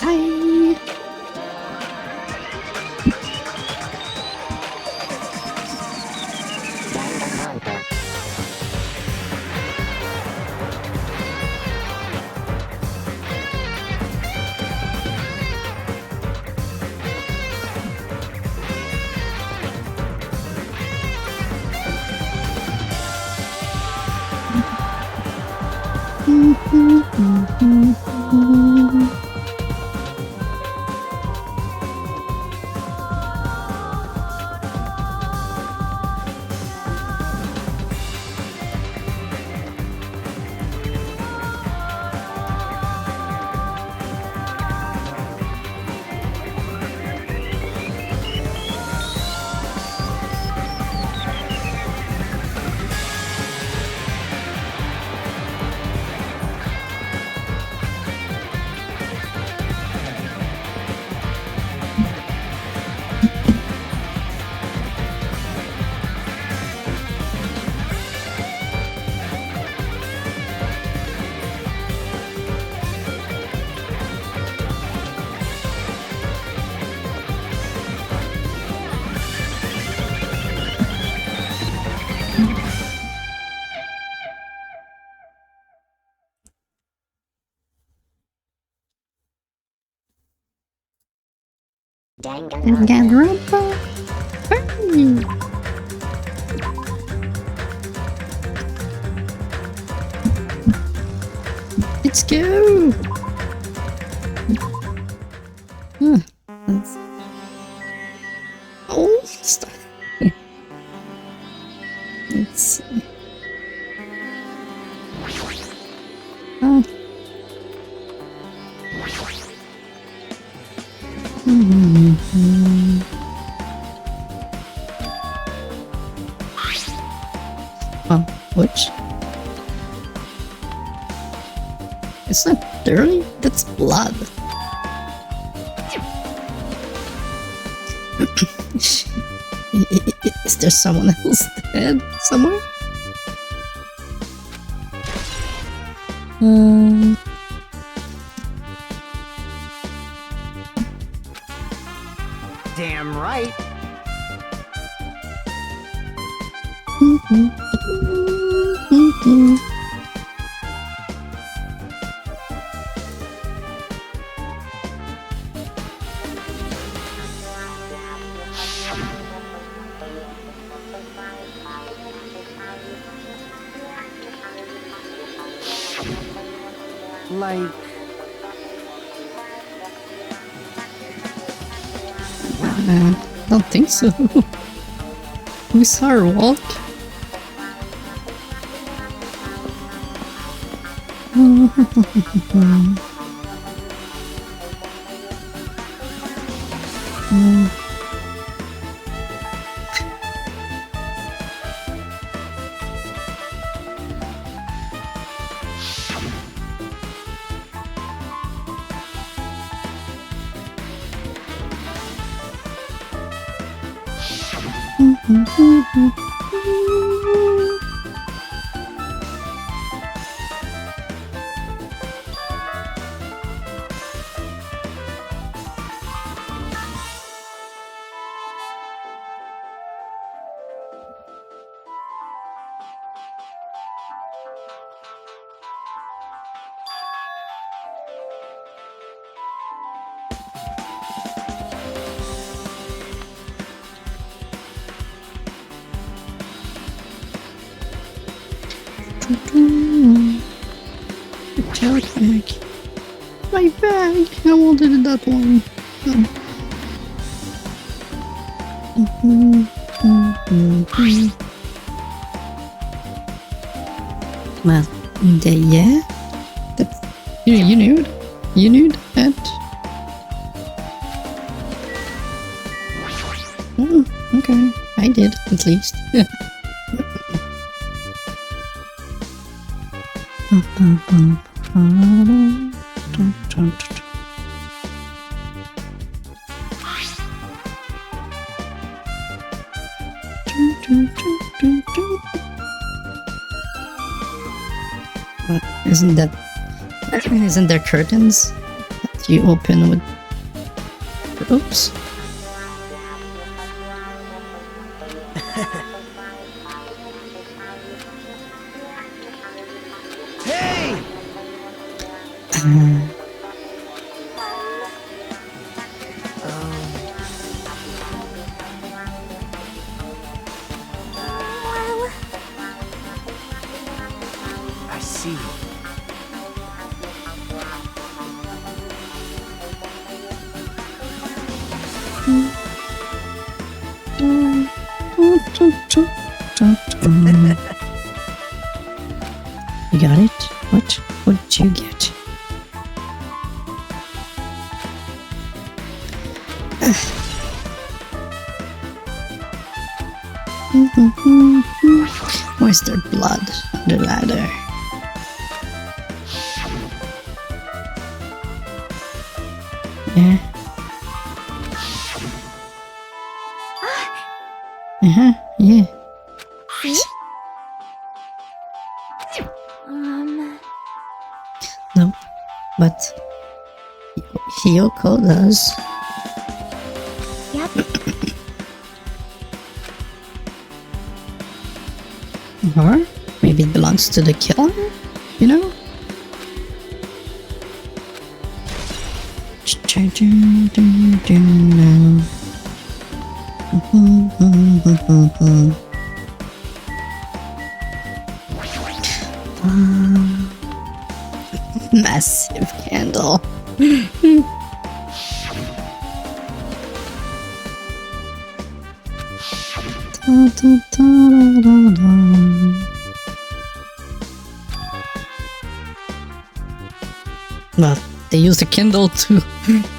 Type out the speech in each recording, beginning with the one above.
Hi. Danganronpa. Hey. Let's go. That's old stuff. Let's see. Oh. Oh, which? It's not dirty, that's blood. Is there someone else dead somewhere? Damn right. Like... Don't think so. We saw her walk. Tote bag. My bag! I wanted that one. Well, yeah. That's, you knew it. You knew that. Oh, okay. I did, at least. What? Isn't there curtains that you open with ropes? Hey! I see. You got it? What did you get? Where's their blood on the ladder? Yeah. Yeah. No, but Hiyoko does. Yep. Or maybe it belongs to the killer, you know? Massive candle. Well, they used a Kindle to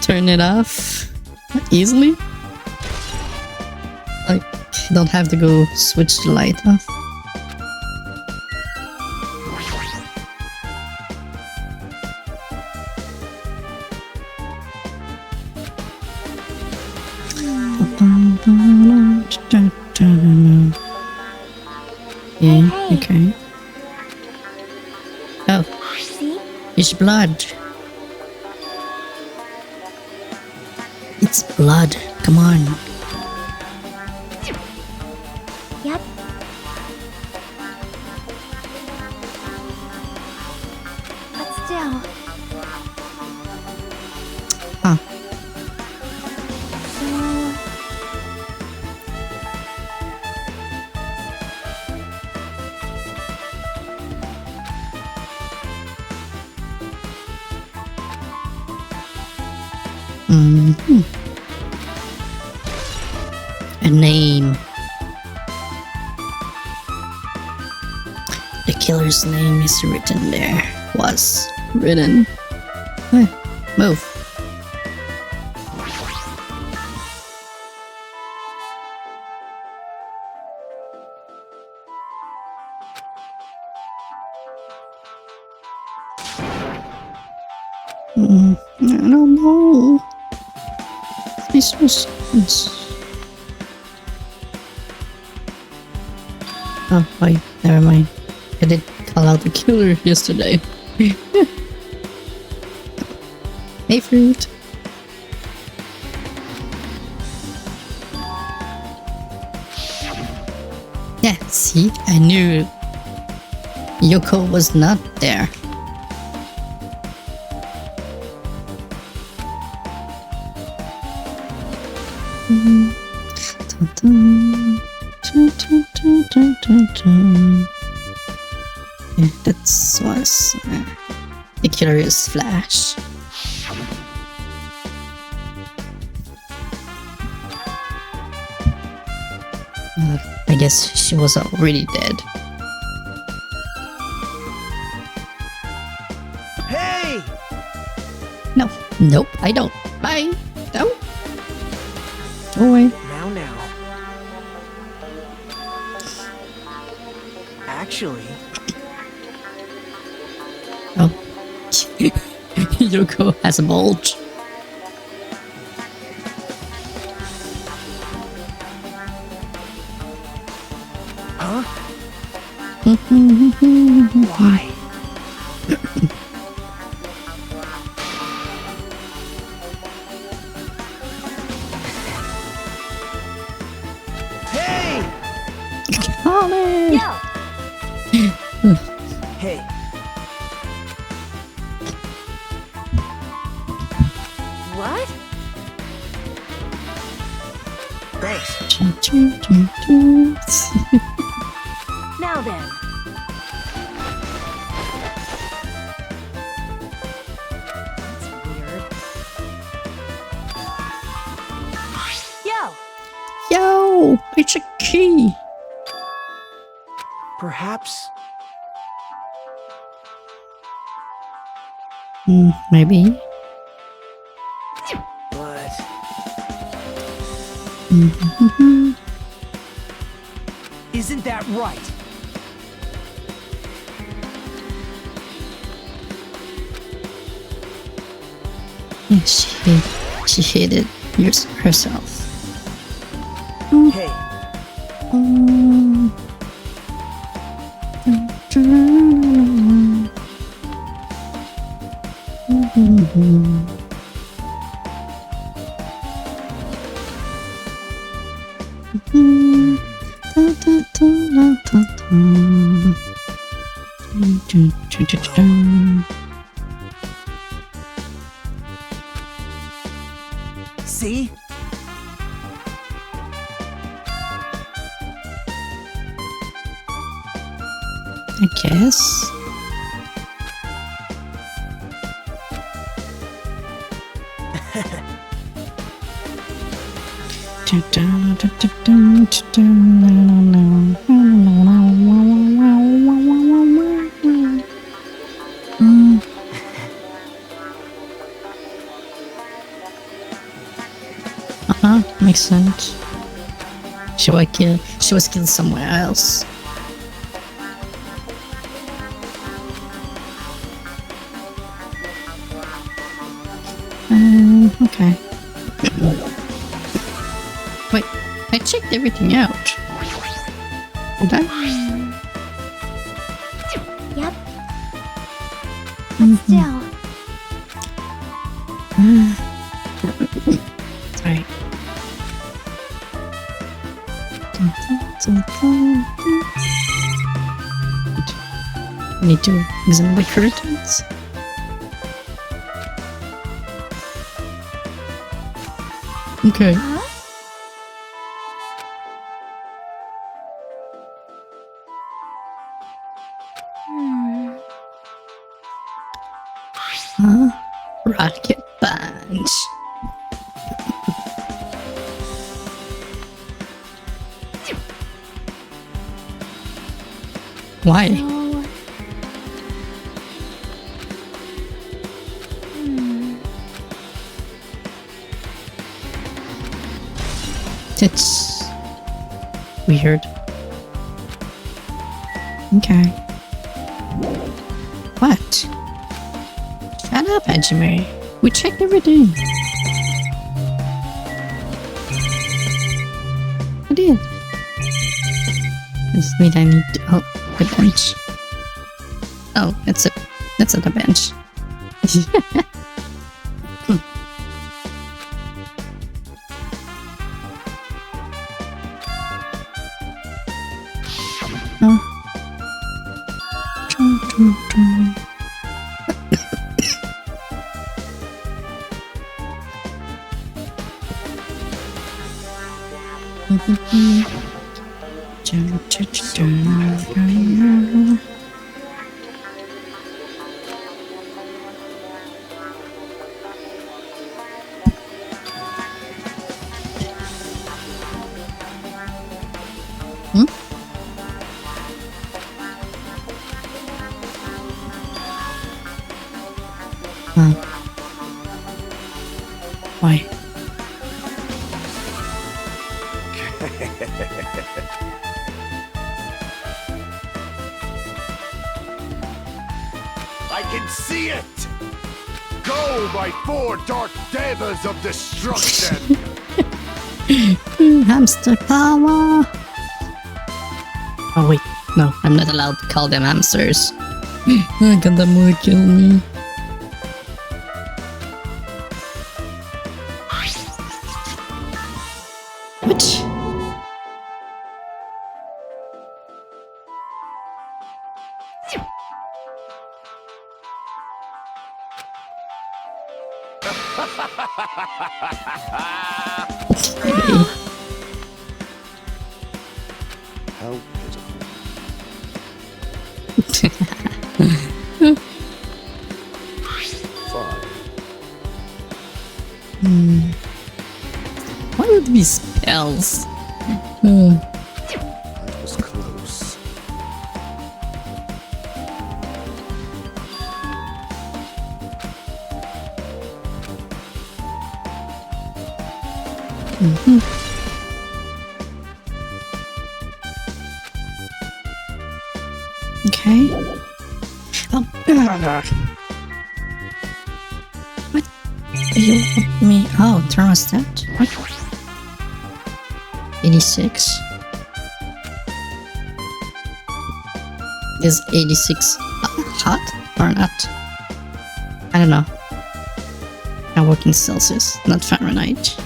turn it off easily. Like, you don't have to go switch the light off. Yeah, okay. Oh, See? it's blood. It's blood. Come on. Yep. But still. Huh. So. A name. The killer's name is written there. Was written. Hey, move. I don't know. This was. Oh, wait, never mind. I did call out the killer yesterday. Hey, fruit. Yeah, see, I knew Yoko was not there. Yeah, that was the Curious Flash. I guess she was already dead. Hey! No, nope, I don't. Bye. No. Go away. Now. Actually, Oh. Yoko has a bulge. huh? Why? That's weird. Yo! Yo, it's a key. Perhaps. Maybe. But isn't that right? Yeah, she hid it herself. Hey, see? I guess. Makes sense. She was killed somewhere else. Okay. Wait, I checked everything out. Did I? Yep. But still, Sorry. Need to examine the curtains. Okay. huh? Huh? Rocket punch. Why? No. It's weird. Okay. What? Shut up, Hajime. We checked everything. I did. This means I need to. Oh, the bench. Oh, that's at the bench. Oh. Hmm? Why? I can see it! Go, my four dark devas of destruction! Hamster power! Oh wait, no, I'm not allowed to call them hamsters. Gundam will kill me. What? How pitiful. Five. Why would it be spells? That was close. Okay. Oh. What? You want me? Oh, thermostat. What? 86. Is 86 hot or not? I don't know. I work in Celsius, not Fahrenheit.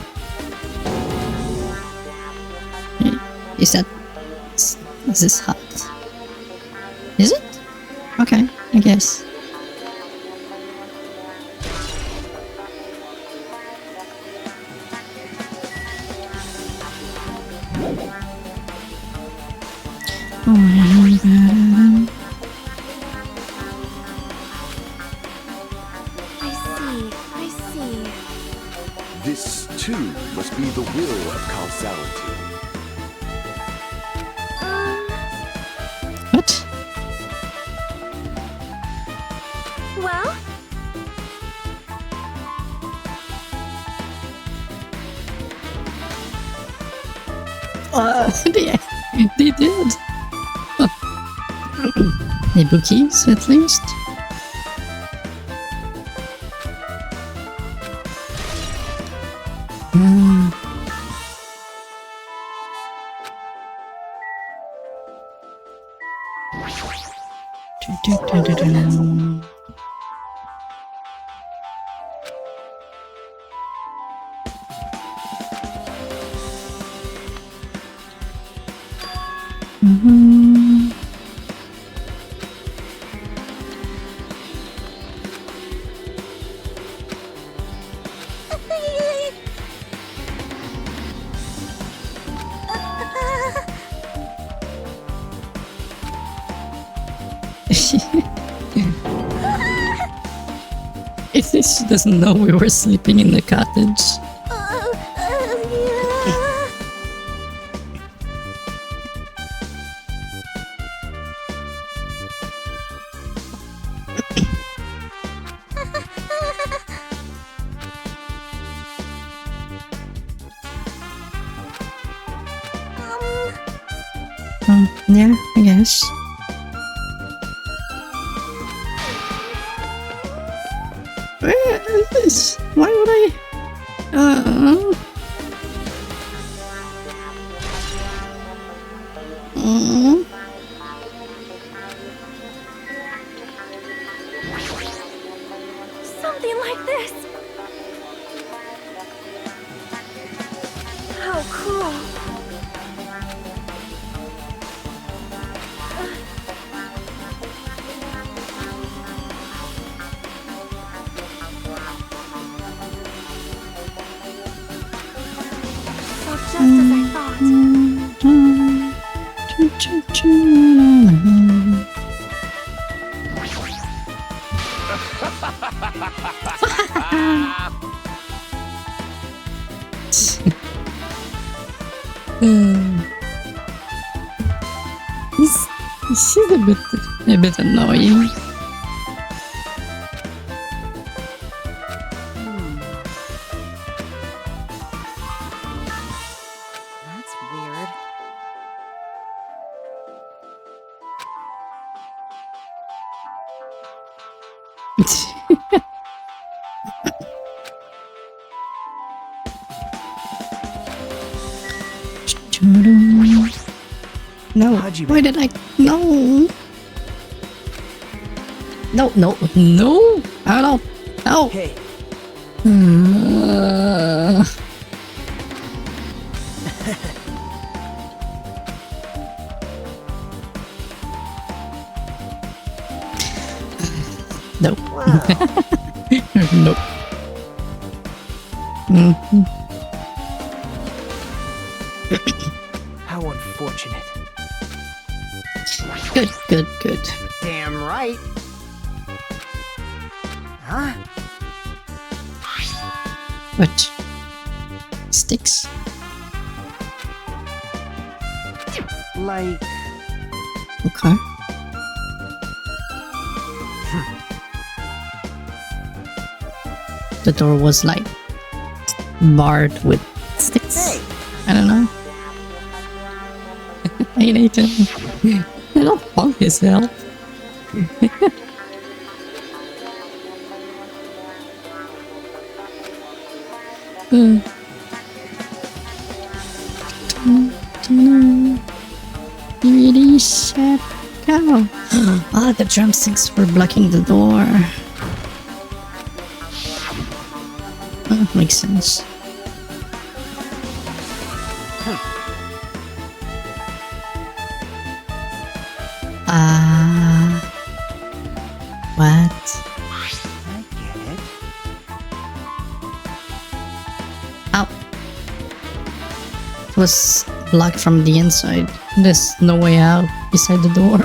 Is this hot? Is it? Okay, I guess. I see. This too must be the will of causality. What? Well, They did. The bookies, at least. She doesn't know we were sleeping in the cottage. Yeah, I guess. Where is this? Why would I? something like this. How cool. So just as I thought. She's a bit annoying. That's weird. No, why did I? No! No, no, no! I don't. No! Hey, Nope. wow. Nope. Mhm. How unfortunate. Good, good, good. Damn right. Huh? What? Sticks? Like, Okay. The door was like barred with sticks. hey, I don't know. Hey Nathan. I don't want his help. Really sad cow. Ah, the drumsticks were blocking the door. Oh, makes sense. What? I get it. Ow. It was blocked from the inside. There's no way out beside the door.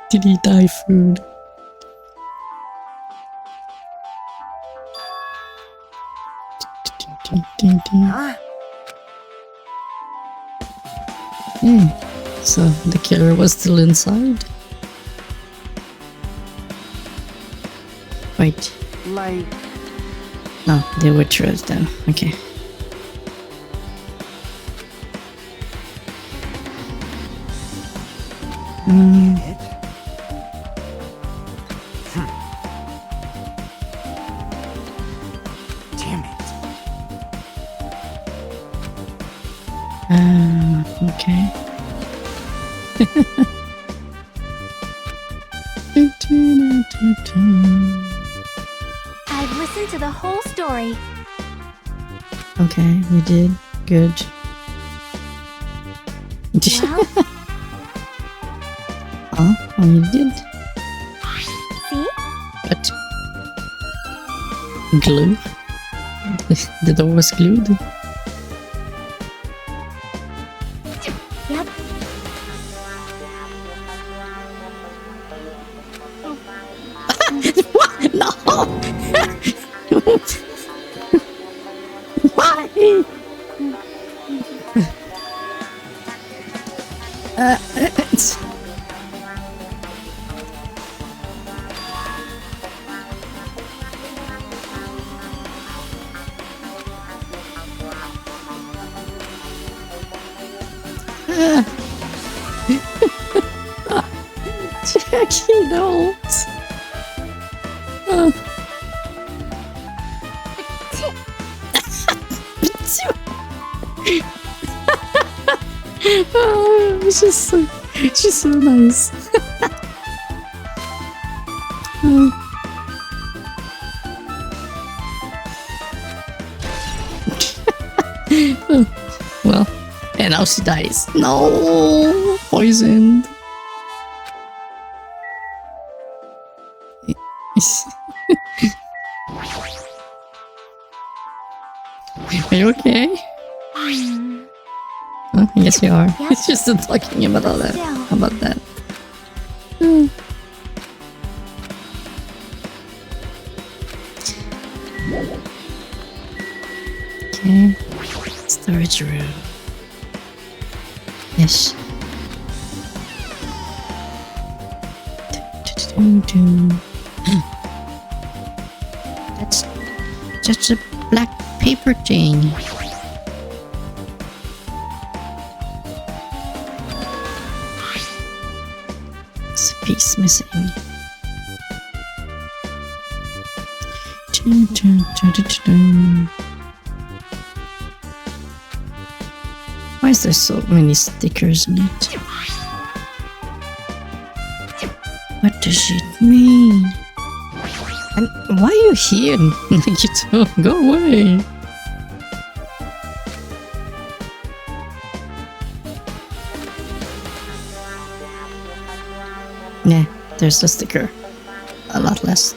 Did he die food? Huh? So the killer was still inside? Wait. Like, No, they were trapped then. Okay. get it? Damn it. Okay. I've listened to the whole story. Okay, we did. Good. Well, Oh, you did? see? What? Glue? The door was glued? Yep. What? No! Why? It's... Jackie, don't. Oh, she's so nice. Well, and now she dies. No, poisoned. Are you okay? Oh, I guess you are. Yep. It's just talking about all that. Still. How about that? Okay. Storage room. Yes. That's just a black paper thing. It's a piece missing. Why is there so many stickers on it? What does it mean? And why are you here? You don't go away. Nah, there's the sticker. a lot less.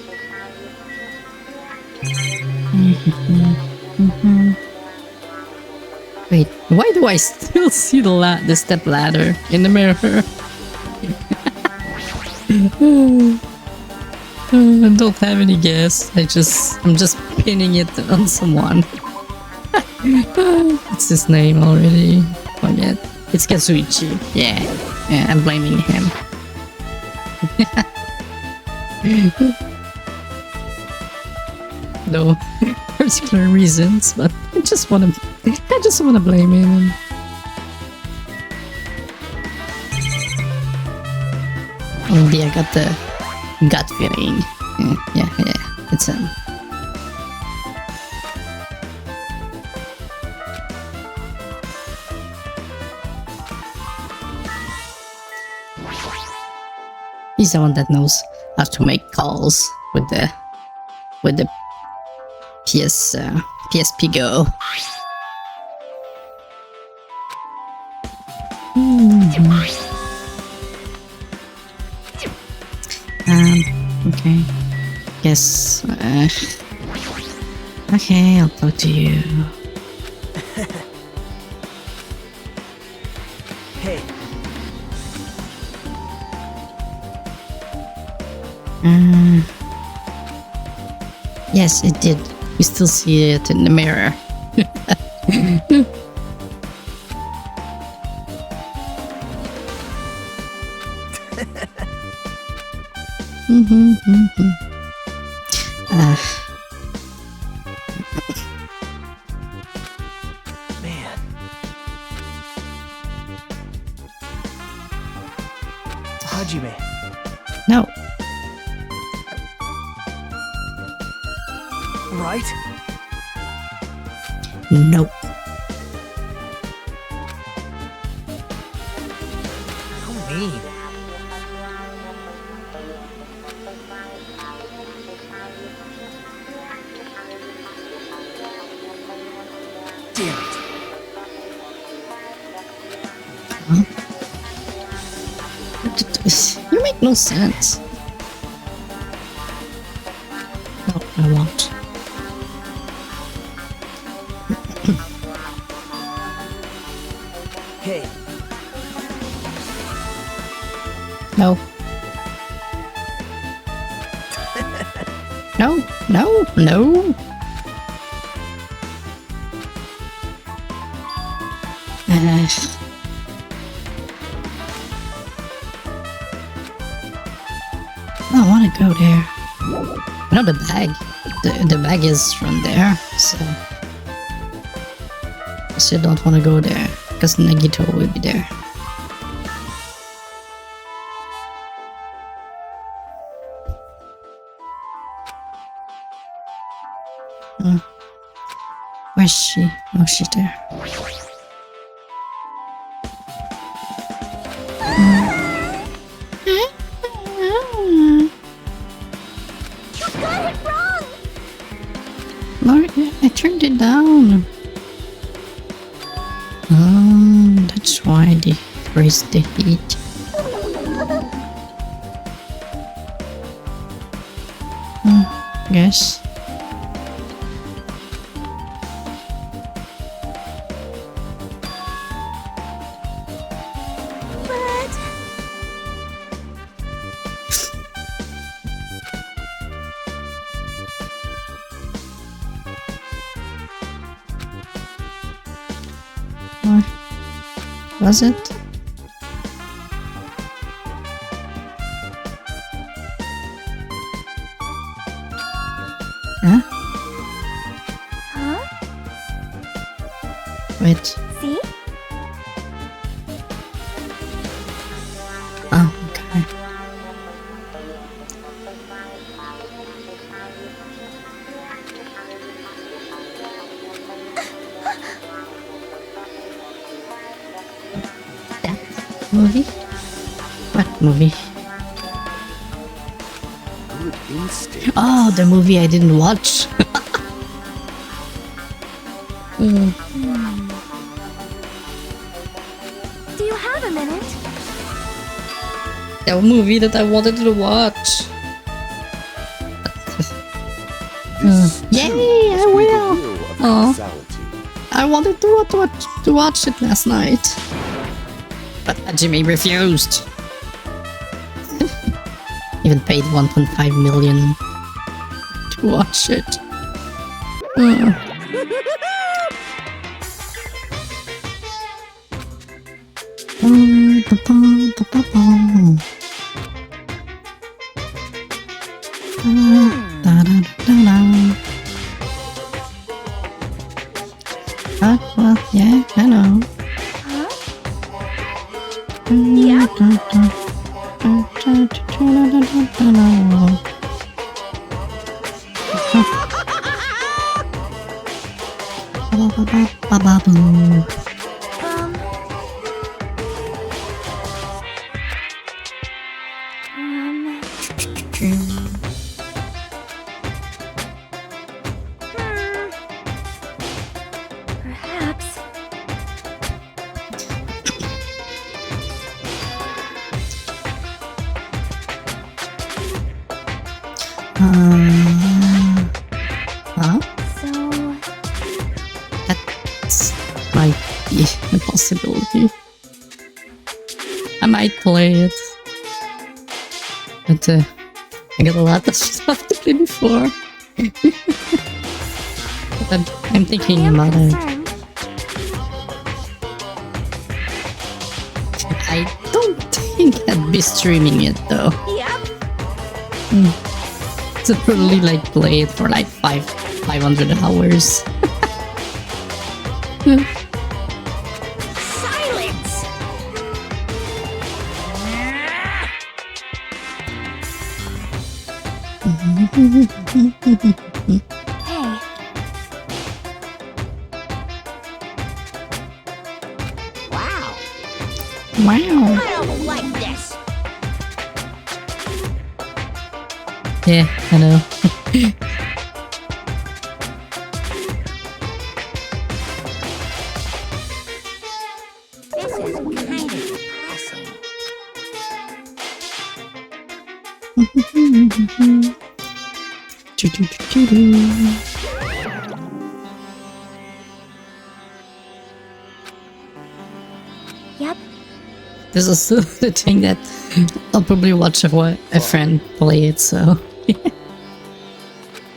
Wait, why do I still see the step ladder in the mirror? I don't have any guess. I'm just pinning it on someone. What's his name already? Forget. It's Kazuichi. Yeah, I'm blaming him. No particular reasons, but I just wanna blame him. Maybe I got the gut feeling. Yeah, it's him. He's the one that knows how to make calls with the PSP Go. Okay. Yes. Okay, I'll talk to you. Hey, Yes, it did. You still see it in the mirror. man. Hajime. No. Right? Nope. How mean. Damn it. You make no sense. No, I won't. Hey, No. No, no, no. I don't want to go there. I know the bag. The bag is from there, so I still don't want to go there because Nagito will be there. Where's she? Oh, she's there. You got it wrong! Lord, I turned it down. Oh, that's why they raised the heat. Yes. But Or was it? Huh? huh? Wait. See? Oh, okay. That movie? What movie? Good instinct. Oh, the movie I didn't watch. Do you have a minute? The movie that I wanted to watch. Yay, I will! Oh, I wanted to watch it last night. But Hajime refused. Even paid 1.5 million to watch it. Well, yeah, I know. Perhaps. Huh? So, That might be a possibility. I might play it. But I got a lot of stuff to play before. But I'm I thinking am about it. concerned. I don't think I'd be streaming it though. Yep. To probably like play it for like 500 hours. Silence! Hey. Wow. Wow. I don't like this. Yeah, I know. This is kind of depressing. Yep. This is the thing that I'll probably watch a friend play it, so.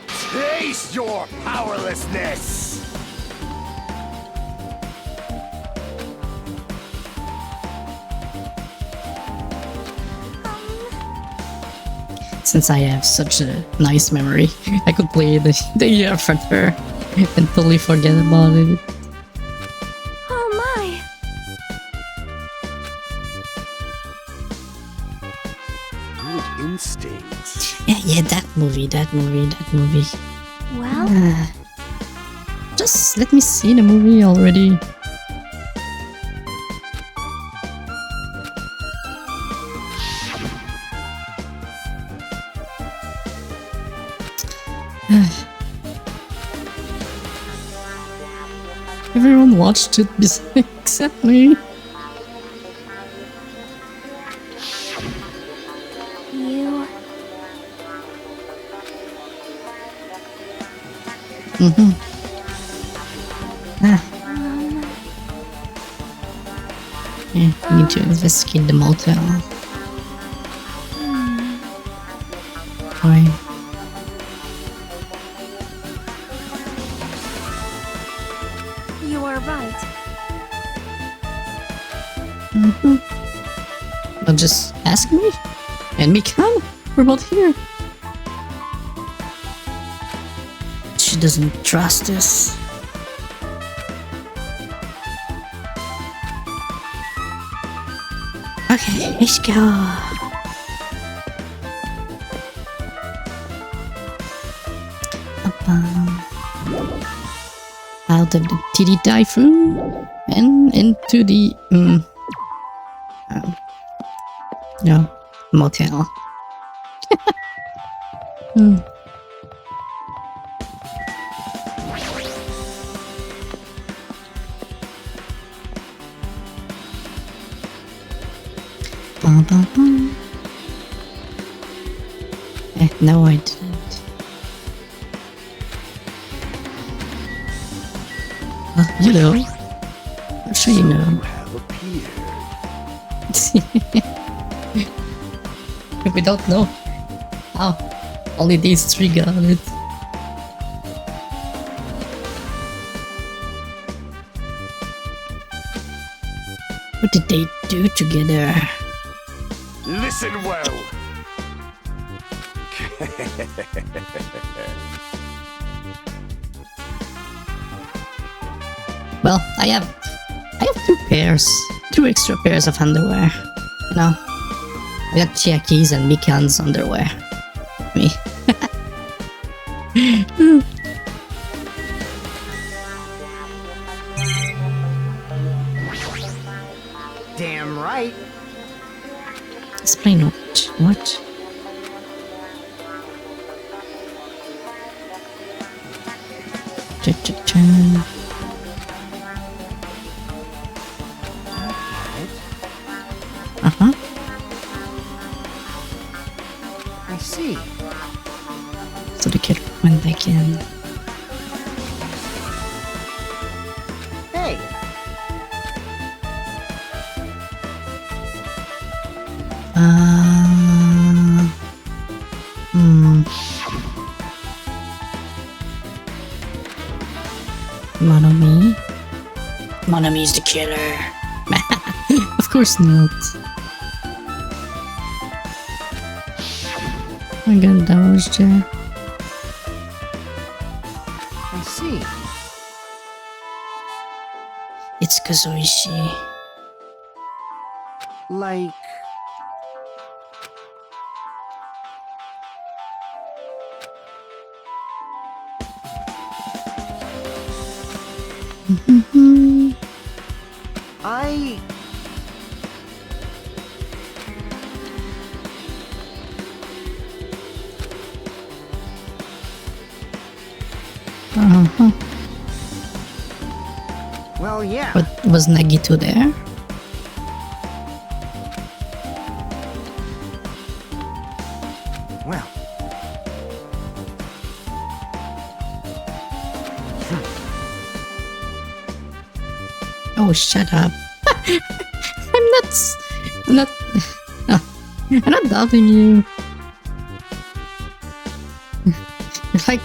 Taste your powerlessness! Since I have such a nice memory, I could play the year after and totally forget about it. Oh my. Good instincts. Yeah, that movie. Well, Just let me see the movie already. Everyone watched it except me. you. Yeah, I need to investigate the motel. Why? You are right. Well, just ask me and me come. We're both here. She doesn't trust us. Okay, let's go. Out of the TD Typhoon and into the motel. No, I didn't. You know. I'm sure you know. Have appeared. We don't know how. Only these three got it. What did they do together? Listen well. Well, I have two extra pairs of underwear. You know, I got Chiaki's and Mikan's underwear. Me. Damn right. Explain what? What? Cha-cha-cha. Uh-huh. I see. So the kid went back in. Hey. Monomi? Monomi's the killer. Of course not. I got dodged there. I see. It's Kazuishi. Like... I... Uh-huh. Well, yeah. But was Nagito there? Well. Oh, shut up. I'm not... I'm not doubting you. Like,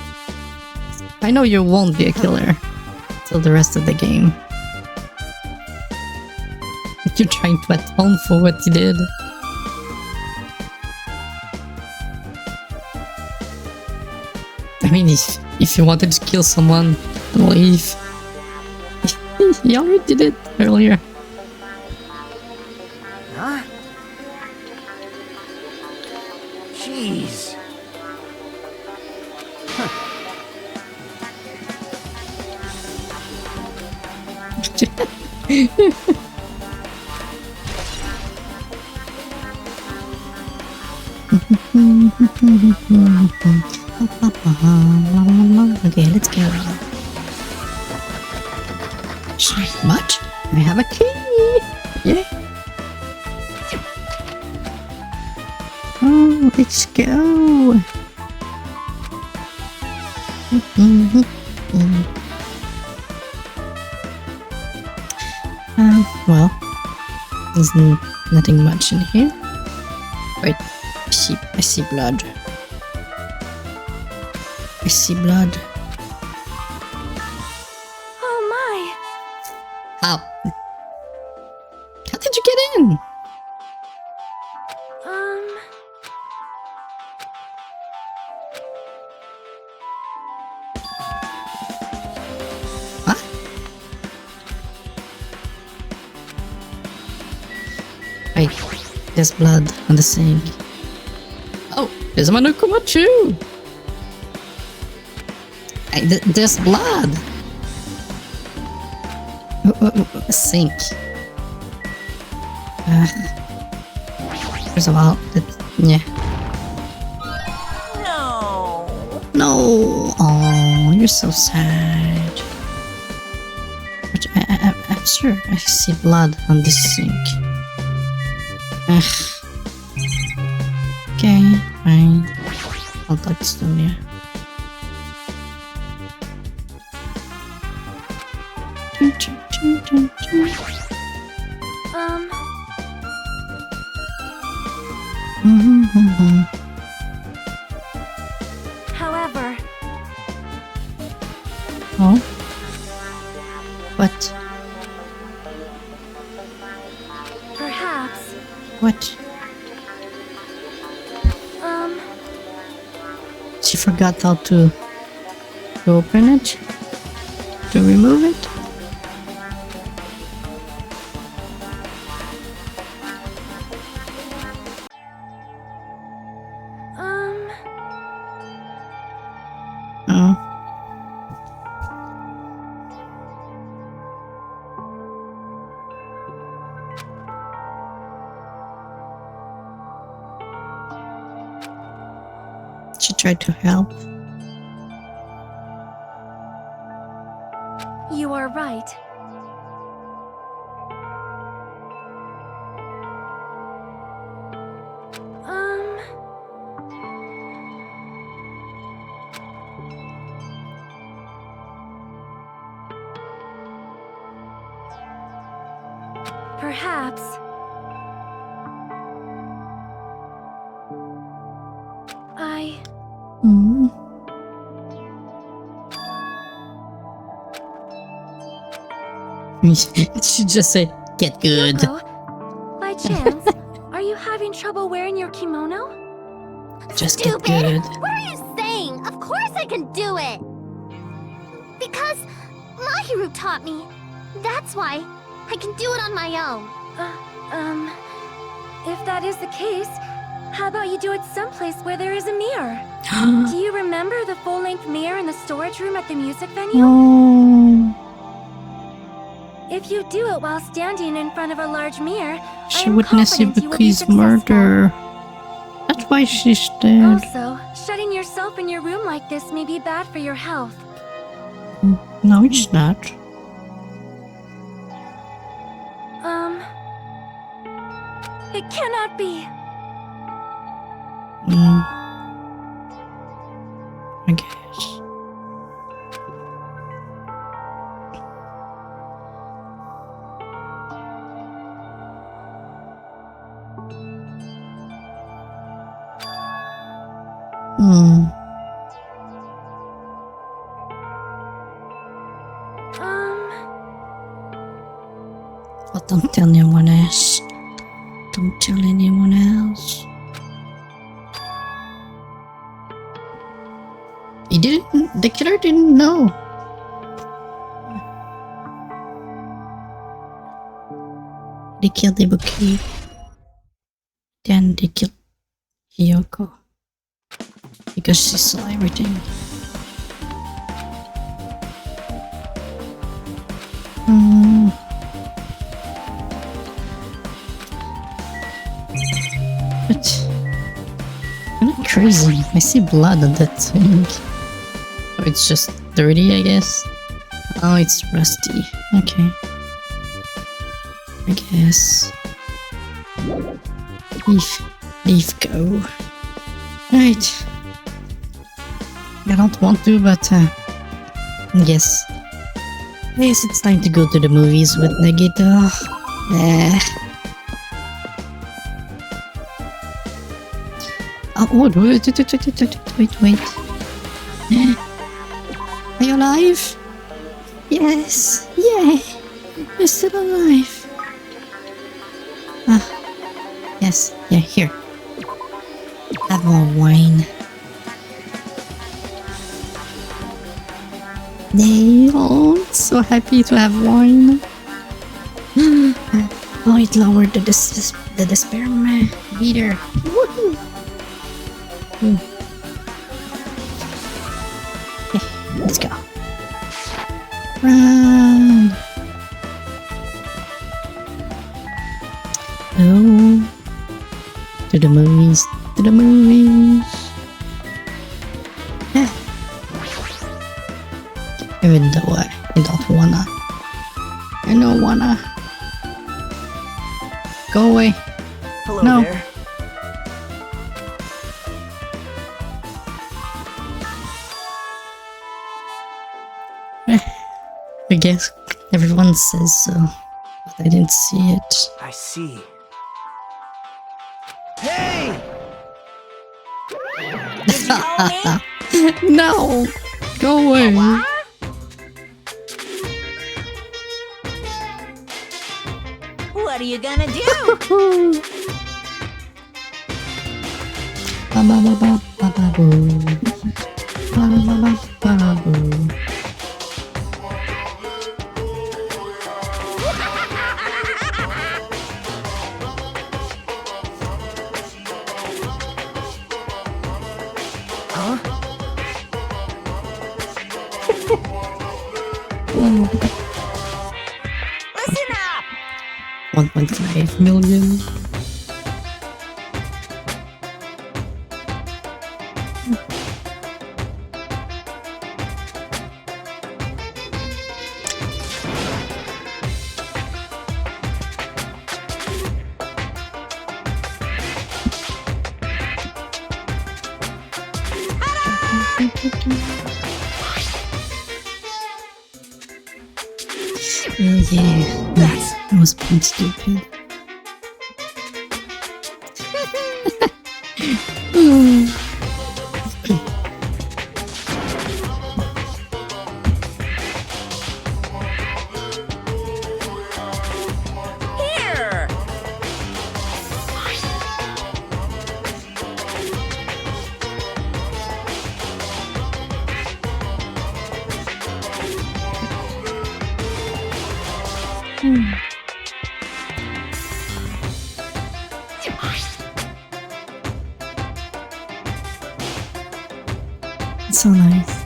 I know you won't be a killer till the rest of the game. You're trying to atone for what you did. I mean, if you wanted to kill someone, leave. He already did it earlier. Huh? Jeez. Okay, let's go. What? I have a key! Yeah! Oh, let's go! Well, there's nothing much in here. Wait, I see blood. I see blood. Oh my! How? How did you get in? Huh? Wait, there's blood on the sink. Oh, there's a Monokuma too! Hey, there's blood! A sink. First of all, yeah. No! No! Oh, you're so sad. But I'm sure I see blood on this sink. Ugh. Okay, fine. I'll talk to Sonia. However, Oh? What? perhaps, What? um, She forgot how to open it? To remove it? Oh. She tried to help. you are right. Perhaps. Mm. She just said, "Get good." Yoko, by chance, are you having trouble wearing your kimono? Just Stupid! get good. What are you saying? Of course I can do it! Because Mahiru taught me. That's why I can do it on my own. If that is the case, how about you do it someplace where there is a mirror? Do you remember the full-length mirror in the storage room at the music venue? Oh, If you do it while standing in front of a large mirror, she I am witnessed confident you will be Ibuki's successful. murder. That's why she's dead. Also, shutting yourself in your room like this may be bad for your health. No, it's not. It cannot be. I guess. Well, don't tell anyone else. Don't tell anyone else. He didn't. The killer didn't know. They killed Ibuki. Then they killed Hiyoko. Because she saw everything. But I'm not crazy. I see blood on that thing. Oh, it's just dirty, I guess. Oh, it's rusty. Okay. I guess. Leave go. Right. I don't want to, but yes. I guess it's time to go to the movies with Nagito. Oh, wait. Are you alive? Yes. Yay. You're still alive. Yes. Yeah, here. Have more wine. Oh, so happy to have wine. Oh, it lowered the despair meter. Woohoo! Okay, let's go. Run! Oh, to the movies, to the movies. Even though I don't wanna. I don't wanna. Go away. Hello No. there. I guess Everyone says so, but I didn't see it. I see. Hey! Did you call me? No! Go away! What? What are you gonna do? Ba ba ba ba ba ba boo. Ba ba ba ba ba boo. Huh? Listen up! 1.5 million. Yeah. That was pretty stupid. Here! It's so nice.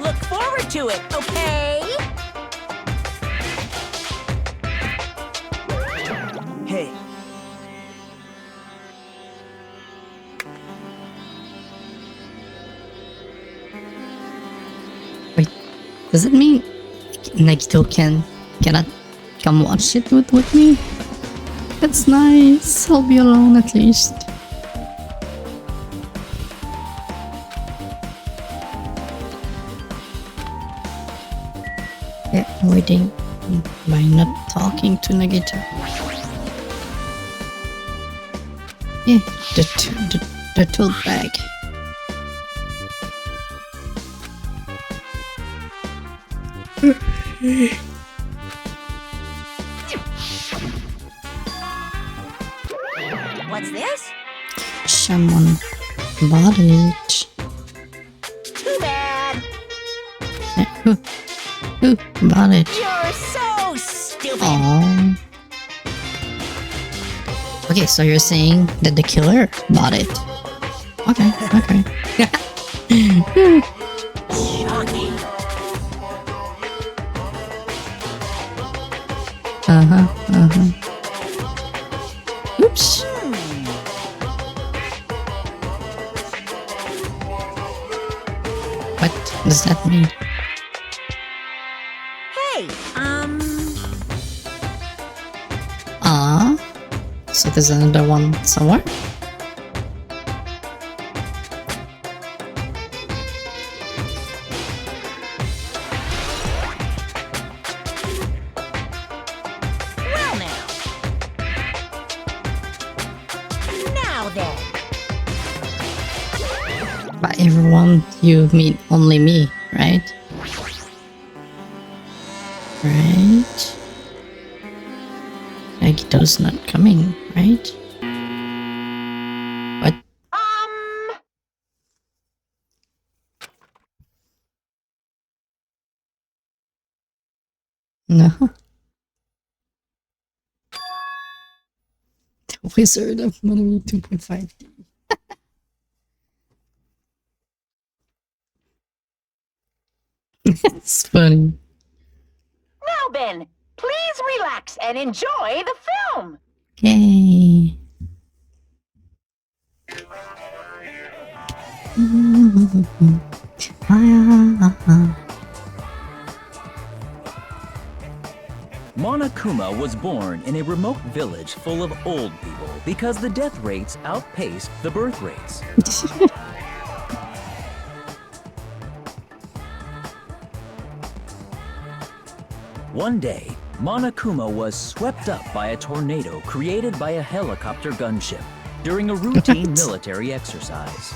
Look forward to it, okay? Hey, Wait, does it mean Nagito cannot come watch it with me? That's nice. I'll be alone at least. Yeah, waiting by not talking to Nagito. Yeah, the tote bag. What's this? Someone bought it. Too bad. Who bought it? You're so stupid. Oh. Okay, so you're saying that the killer bought it. Okay, okay. Shocking. Uh-huh. Oops. What does that mean? Hey, So there's another one somewhere? well now. Now then. By everyone, you mean only me, right? Right? Nagito's not coming, right? What? No. The Wizard of Money 2.5D. It's funny. Now then, please relax and enjoy the film. Yay. Monokuma was born in a remote village full of old people because the death rates outpaced the birth rates. One day, Monokuma was swept up by a tornado created by a helicopter gunship during a routine What? military exercise,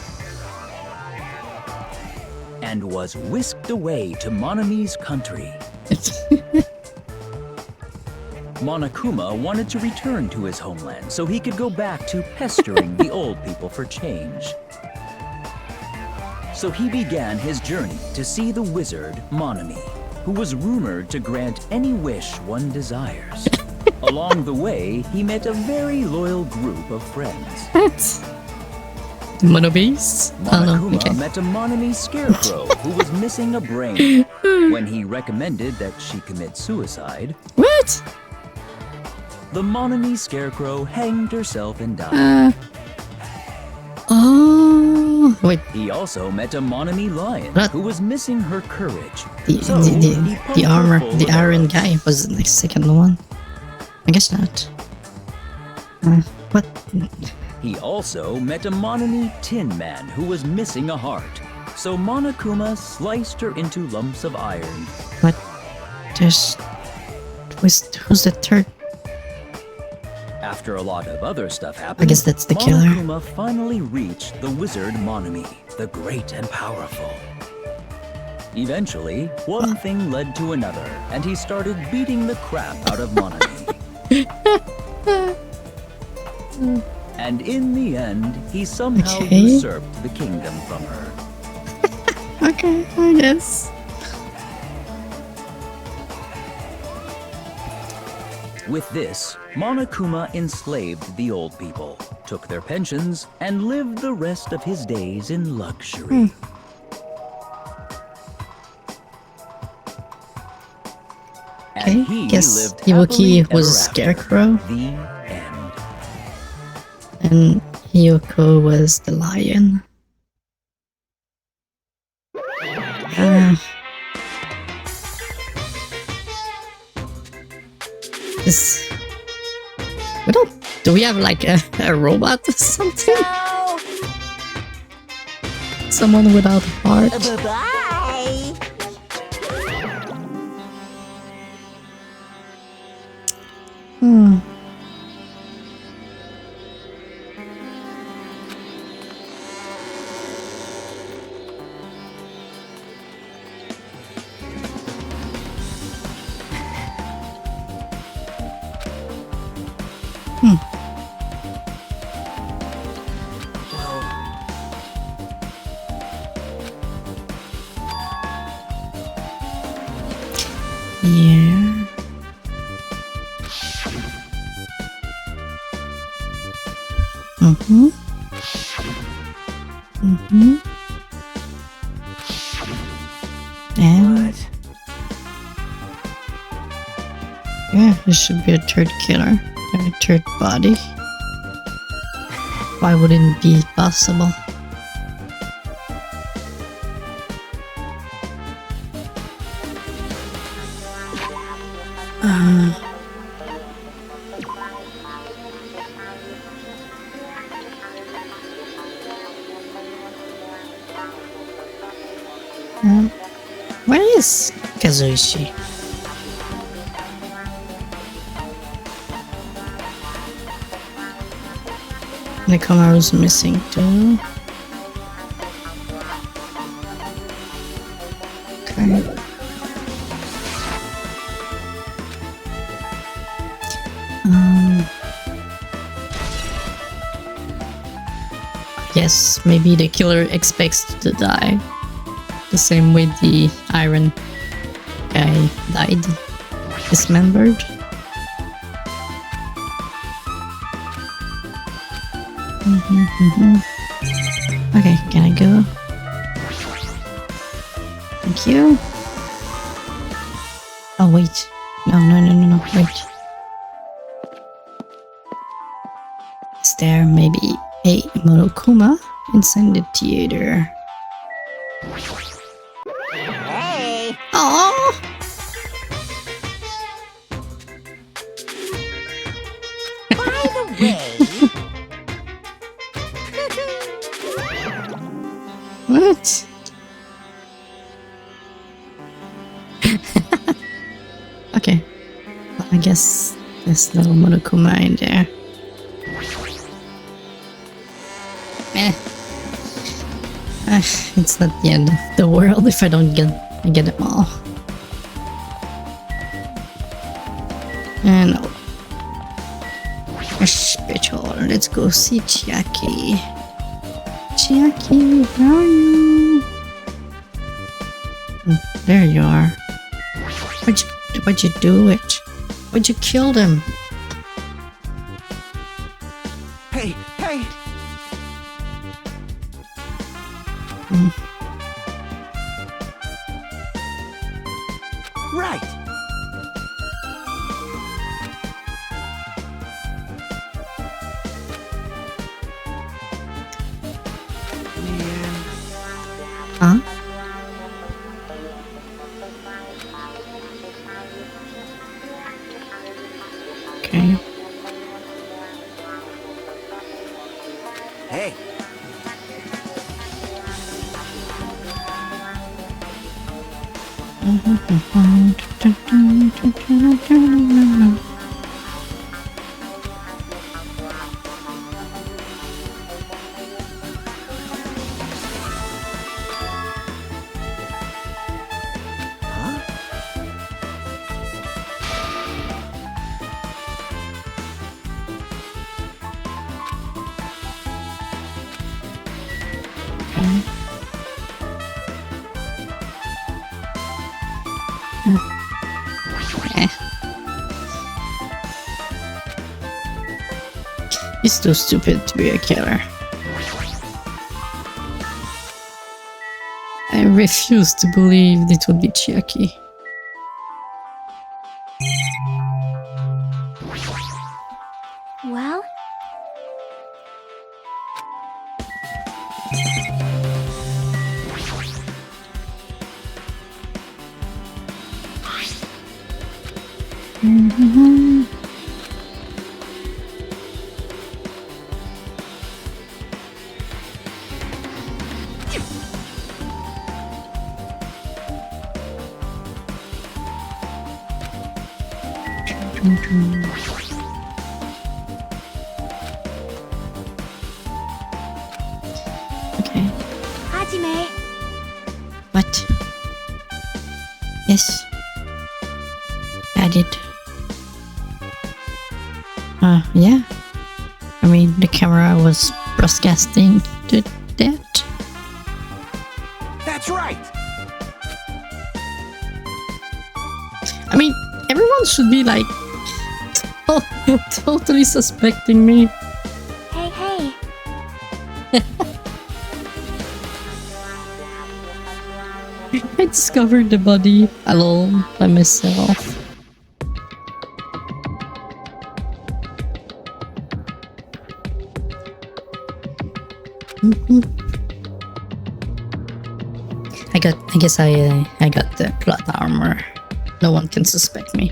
and was whisked away to Monami's country. Monokuma wanted to return to his homeland so he could go back to pestering the old people for change. So he began his journey to see the wizard Monami, who was rumored to grant any wish one desires. Along the way, he met a very loyal group of friends. What? Monobase? Oh no, Monokuma okay. met a Monami scarecrow who was missing a brain. When he recommended that she commit suicide, What? the Monami scarecrow hanged herself and died. Oh, wait. He also met a Monami lion What? who was missing her courage. The, So the, he the, pumped the her armor, full the of iron arrows. guy was the second one. I guess not. What? He also met a Monami tin man who was missing a heart. So Monokuma sliced her into lumps of iron. What? Who's the third? After a lot of other stuff happened, I guess that's the killer. Monokuma finally reached the wizard Monami, the great and powerful. Eventually, one thing led to another, and he started beating the crap out of Monami. And in the end, he somehow Okay. usurped the kingdom from her. Okay, I guess. With this, Monokuma enslaved the old people, took their pensions, and lived the rest of his days in luxury. Okay, And he guess lived Iwaki happily was a ever after. scarecrow, The end. and Hiyoko was the lion. This. Do we have like a robot or something? No! Someone without a heart? Bye-bye! Hmm. Yeah. Mm-hmm. Mm-hmm. And yeah, there should be a third killer and a third body. Why wouldn't it be possible? Where is Kazuishi? Nekomaru's missing too. Okay. Yes, maybe the killer expects to die. The same way the iron guy died. Dismembered. Okay, can I go? Thank you. Oh, wait. No, wait. Is there maybe a Monokuma inside the theater? Hey! Oh! By the way... What? Okay, I guess there's no Monokuma in there. Eh. It's not the end of the world if I don't get them all. And hospital. Let's go see Chiaki. Chiaki, where are you? There you are. Why'd you do it? Why'd you kill them? Hey, hey! Right! Man. Huh? Okay. Hey! Huh? He's too stupid to be a killer. I refuse to believe it would be Chiaki. Well, Okay. Hajime, What? Yes. I did. Yeah. I mean, the camera was broadcasting to that. That's right! I mean, everyone should be like totally suspecting me. hey, hey. I discovered the body alone by myself. I got the plot armor. No one can suspect me.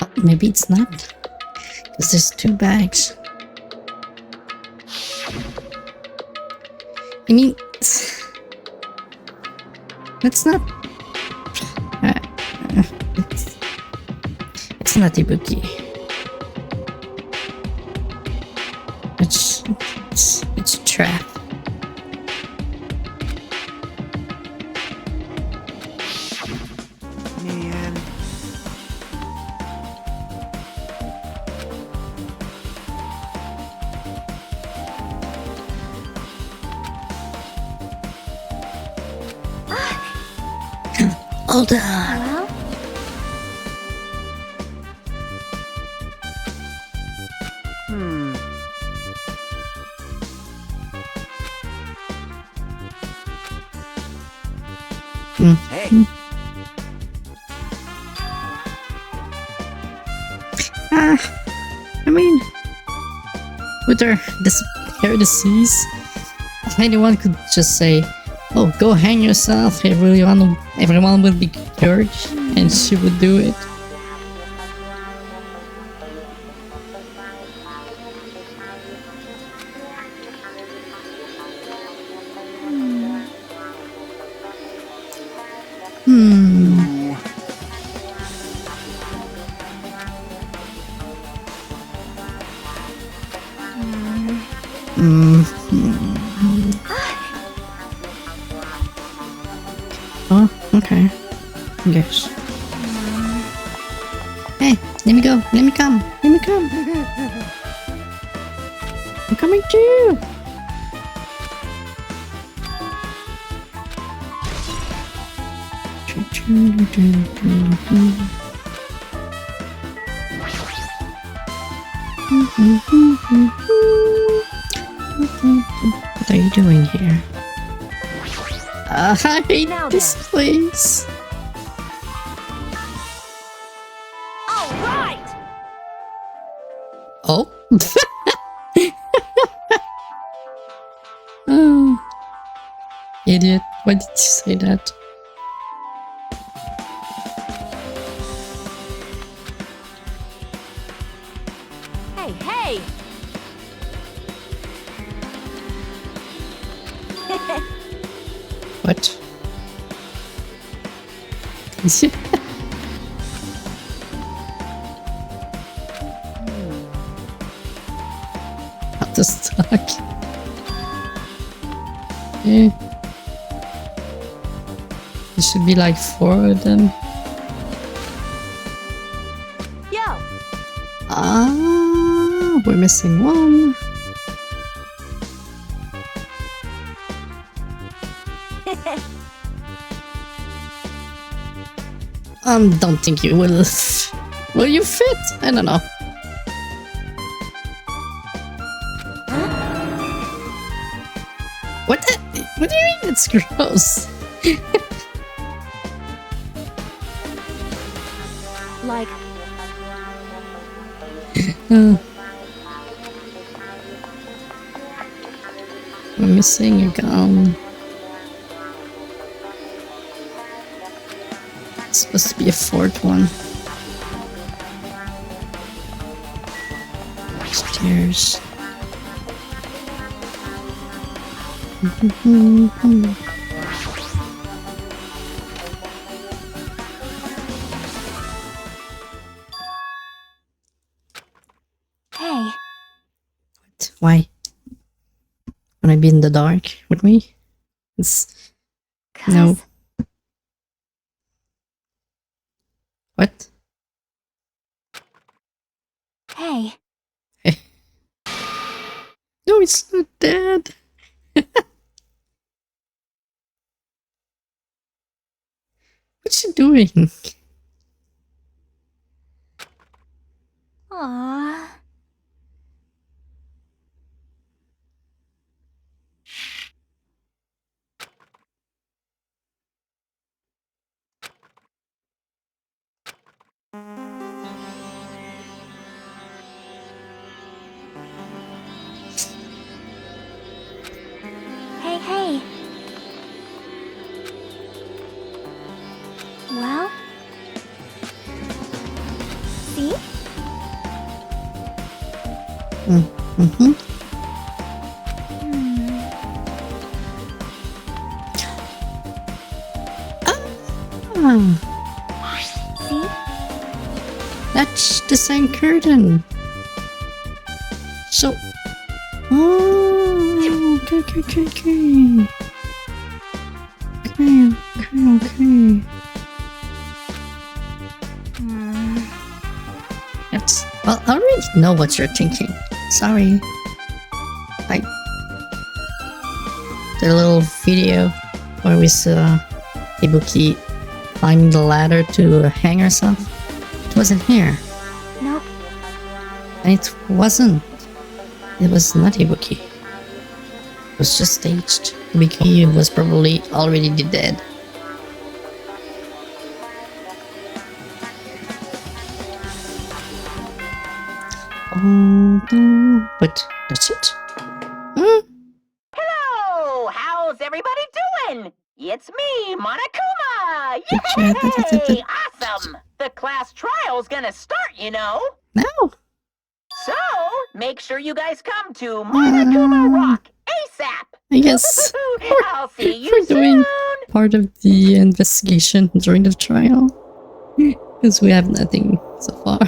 Oh, maybe it's not. Because there's 2 bags. I mean, it's not. It's not Ibuki. It's a trap. Man. Hold on. Well, Hey! I mean, with her disease, anyone could just say, "Oh, go hang yourself. Everyone will be cured," and she would do it. Oh, okay. I guess. Hey, let me go. Let me come. Let me come. I'm coming to you. What are you doing here? I hate Now this place. All right. Oh. Oh. Idiot. Why did you say that? Hey, hey. What? Not to stuck. Yeah. There should be like 4 of them. Yo. Ah, we're missing one. Don't think you will. Will you fit? I don't know. What? What do you mean? It's gross. Like, We're missing a gun. It's supposed to be a 4th one. Stairs. Hey, What? Why? Wanna be in the dark with me? It's... 'cause No. What? Hey, No, it's not dead. What's she doing? aww. Hey, hey. Well? See? Mm-hmm. Ah, See? that's the same curtain. So... Oh, okay. Okay. That's... Well, I already know what you're thinking. Sorry. Like... The little video where we saw Ibuki climbing the ladder to hang herself. It wasn't here. Nope. And it wasn't. It was not Ibuki. It was just staged. Ibuki was probably already dead. Oh, no. But that's it? Huh? Hello. How's everybody doing? It's me, Monokuma. Gotcha. Yay! Awesome. The class trial's gonna start, you know. No. So make sure you guys come to Monokuma Rock ASAP. I guess I'll see you we're doing soon. part of the investigation during the trial? Because we have nothing so far.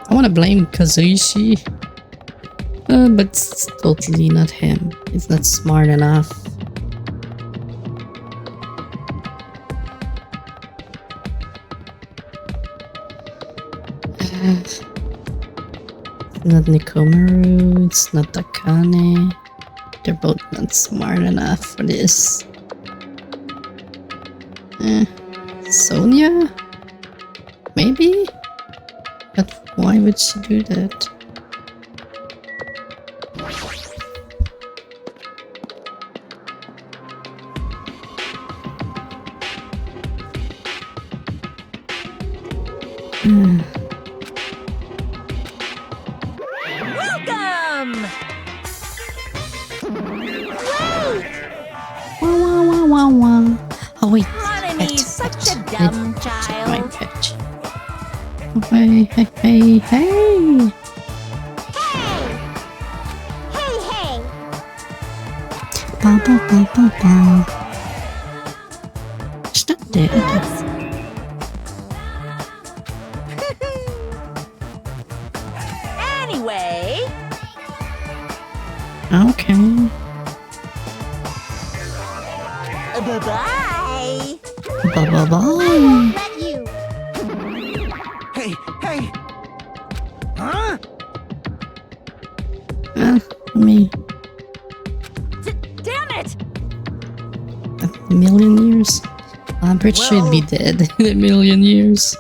I want to blame Kazuishi, but it's totally not him. He's not smart enough. It's not Nikomaru, it's not Takane. They're both not smart enough for this. Sonia? Maybe? But why would she do that? Welcome! Wah, wah, wah, wah, wah. Oh wait, Monomy's such a pet. dumb My child. pet. Hey, hey, hey, hey! Hey, hey! Ba, ba, ba, ba, ba. She's not dead. Anyway, Okay. bye-bye. Ba, ba, ba. Let you. Hey, hey! Huh? Me. Damn it! A million years? I'm pretty sure he'd be dead in a million years.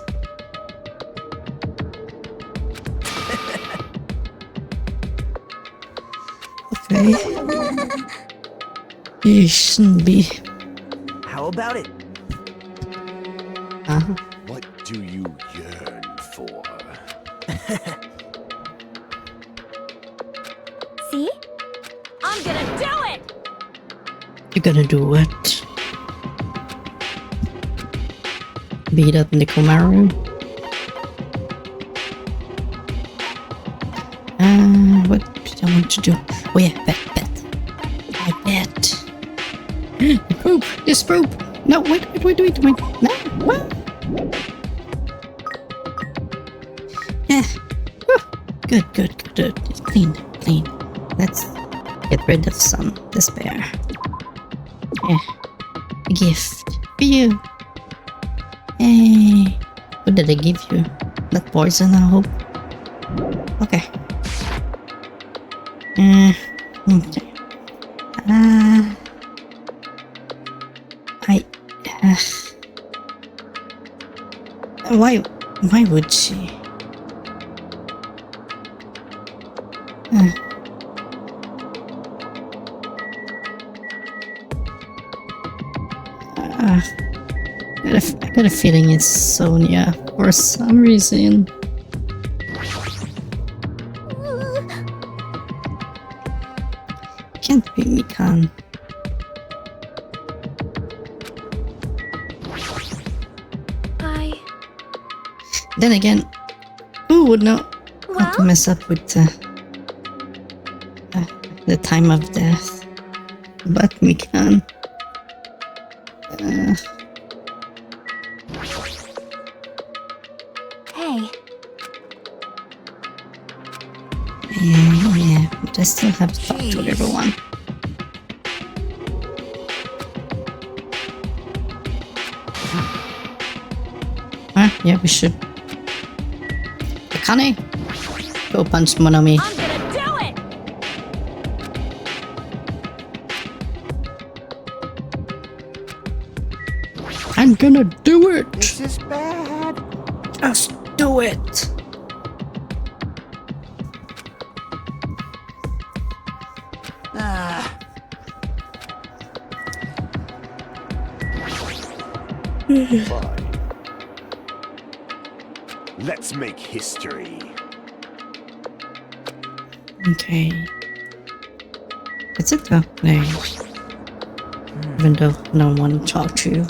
Okay. You shouldn't be. How about it? What do you yearn for? See? I'm gonna do it! You're gonna do what? Beat up Nikomaru? What did I want to do? Oh yeah, bet. I bet. Poop! This poop! No, wait. No, what? Yeah. Whew. Good. It's clean. Let's get rid of some despair. Yeah. A gift for you. Hey. What did I give you? Not poison, I hope. Okay. Okay. Why would she? I got a feeling it's Sonia for some reason. Can't be Mikan. Then again, who would know how to mess up with the time of death? But Mikan. Hey. Yeah, but I still have to talk to everyone. Yeah, we should. Akane, go punch Monomi. I'm gonna do it! I'm gonna do it! This is bad. Just do it! Fine. Let's make history. Okay. That's it though. Nice. Even though I don't want to talk to you.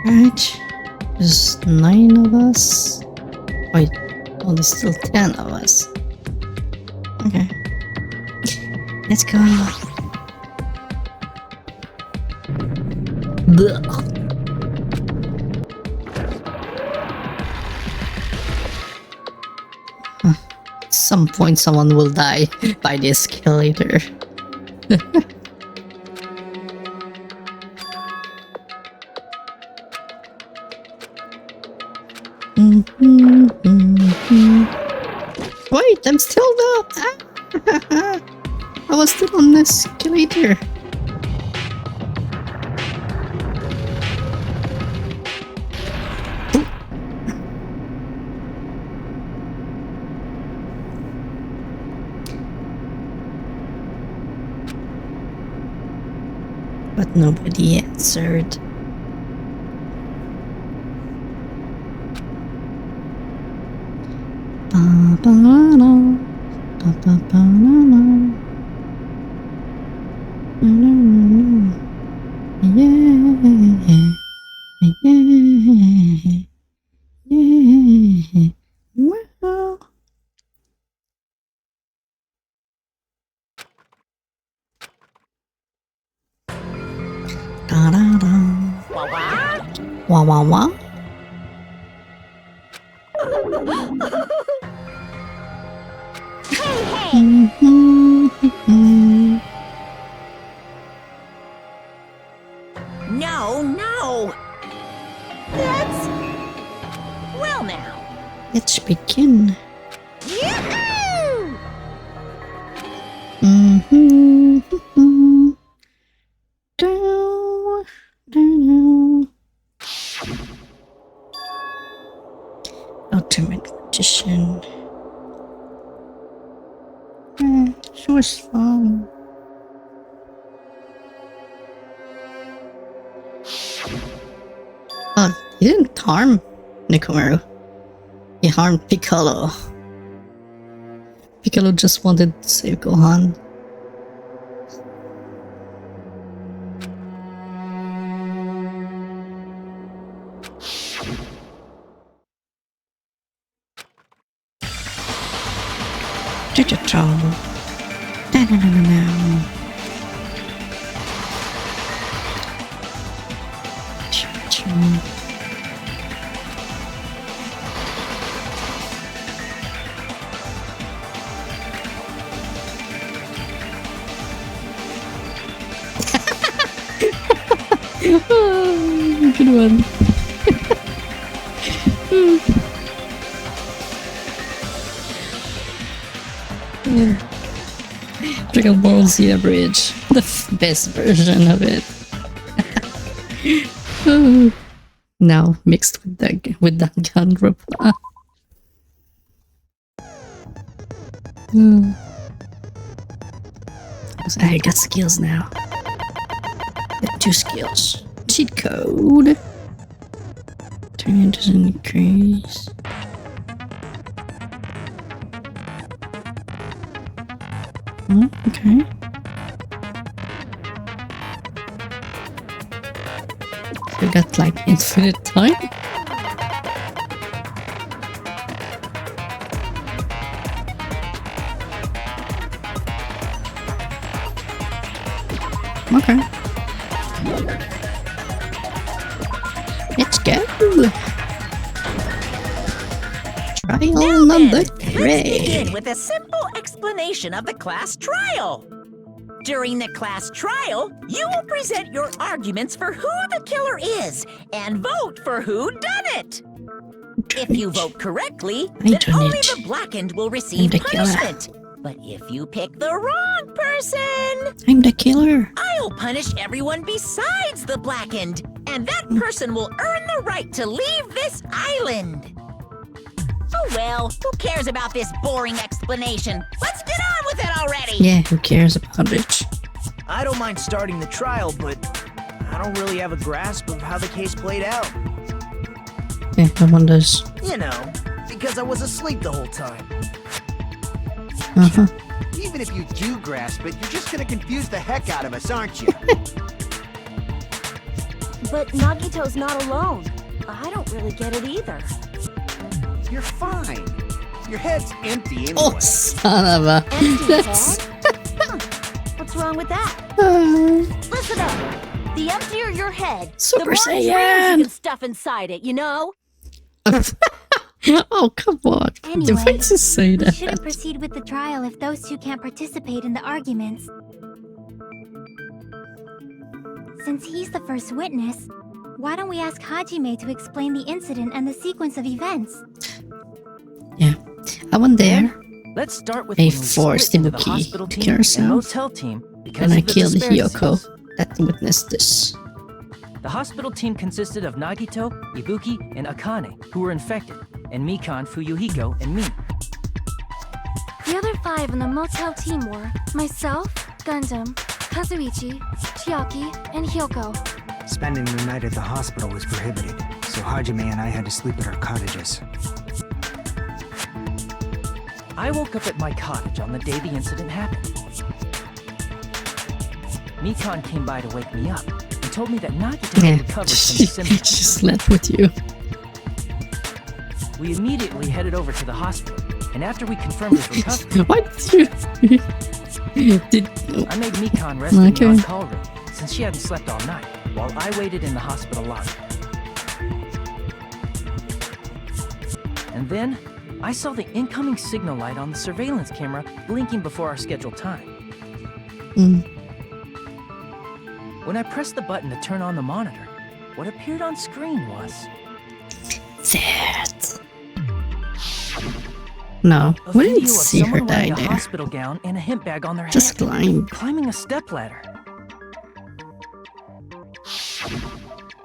Right. There's 9 of us. Wait, oh, there's still 10 of us. Okay. Let's go. Blech. At some point someone will die by the escalator. Wait, I'm still not. I was still on the escalator. But nobody answered. Wah wah wah. No. That's... Well now. Let's begin. Yahoo! Ultimate magician. She was fun. Oh, he didn't harm Nikomaru. He harmed Piccolo. Piccolo just wanted to save Gohan. Good one. Dragon Ball Z Bridge, the best version of it. Now mixed with Danganronpa. I got skills now. Got 2 skills. Cheat code. Turn doesn't increase. Oh, okay. So we got like infinite time. Okay. Let's go. Trial number Let's 3. begin with a simple explanation of the class trial. During the class trial, you will present your arguments for who the killer is and vote for who done it. If you vote correctly, then only the blackened will receive the killer. punishment. But if you pick the wrong person, I'm the killer. I'll punish everyone besides the blackened, and that person will earn the right to leave this island. Oh well, who cares about this boring explanation? Let's get on with it already! Yeah, who cares about it? I don't mind starting the trial, but I don't really have a grasp of how the case played out. Yeah, no one does. You know, because I was asleep the whole time. Uh-huh. Even if you do grasp it, you're just gonna confuse the heck out of us, aren't you? But Nagito's not alone. I don't really get it either. You're fine. Your head's empty anyway. Oh, son of a... Empty That's... head? Huh. What's wrong with that? Uh, Listen up. The emptier your head, Super the more dreams you Saiyan. can stuff inside it, you know? oh, come on. Anyway, Why to say we shouldn't that? proceed with the trial if those two can't participate in the arguments. Since he's the first witness, why don't we ask Hajime to explain the incident and the sequence of events? Yeah. I went there. Let's start with They when we forced split into the Ibuki hospital to team kill and herself, motel team because and I of the killed disparities. Hiyoko that witnessed this. The hospital team consisted of Nagito, Ibuki, and Akane, who were infected, and Mikan, Fuyuhiko, and me. The other 5 in the motel team were myself, Gundam, Kazuichi, Chiaki, and Hyoko. Spending the night at the hospital was prohibited, so Hajime and I had to sleep at our cottages. I woke up at my cottage on the day the incident happened. Mikan came by to wake me up and told me that Nagito had Yeah, recovered from she the symptoms. slept with you. We immediately headed over to the hospital, and after we confirmed his recovery, Why did you... did... I made Mikan rest in the Okay. on-call room, since she hadn't slept all night, while I waited in the hospital lobby. And then, I saw the incoming signal light on the surveillance camera blinking before our scheduled time. Mm. When I pressed the button to turn on the monitor, what appeared on screen was That. No, a we video didn't of see her someone die wearing a there. hospital gown and a hemp bag on their Just head, climb. climbing a stepladder.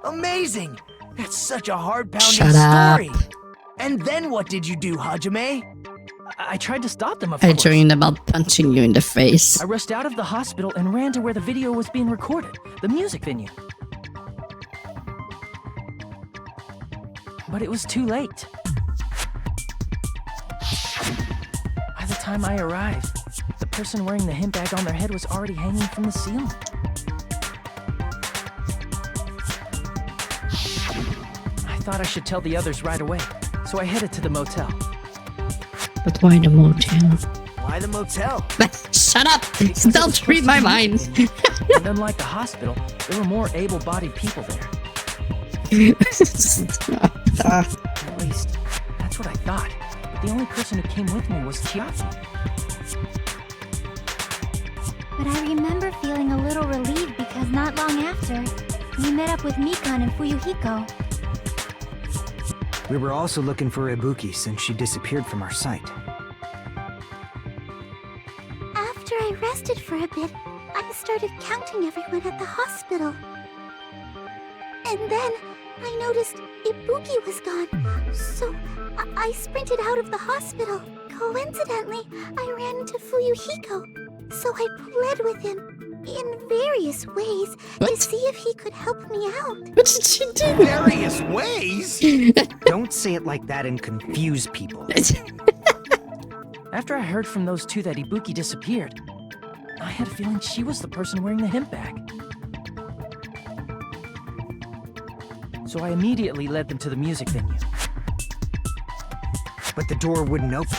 Amazing! That's such a heart-pounding Shut up. story. And then what did you do, Hajime? I tried to stop them, of I course. dreamed about punching you in the face. I rushed out of the hospital and ran to where the video was being recorded, the music venue. But it was too late. By the time I arrived, the person wearing the hemp bag on their head was already hanging from the ceiling. I thought I should tell the others right away, so I headed to the motel. But why the motel? Why the motel? Shut up! Because it was Don't supposed read to my be mind. music venue, and unlike the hospital, there were more able-bodied people there. At least, that's what I thought. But the only person who came with me was Chiaki. But I remember feeling a little relieved because not long after, we met up with Mikan and Fuyuhiko. We were also looking for Ibuki since she disappeared from our sight. After I rested for a bit, I started counting everyone at the hospital. And then I noticed Ibuki was gone, so I sprinted out of the hospital. Coincidentally, I ran into Fuyuhiko, so I pled with him in various ways to What? see if he could help me out. What did she do? Various ways? Don't say it like that and confuse people. After I heard from those two that Ibuki disappeared, I had a feeling she was the person wearing the hemp bag. So I immediately led them to the music venue. But the door wouldn't open.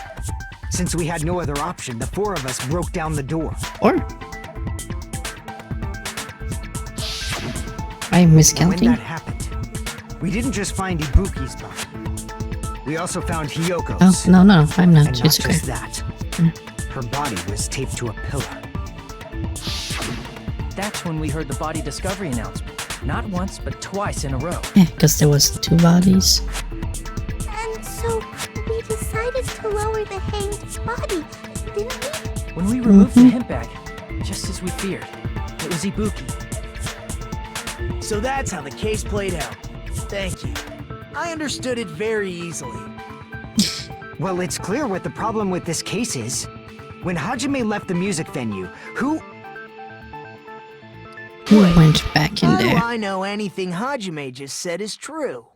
Since we had no other option, the four of us broke down the door. Or? I'm When miscounting. that happened, we didn't just find Ibuki's body. We also found Oh, Hyoko's. no, I'm And not. not It's okay. just that. Her body was taped to a pillar. That's when we heard the body discovery announcement. Not once, but twice in a row. Yeah, because there was two bodies. And so we decided to lower the hanged body, didn't we? When we removed the hemp bag, just as we feared, it was Ibuki. So that's how the case played out. Thank you. I understood it very easily. Well, it's clear what the problem with this case is. When Hajime left the music venue, who Went back in How do there. I know anything Hajime just said is true?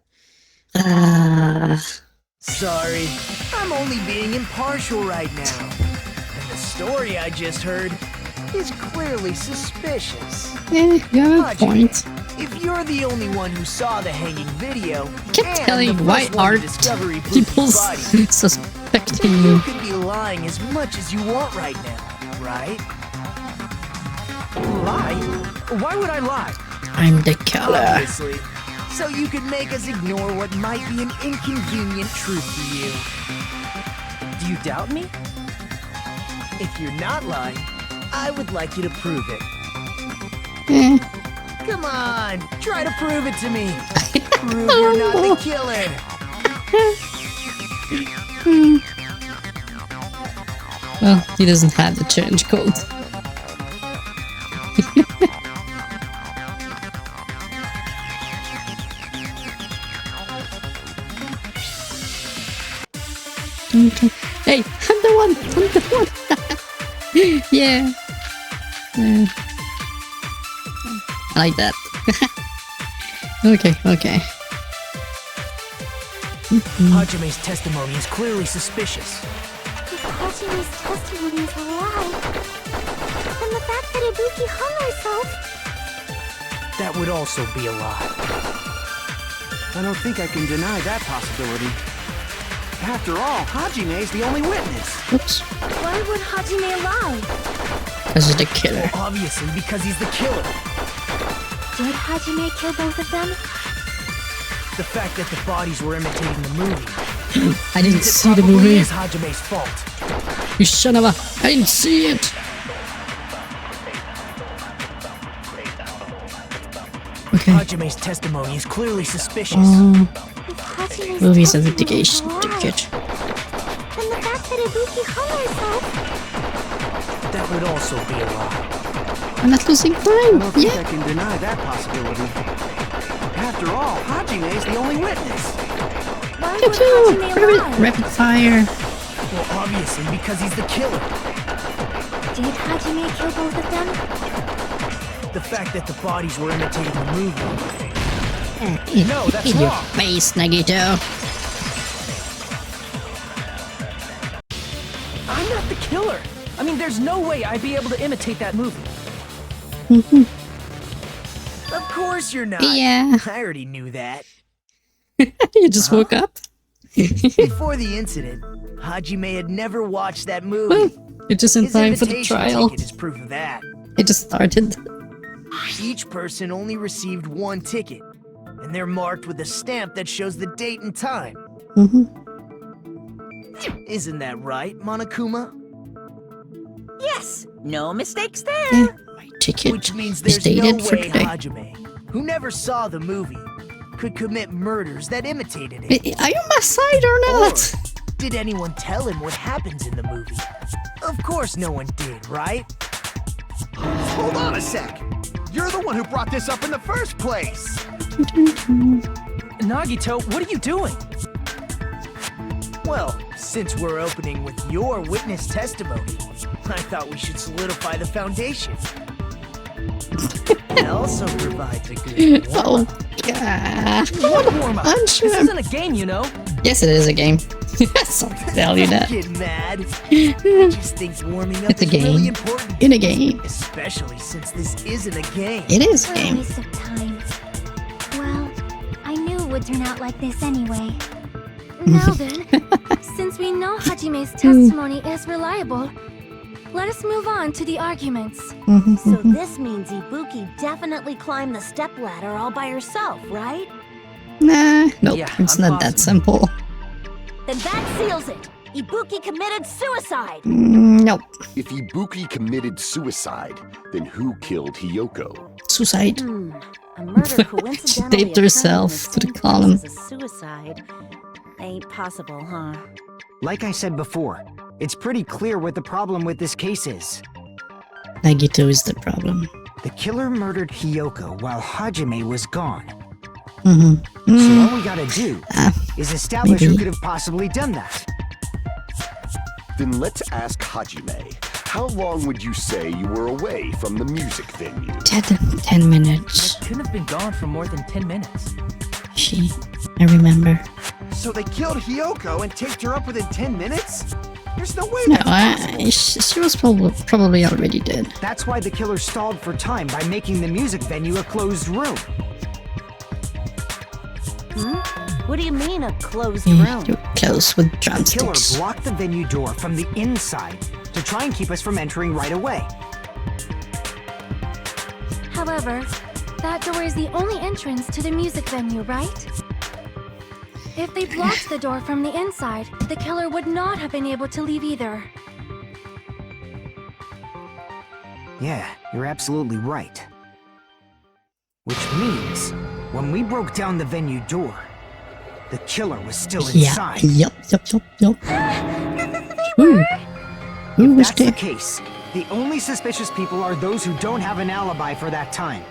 Sorry, I'm only being impartial right now. And the story I just heard is clearly suspicious. Yeah, you have a Hajime, point. if you're the only one who saw the hanging video, Keep and telling the why first one to aren't discover Ibuki's people body, suspecting you you? could be lying as much as you want right now, right? Lie? Why would I lie? I'm the killer. Obviously. So you could make us ignore what might be an inconvenient truth to you. Do you doubt me? If you're not lying, I would like you to prove it. Eh. Come on, try to prove it to me. Prove you're not the killer. Well, he doesn't have the change code. Okay. Hey, I'm the one! I'm the one! Yeah. Yeah. I like that. Okay, okay. Hajime's testimony is clearly suspicious. If Hajime's testimony is a lie, then the fact that Ibuki hung herself... That would also be a lie. I don't think I can deny that possibility. After all, Hajime's the only witness. Oops. Why would Hajime lie? This is the killer. Obviously, because he's the killer. Did Hajime kill both of them? The fact that the bodies were imitating the movie. I didn't It see the probably movie. is Hajime's fault. You son of a... I didn't see it! Okay. Hajime's testimony is clearly suspicious. If Hajime's Movie's a testimony litigation is a lie, ticket. then the fact that Ibuki hung herself... That would also be a lie. I'm not losing I time! don't think I Yeah! can deny that possibility. After all, Hajime's the only witness. Why Pew would pew! Hajime lie? Rapid fire! Well, obviously, because he's the killer. Did Hajime kill both of them? The fact that the bodies were imitating the movie. No, that's In your wrong. face, Nagito! I'm not the killer. I mean, there's no way I'd be able to imitate that movie. Of course you're not. Yeah. I already knew that. You just woke up? Before the incident, Hajime had never watched that movie. You're just in His time for the invitation trial. ticket is proof of that. It just started. Each person only received one ticket, and they're marked with a stamp that shows the date and time. Isn't that right, Monokuma? Yes, no mistakes there. Yeah, my ticket Which means is there's no dated for way today. Hajime, who never saw the movie, could commit murders that imitated it. Are you on my side or not? Did anyone tell him what happens in the movie? Of course no one did, right? Hold on a sec. You're the one who brought this up in the first place. Nagito, what are you doing? Well, since we're opening with your witness testimony, I thought we should solidify the foundation. It also provides a good Oh, warm-up. God. What warm-up? I'm This sure. isn't a game, you know. Yes, it is a game. So tell you that. Don't get mad. I just think warming up It's a is really game. important. In a game. Especially since this isn't a game. It is a What a game. waste of time. Well, I knew it would turn out like this anyway. Now then, since we know Hajime's testimony is reliable, let us move on to the arguments. So this means Ibuki definitely climbed the stepladder all by herself, right? Nah, nope, Yeah, it's I'm not that positive. simple. Then that seals it! Ibuki committed suicide! Nope. If Ibuki committed suicide, then who killed Hiyoko? Suicide. A murder coincidentally Taped herself occurring in the to the same place column. as a suicide. Ain't possible, huh? Like I said before, it's pretty clear what the problem with this case is. Nagito is the problem. The killer murdered Hiyoko while Hajime was gone. So Mm. all we gotta do Ah, is establish who maybe. could have possibly done that. Then let's ask Hajime. How long would you say you were away from the music venue? 10 minutes. I couldn't have been gone for more than 10 minutes. I remember. So they killed Hiyoko and taped her up within 10 minutes? There's no way No, that's possible. she was probably already dead. That's why the killer stalled for time by making the music venue a closed room. What do you mean, a closed You're close with The killer drumsticks. blocked the venue door from the inside to try and keep us from entering right away. However, that door is the only entrance to the music venue, right? If they blocked the door from the inside, the killer would not have been able to leave either. Yeah, you're absolutely right. Which means, when we broke down the venue door, the killer was still Yeah. inside. Yep. Who If was that's the there? case, the only suspicious people are those who don't have an alibi for that time.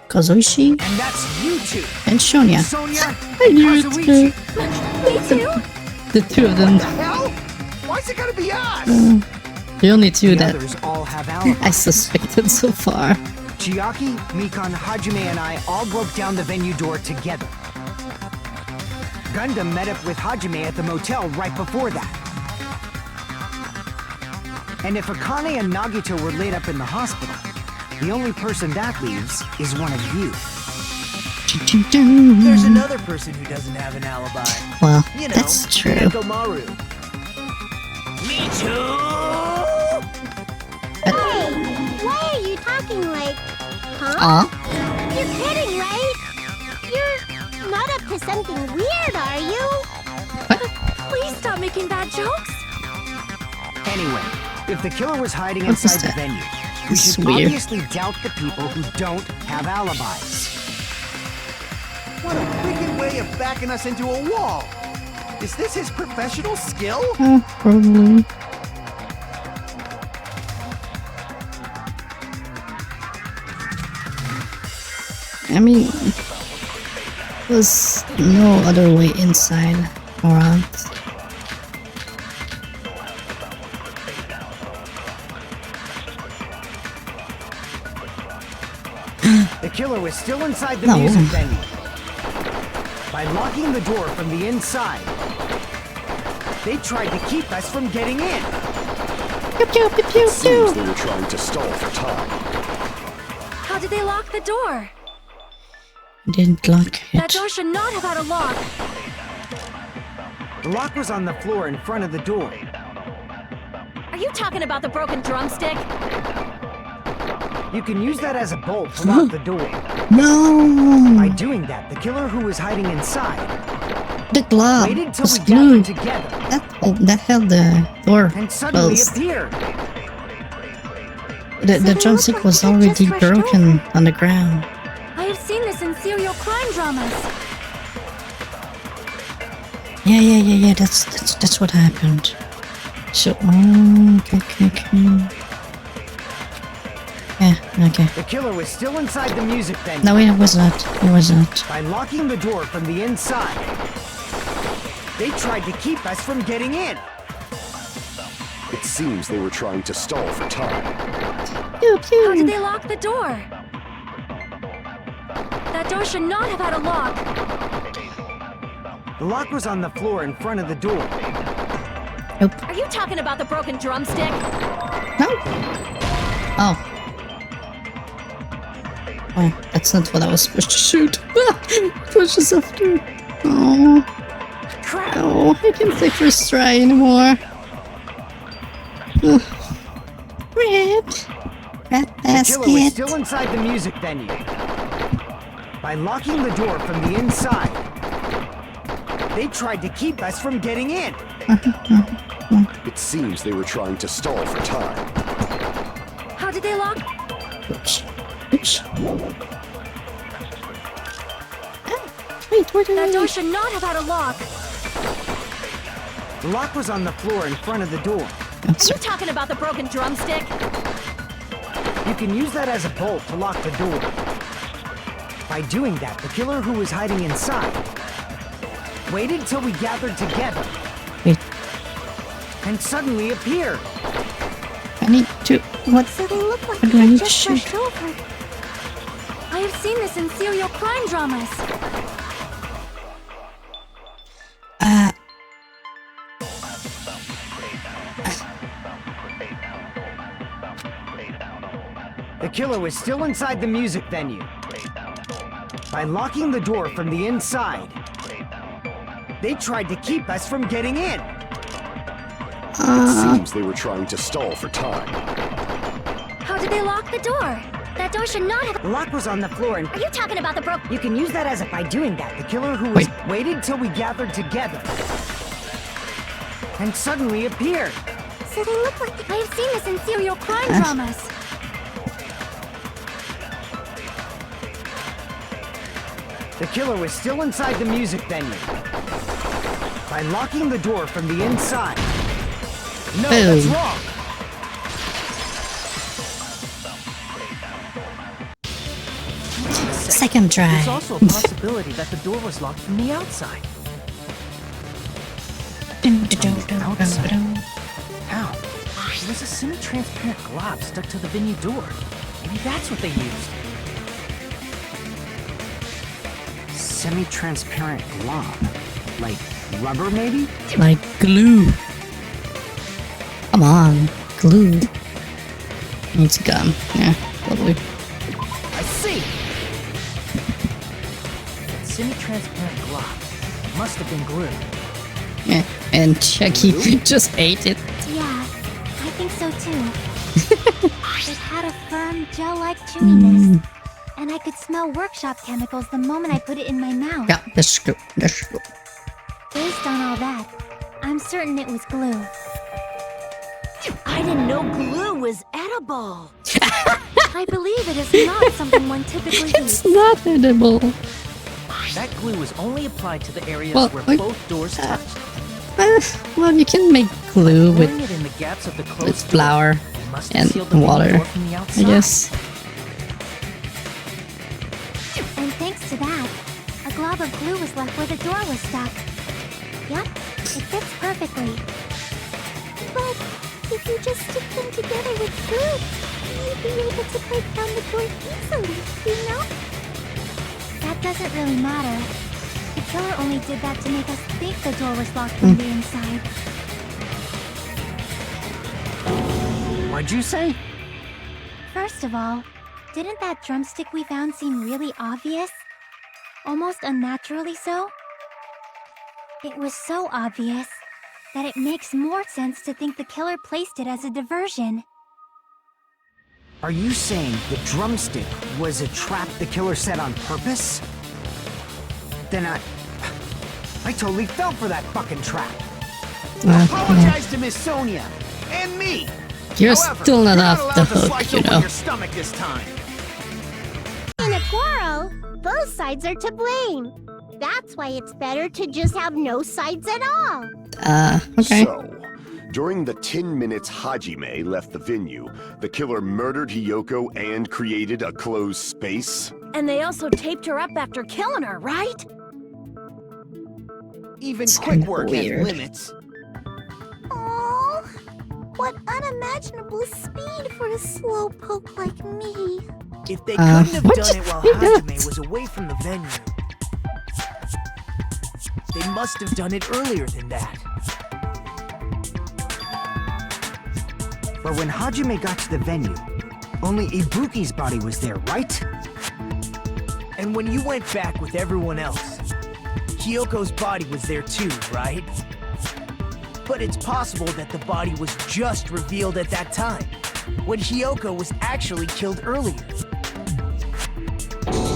Kazuishi And that's you two! and Shonya. Sonia I and knew it. Kazuichi! Me too? The two of them. Hell? Why's it gotta be us? The only two The that others all have alibis. I suspected so far. Chiaki, Mikan, Hajime, and I all broke down the venue door together. Gundam met up with Hajime at the motel right before that. And if Akane and Nagito were laid up in the hospital, the only person that leaves is one of you. There's another person who doesn't have an alibi. Well, You know, that's true. Nekomaru. Me too! Why are you talking like... Huh? Aw. You're kidding, right? You're not up to something weird, are you? Please stop making bad jokes. Anyway, if the killer was hiding What's inside the that? venue, we This is should weird. obviously doubt the people who don't have alibis. What a wicked way of backing us into a wall. Is this his professional skill? Probably. I mean, there's no other way inside or out. The killer was still inside the No. music venue. By locking the door from the inside, they tried to keep us from getting in. Pew pew pew pew Seems pew. they were trying to stall for time. How did they lock the door? Didn't lock That it. door should not have had a lock. The lock was on the floor in front of the door. Are you talking about the broken drumstick? You can use that as a bolt to lock the door. No, By doing that, the killer who was hiding inside the glove waited till was we gathered glued. together That held the door and suddenly closed. appeared. The they drumstick look like was they had already just rushed broken on the ground. I have seen this in serial crime dramas. Yeah. That's what happened. So, okay. Yeah, okay. The killer was still inside the music venue. No, it was not. It was not. By locking the door from the inside, they tried to keep us from getting in. It seems they were trying to stall for time. Pew How did pew. they lock the door? That door should not have had a lock. The lock was on the floor in front of the door. Are you talking about the broken drumstick? No. Oh. Oh, that's not what I was supposed to shoot. Pushes after. Oh. Crap. Oh, I can't take first try anymore. Rip. Rat The killer was basket. still inside the music venue. By locking the door from the inside, they tried to keep us from getting in. It seems they were trying to stall for time. How did they lock? Oops. Wait. That door should not have had a lock. The lock was on the floor in front of the door. Oh, Are you sorry. talking about the broken drumstick? You can use that as a bolt to lock the door. By doing that, the killer who was hiding inside waited till we gathered together Wait, and suddenly appeared. I need to... What? So they look like What do I they need to just shoot? rushed over. I have seen this in serial crime dramas. the killer was still inside the music venue. By locking the door from the inside, they tried to keep us from getting in. It seems they were trying to stall for time. How did they lock the door? That door should not have. The lock was on the floor and Are you talking about the broke? you can use that as a by doing that. The killer who was waited till we gathered together and suddenly appeared. So they look like I have seen this in serial crime dramas. The killer was still inside the music venue. By locking the door from the inside. No, that's wrong. Second try. There's also a possibility that the door was locked from the outside. How? There was a semi-transparent glob stuck to the venue door. Maybe that's what they used. Semi-transparent glob. Like rubber, maybe? Like glue. Come on, glue. It's gum. Yeah, probably. I see! That semi-transparent glob must have been glue. Yeah, and Chucky just ate it. Yeah, I think so too. It had a firm, gel-like chewiness. And I could smell workshop chemicals the moment I put it in my mouth. Yeah, that's true. That's true. Based on all that, I'm certain it was glue. I didn't know glue was edible. I believe it is not something one typically It's eats. not edible. That glue was only applied to the areas Well, where like, both doors touched. Well, you can make glue Pouring with it in the gaps of the closed door, flour it must have and sealed the water, door from the I outside. guess. And thanks to that, a glob of glue was left where the door was stuck. Yep, it fits perfectly. But if you just stick them together with glue, you'd be able to break down the door easily, you know? That doesn't really matter. The killer only did that to make us think the door was locked from the inside. What'd you say? First of all, didn't that drumstick we found seem really obvious? Almost unnaturally so? It was so obvious that it makes more sense to think the killer placed it as a diversion. Are you saying the drumstick was a trap the killer set on purpose? Then I totally fell for that fucking trap. Apologize to Miss Sonia and me. You're However, still not you're off the allowed to hook, slice you open know. your stomach this time. In a quarrel, both sides are to blame. That's why it's better to just have no sides at all. Okay. So, during the 10 minutes Hajime left the venue, the killer murdered Hiyoko and created a closed space? And they also taped her up after killing her, right? Even It's quick kinda work weird. has limits. Oh, what unimaginable speed for a slowpoke like me. If they couldn't have what done you it while think Hajime that's- was away from the venue, they must have done it earlier than that. But when Hajime got to the venue, only Ibuki's body was there, right? And when you went back with everyone else, Kyoko's body was there too, right? But it's possible that the body was just revealed at that time, when Hiyoko was actually killed earlier.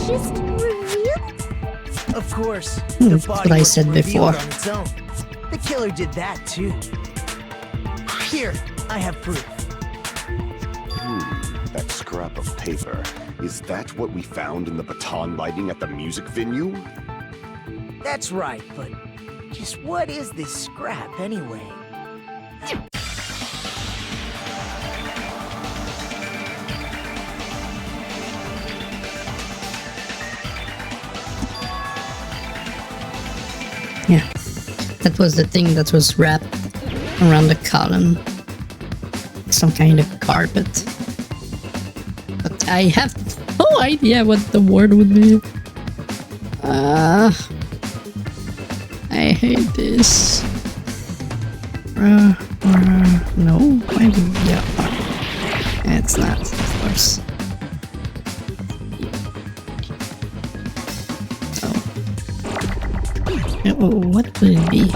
Just revealed? Of course, the That's body what I was said revealed before. on its own. The killer did that too. Here, I have proof. That scrap of paper. Is that what we found in the baton lighting at the music venue? That's right, but just what is this scrap anyway? Yeah. That was the thing that was wrapped around the column. Some kind of carpet. But I have no idea what the word would be. I hate this. No, maybe, yeah. It's not, of course. what will it be?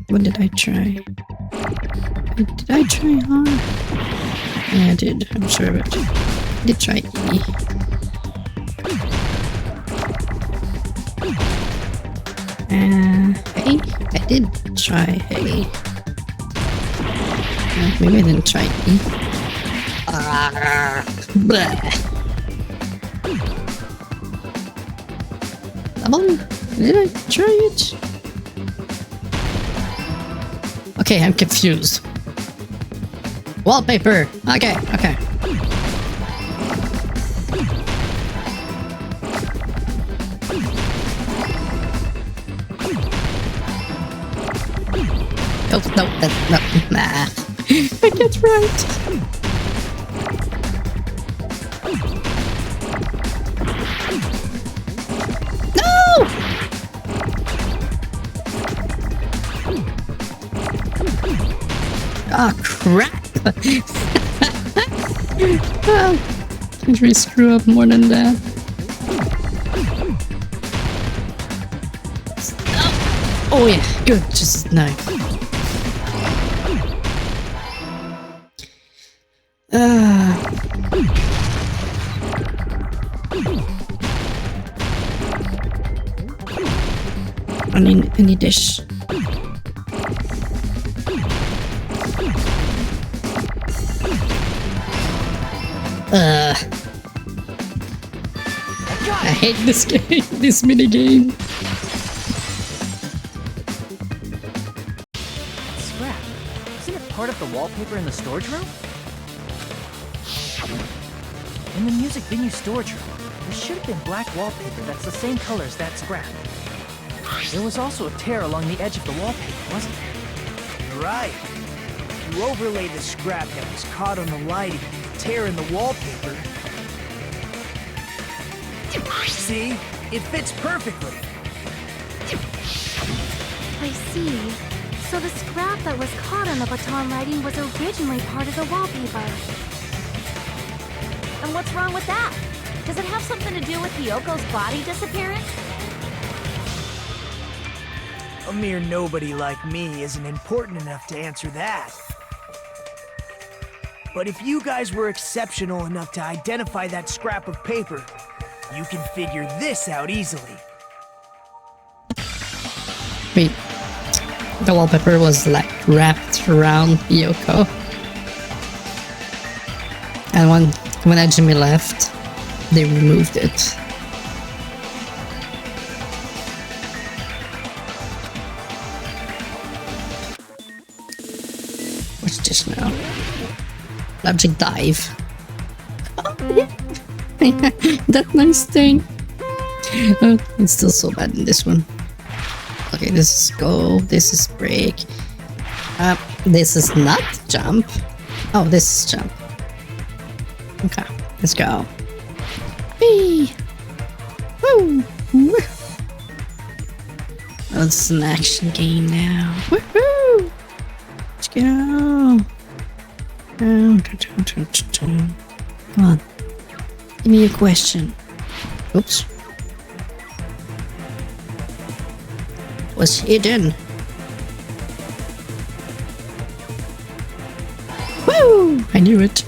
What did I try? Did I try hard? Yeah, I did. I'm sure of it. I did try E. Hey? I did try hey. Maybe I didn't try E. Blah. Come on. Did I try it? Okay, I'm confused. Wallpaper! Okay. Oh, no, nah. I get right. Oh crap! Can't really screw up more than that. Oh yeah, good, just no. I need any dish. I hate this game, this mini game. Scrap. Isn't it part of the wallpaper in the storage room? In the music venue storage room, there should have been black wallpaper that's the same color as that scrap. There was also a tear along the edge of the wallpaper, wasn't there? You're right. You overlaid the scrap that was caught on the lighting, tear in the wallpaper. See? It fits perfectly. I see. So the scrap that was caught on the baton lighting was originally part of the wallpaper. And what's wrong with that? Does it have something to do with Hyoko's body disappearance? A mere nobody like me isn't important enough to answer that. But if you guys were exceptional enough to identify that scrap of paper, you can figure this out easily. Wait, the wallpaper was like wrapped around Hyoko. And when Ajimi left, they removed it. What's this now? Logic dive. That nice thing. It's still so bad in this one. Okay, this is go. This is break. This is not jump. Oh, this is jump. Okay, let's go. Whee! Woo! Oh, it's an action game now. Woohoo! Let's go. Come on. Give me a question. Oops. Was hidden. Woo! I knew it.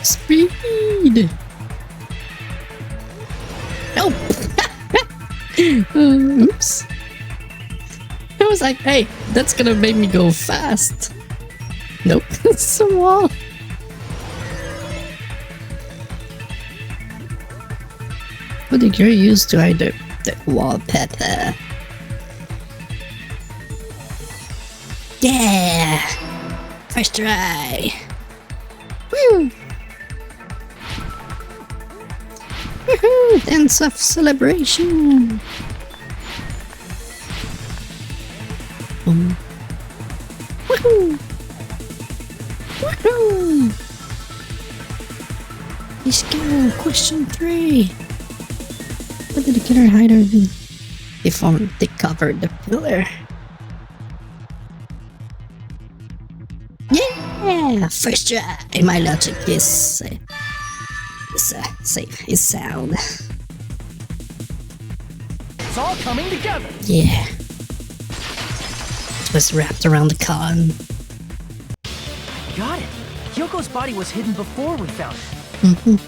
Speed! Nope! Oops. I was like, hey, that's gonna make me go fast. Nope, it's a wall. What did you use to hide the wallpaper? Yeah! First try! Woo! Woohoo! Dance of celebration! Woohoo! Woohoo! Question 3. What did the killer hide underneath? They covered the pillar. Yeah! First try! My logic is safe, is sound. It's all coming together. Yeah. It was wrapped around the con. Got it. Hyoko's body was hidden before we found it.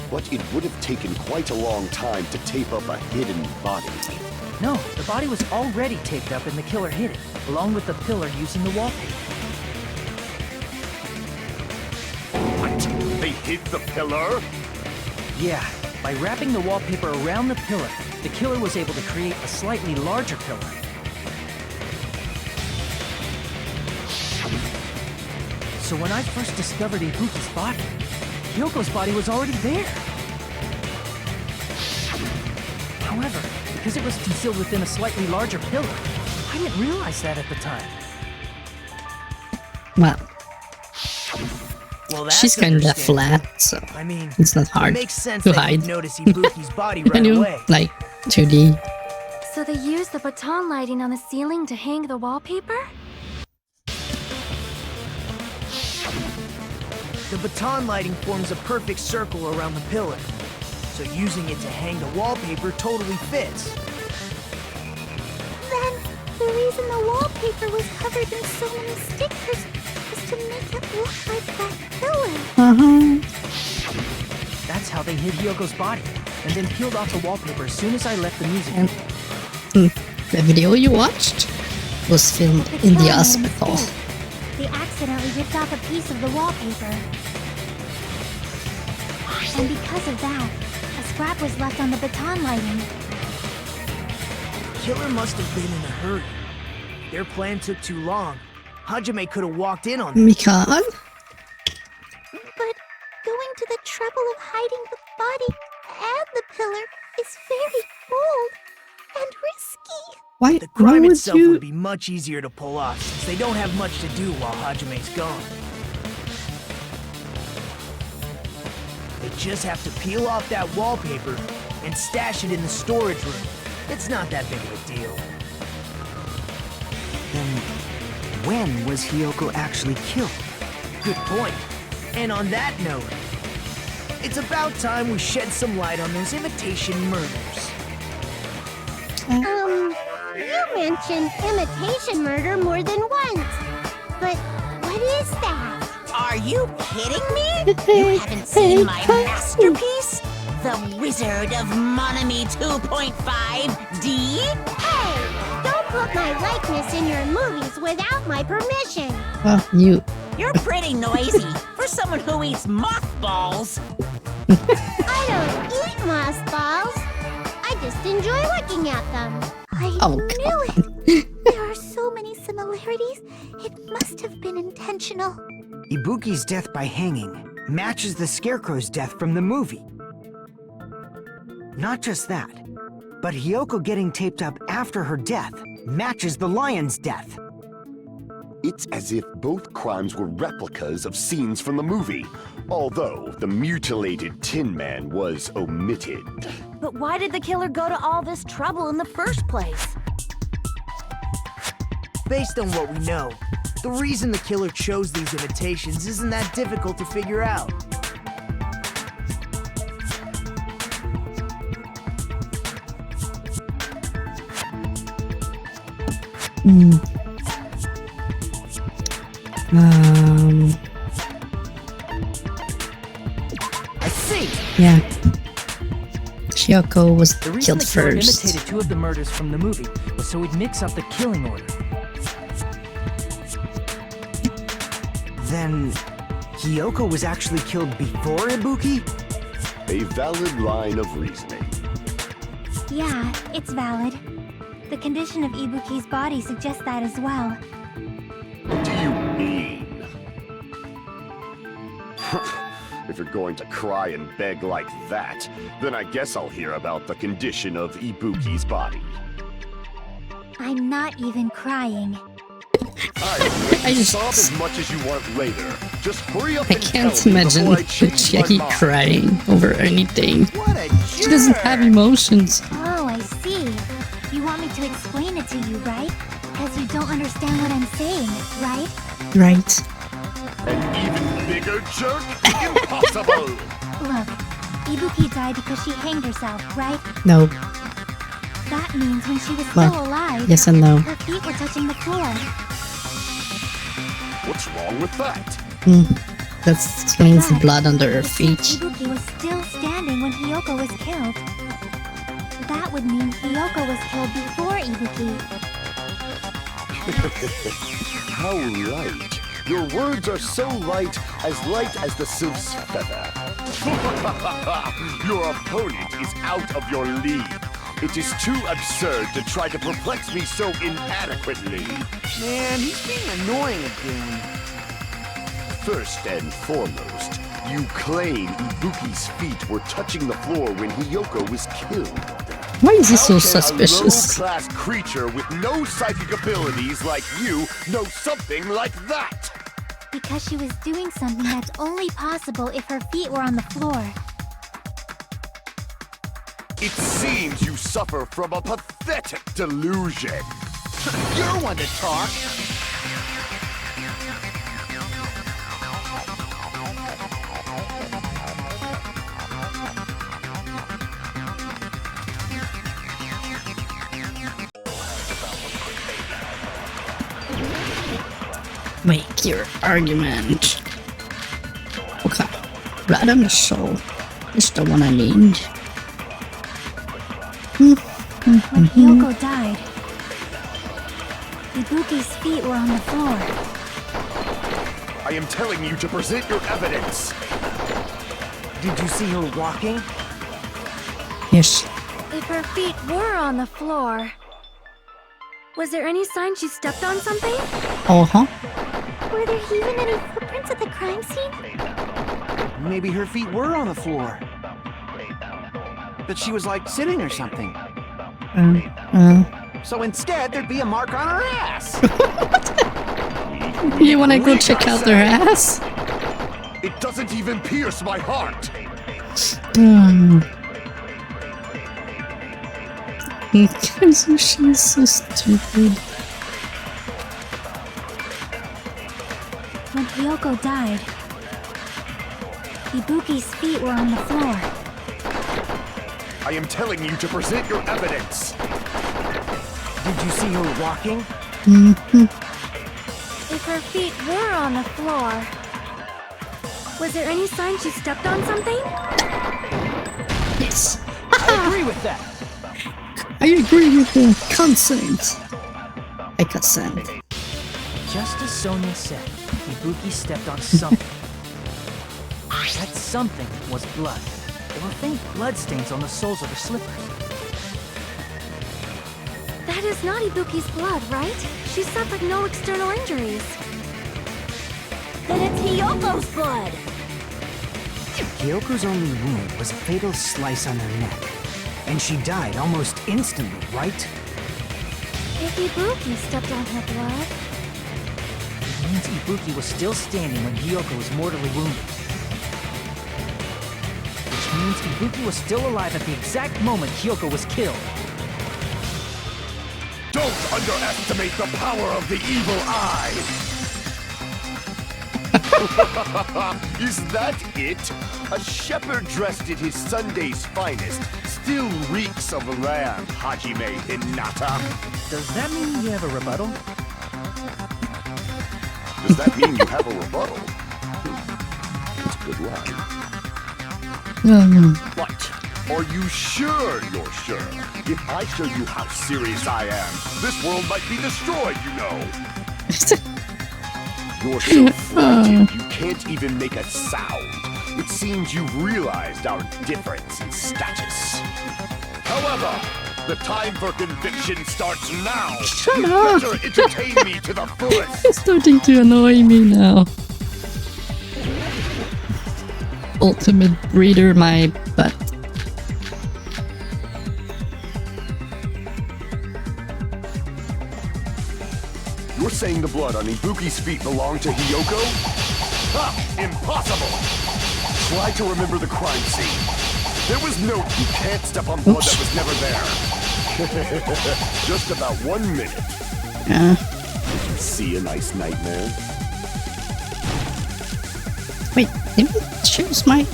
But it would have taken quite a long time to tape up a hidden body. No, the body was already taped up and the killer hid it, along with the pillar using the wallpaper. What? They hid the pillar? Yeah, by wrapping the wallpaper around the pillar, the killer was able to create a slightly larger pillar. So when I first discovered Ibuki's body, Hyoko's body was already there. However, because it was concealed within a slightly larger pillar, I didn't realize that at the time. Well, that's she's kinda understandable. flat, so I mean, it's not hard it makes sense to that hide. you'd notice Ibuki's body I right know, away. like 2D. So they used the baton lighting on the ceiling to hang the wallpaper? The baton lighting forms a perfect circle around the pillar, so using it to hang the wallpaper totally fits. Then, the reason the wallpaper was covered in so many stickers was to make it look like that pillar. That's how they hid Hyoko's body, and then peeled off the wallpaper as soon as I left the music. The video you watched was filmed in the hospital. They accidentally ripped off a piece of the wallpaper. And because of that, a scrap was left on the baton lighting. Killer must have been in a hurry. Their plan took too long. Hajime could have walked in on them. Mikan? But going to the trouble of hiding the body and the pillar is very bold and risky. Why? The crime would itself you? would be much easier to pull off since they don't have much to do while Hajime's gone. They just have to peel off that wallpaper and stash it in the storage room. It's not that big of a deal. Then, when was Hyoko actually killed? Good point. And on that note, it's about time we shed some light on those imitation murders. You mentioned imitation murder more than once. But what is that? Are you kidding me? You haven't seen my masterpiece? The Wizard of Monami 2.5D? Hey, don't put my likeness in your movies without my permission. Well, you. You're pretty noisy for someone who eats mothballs. I don't eat mothballs. I just enjoy looking at them. I knew it. There are so many similarities. It must have been intentional. Ibuki's death by hanging matches the Scarecrow's death from the movie. Not just that, but Hyoko getting taped up after her death matches the lion's death. It's as if both crimes were replicas of scenes from the movie, although the mutilated Tin Man was omitted. But why did the killer go to all this trouble in the first place? Based on what we know, the reason the killer chose these imitations isn't that difficult to figure out. I see! Yeah. Hyoko was The reason killed the killer first. imitated 2 of the murders from the movie was so he'd mix up the killing order. Then, Hyoko was actually killed before Ibuki? A valid line of reasoning. Yeah, it's valid. The condition of Ibuki's body suggests that as well. What do you mean? If you're going to cry and beg like that, then I guess I'll hear about the condition of Ibuki's body. I'm not even crying. I just sob as much as you want later. Just hurry up I and can't tell me imagine before I change my Jackie mind. crying over anything. What a She doesn't have jerk. emotions. Oh, I see. You want me to explain it to you, right? Because you don't understand what I'm saying, right? Right. An even bigger jerk? Impossible! Look, Ibuki died because she hanged herself, right? No. That means when she was Well, still alive, yes and no. her feet were touching the floor. What's wrong with that? That explains the But blood under her if feet. Ibuki was still standing when Hiyoko was killed, that would mean Hiyoko was killed before Ibuki. How light. Your words are so light as the sylph's feather. Your opponent is out of your league. It is too absurd to try to perplex me so inadequately. Man, he's being annoying again. First and foremost, you claim Ibuki's feet were touching the floor when Hiyoko was killed. Why is he so How can suspicious? a low-class creature with no psychic abilities like you know something like that? Because she was doing something that's only possible if her feet were on the floor. It seems you suffer from a pathetic delusion. You're one to talk. Make your argument. Okay. Blood on the soul. Is the one I need. When Hiyoko died, Ibuki's feet were on the floor. I am telling you to present your evidence. Did you see her walking? Yes. If her feet were on the floor, was there any sign she stepped on something? Uh-huh. Were there even any footprints at the crime scene? Maybe her feet were on the floor. But she was like sitting or something. So instead, there'd be a mark on her ass. You wanna go check out their ass? It doesn't even pierce my heart. She's so stupid. When Hiyoko died, Ibuki's feet were on the floor. I am telling you to present your evidence. Did you see her walking? If her feet were on the floor, was there any sign she stepped on something? Yes. I agree with that. I agree with the consent. I consent. Just as Sonia said, Ibuki stepped on something. That something was blood. There were faint blood stains on the soles of her slippers. That is not Ibuki's blood, right? She suffered no external injuries. Then it's Hiyoko's blood! Hyoko's only wound was a fatal slice on her neck. And she died almost instantly, right? If Ibuki stepped on her blood, It means Ibuki was still standing when Hiyoko was mortally wounded. Which means Ibuki was still alive at the exact moment Hiyoko was killed. Don't underestimate the power of the evil eye. Is that it? A shepherd dressed in his Sunday's finest still reeks of lamb, Hajime Hinata. Does that mean you have a rebuttal? Does that mean you have a rebuttal? That's a good line. What? Are you sure you're sure? If I show you how serious I am, this world might be destroyed, you know. You're so frightened you can't even make a sound. It seems you've realized our difference in status. However, the time for conviction starts now. Shut you up. better entertain me to the fullest. It's starting to annoy me now. Ultimate breeder, my butt. You're saying the blood on Ibuki's feet belonged to Hiyoko? Ha! Impossible! Try to remember the crime scene. There was no... You can't step on blood that was never there. Just about 1 minute. See a nice nightmare? Wait, did it choose my...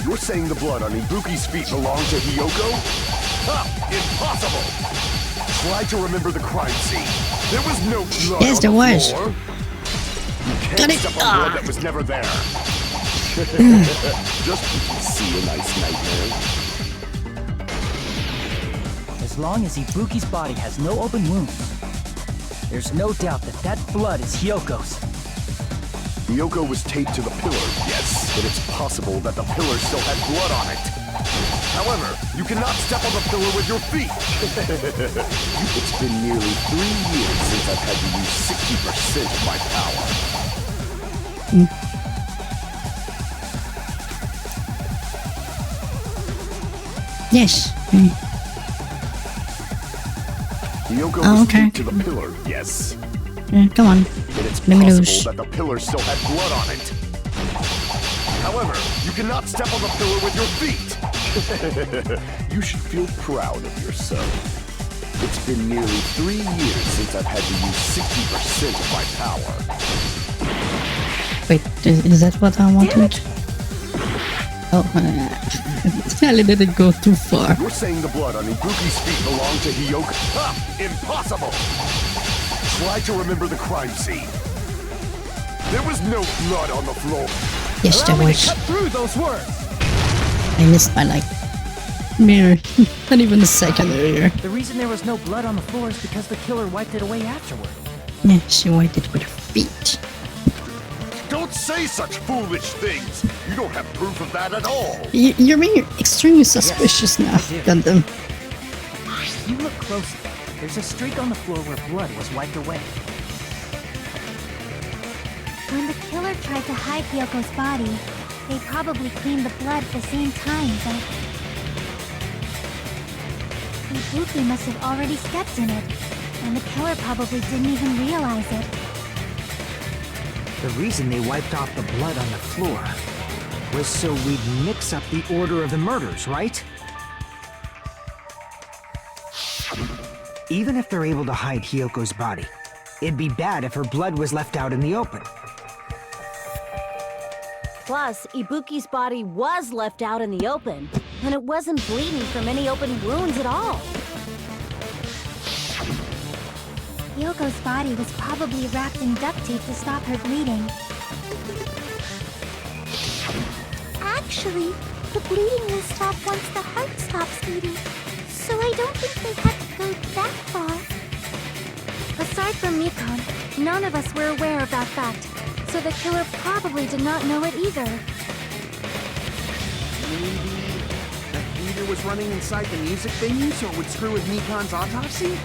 You're saying the blood on Ibuki's feet belonged to Hiyoko? Ha! Impossible! Try to remember the crime scene. There was no blood Yes, on there the was. floor. You can't Got it. step on blood that was never there. Just see a nice nightmare. As long as Ibuki's body has no open wounds, there's no doubt that that blood is Hyoko's. Hiyoko was taped to the pillar, yes, but it's possible that the pillar still had blood on it. However, you cannot step on the pillar with your feet. It's been nearly 3 years since I've had to use 60% of my power. Yes. Hiyoko Oh, was okay. taped to the pillar, yes. Come on. But it's Let me possible lose. that the pillar still had blood on it. However, you cannot step on the pillar with your feet. You should feel proud of yourself. It's been nearly 3 years since I've had to use 60% of my power. Wait, is that what I wanted? Oh, I didn't go too far. You're saying the blood on Ibuki's feet belonged to Hiyoko? Ha! Impossible! Try to remember the crime scene. There was no blood on the floor. Yes, there Allow me was. to cut through those words. I missed my, like, mirror. Not even a second earlier. The reason there was no blood on the floor is because the killer wiped it away afterward. Yeah, she wiped it with her feet. Don't say such foolish things. You don't have proof of that at all. You're being extremely suspicious now, I do. Gundam. If you look closely, there's a streak on the floor where blood was wiped away. When the killer tried to hide Hyoko's body, they probably cleaned the blood at the same time, but... Ibuki must have already stepped in it, and the killer probably didn't even realize it. The reason they wiped off the blood on the floor was so we'd mix up the order of the murders, right? Even if they're able to hide Hyoko's body, it'd be bad if her blood was left out in the open. Plus, Ibuki's body was left out in the open, and it wasn't bleeding from any open wounds at all. Hyoko's body was probably wrapped in duct tape to stop her bleeding. Actually, the bleeding will stop once the heart stops beating. So I don't think they had to go that far. Aside from Mikon, none of us were aware of that fact, so the killer probably did not know it either. Maybe the heater was running inside the music venue so it would screw with Mikon's autopsy?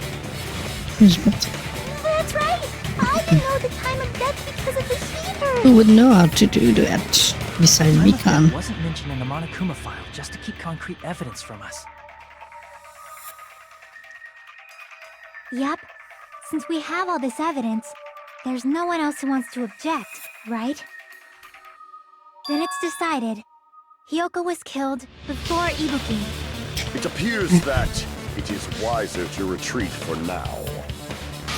That's right! I didn't know the time of death because of the heater! Who would know how to do that besides Time of death Mikan? wasn't mentioned in the Monokuma file just to keep concrete evidence from us. Yep. Since we have all this evidence, there's no one else who wants to object, right? Then it's decided. Hiyoko was killed before Ibuki. It appears that it is wiser to retreat for now.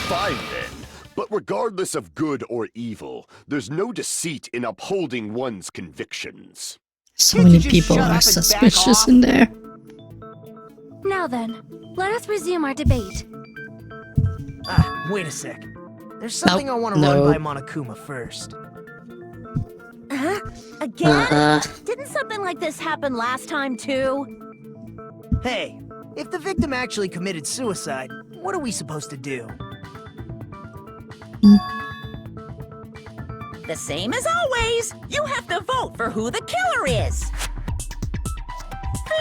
Fine then. But regardless of good or evil, there's no deceit in upholding one's convictions. So many people are suspicious in there. Now then, let us resume our debate. Ah, wait a sec. There's something I want to run by Monokuma first. Huh? Again? Didn't something like this happen last time too? Hey, if the victim actually committed suicide, what are we supposed to do? The same as always. You have to vote for who the killer is.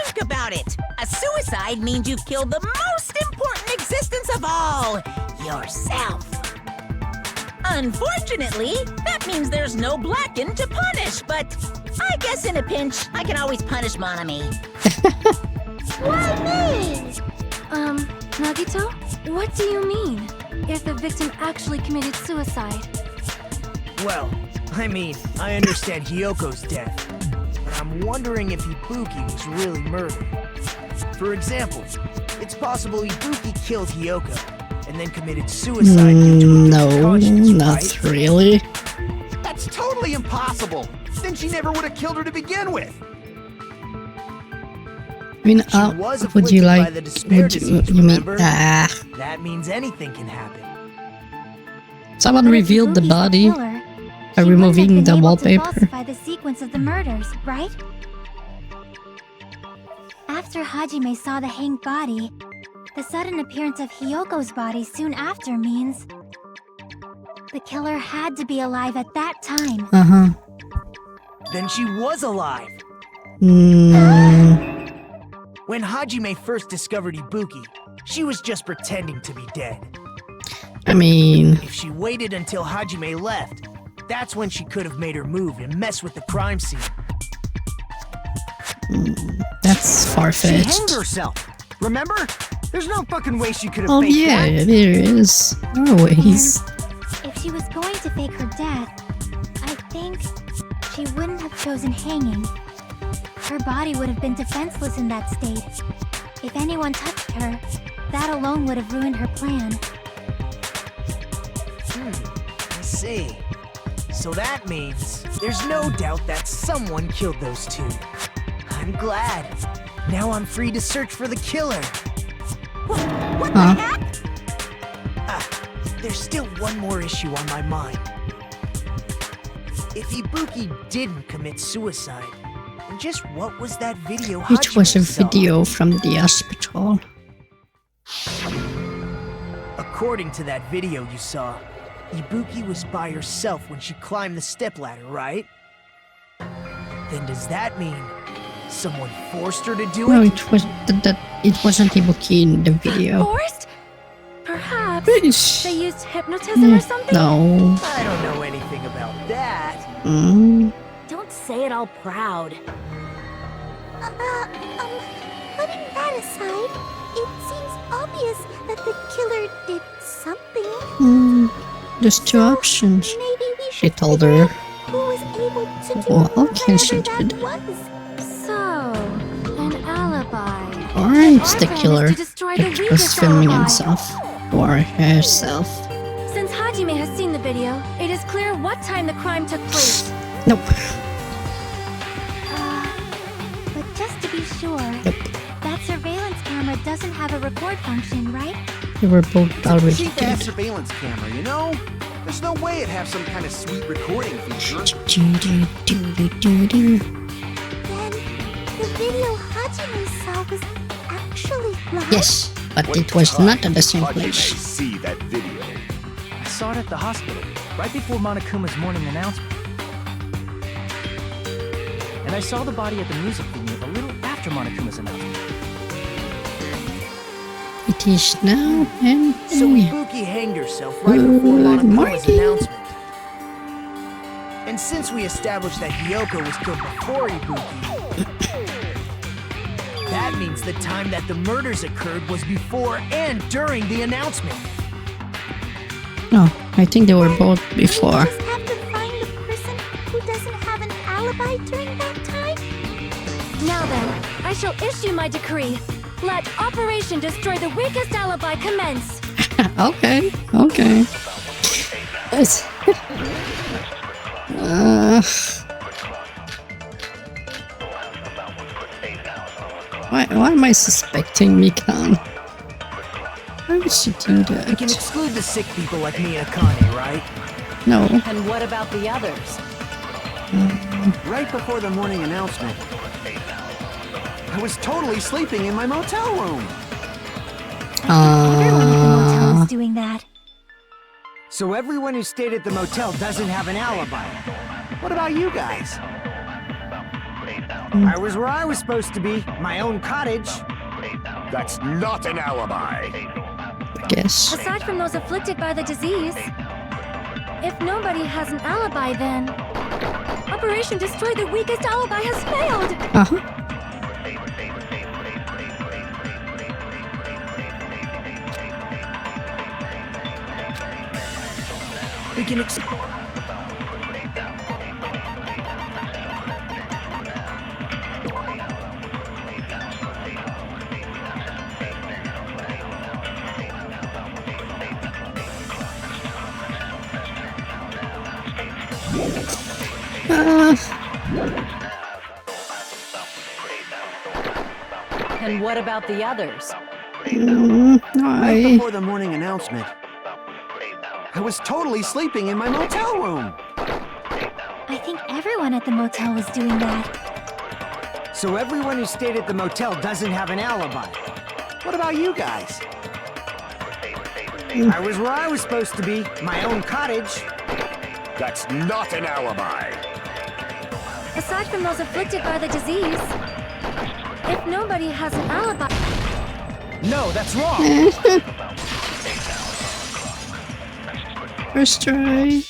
Think about it. A suicide means you've killed the most important existence of all, yourself. Unfortunately, that means there's no Blacken to punish, but I guess in a pinch, I can always punish Monami. Why me? Nagito? What do you mean? If the victim actually committed suicide? Well, I mean, I understand Hyoko's death, but I'm wondering if Ibuki was really murdered. For example, it's possible Ibuki killed Hyoko and then committed suicide due to a No, conscience, not right? really. That's totally impossible! Then she never would have killed her to begin with! I mean, She was would you afflicted by like? the despair Would you? disease, You mean remember? That means anything can happen. someone But if revealed the Ibuki's body killer, by she wouldn't have removing been the able to wallpaper? falsify the sequence of the murders, right? After Hajime saw the hanged body, the sudden appearance of Hyoko's body soon after means the killer had to be alive at that time. Uh-huh. Then she was alive. Mm, When Hajime first discovered Ibuki, she was just pretending to be dead. I mean, If she waited until Hajime left, that's when she could have made her move and mess with the crime scene. that's She hanged far-fetched. herself. Remember? There's no fucking way she could have Oh faked yeah, that. there is. Always. If she was going to fake her death, I think she wouldn't have chosen hanging. Her body would have been defenseless in that state. If anyone touched her, that alone would have ruined her plan. I see. So that means there's no doubt that someone killed those two. I'm glad. Now I'm free to search for the killer. What the Huh? heck? There's still one more issue on my mind. If Ibuki didn't commit suicide, then just what was that video Which was a Hajime saw? video from the hospital. According to that video you saw, Ibuki was by herself when she climbed the stepladder, right? Then does that mean someone forced her to do No, it? it was it wasn't Ibuki in the video. Forced? Perhaps Ish. they used hypnotism or something? No. I don't know anything about that. Mm. Don't say it all proud. Putting that aside, it seems obvious that the killer did something. There's two options. Maybe we She should told figure her. out who was able to do Well, okay, she whatever did. that was. So, an alibi. Or it's the Our plan is killer to destroy the that was weakest filming alibi. himself. Or herself. Since Hajime has seen the video, it is clear what time the crime took place. Nope. But just to be sure, Nope. that surveillance camera doesn't have a record function, right? They were both already Cheap ass dead. surveillance camera, you know? There's no way it'd have some kind of sweet recording feature. Do-do-do-do-do-do. Then the video Hajime saw was actually live. Yes, but What it was time not at the same did Hajime place. see that video? I saw it at the hospital, right before Monokuma's morning announcement. And I saw the body at the music venue a little after Monokuma's announcement. It is now and So Ibuki hanged herself right before Good Monokuma's morning. announcement. And since we established that Hyoko was killed before Ibuki, that means the time that the murders occurred was before and during the announcement. no, I think they were both We before. just have to find the person who doesn't have an alibi during that time. Now then, I shall issue my decree. Let Operation Destroy the Weakest Alibi commence. Okay, okay. Yes. Why am I suspecting Mikan? Why would she do We that? can exclude the sick people like me and Akane, right? No. And what about the others? Right before the morning announcement, I was totally sleeping in my motel room. Everyone at the motel is doing that. So everyone who stayed at the motel doesn't have an alibi. What about you guys? I was where I was supposed to be, my own cottage. That's not an alibi. I guess. Aside from those afflicted by the disease, if nobody has an alibi, then Operation Destroy the Weakest Alibi has failed. Uh-huh. We can And what about the others? Right before the morning announcement, I was totally sleeping in my motel room. I think everyone at the motel was doing that. So everyone who stayed at the motel doesn't have an alibi. What about you guys? I was where I was supposed to be, my own cottage. That's not an alibi. Aside from those afflicted by the disease, if nobody has an alibi... No, that's wrong! First try.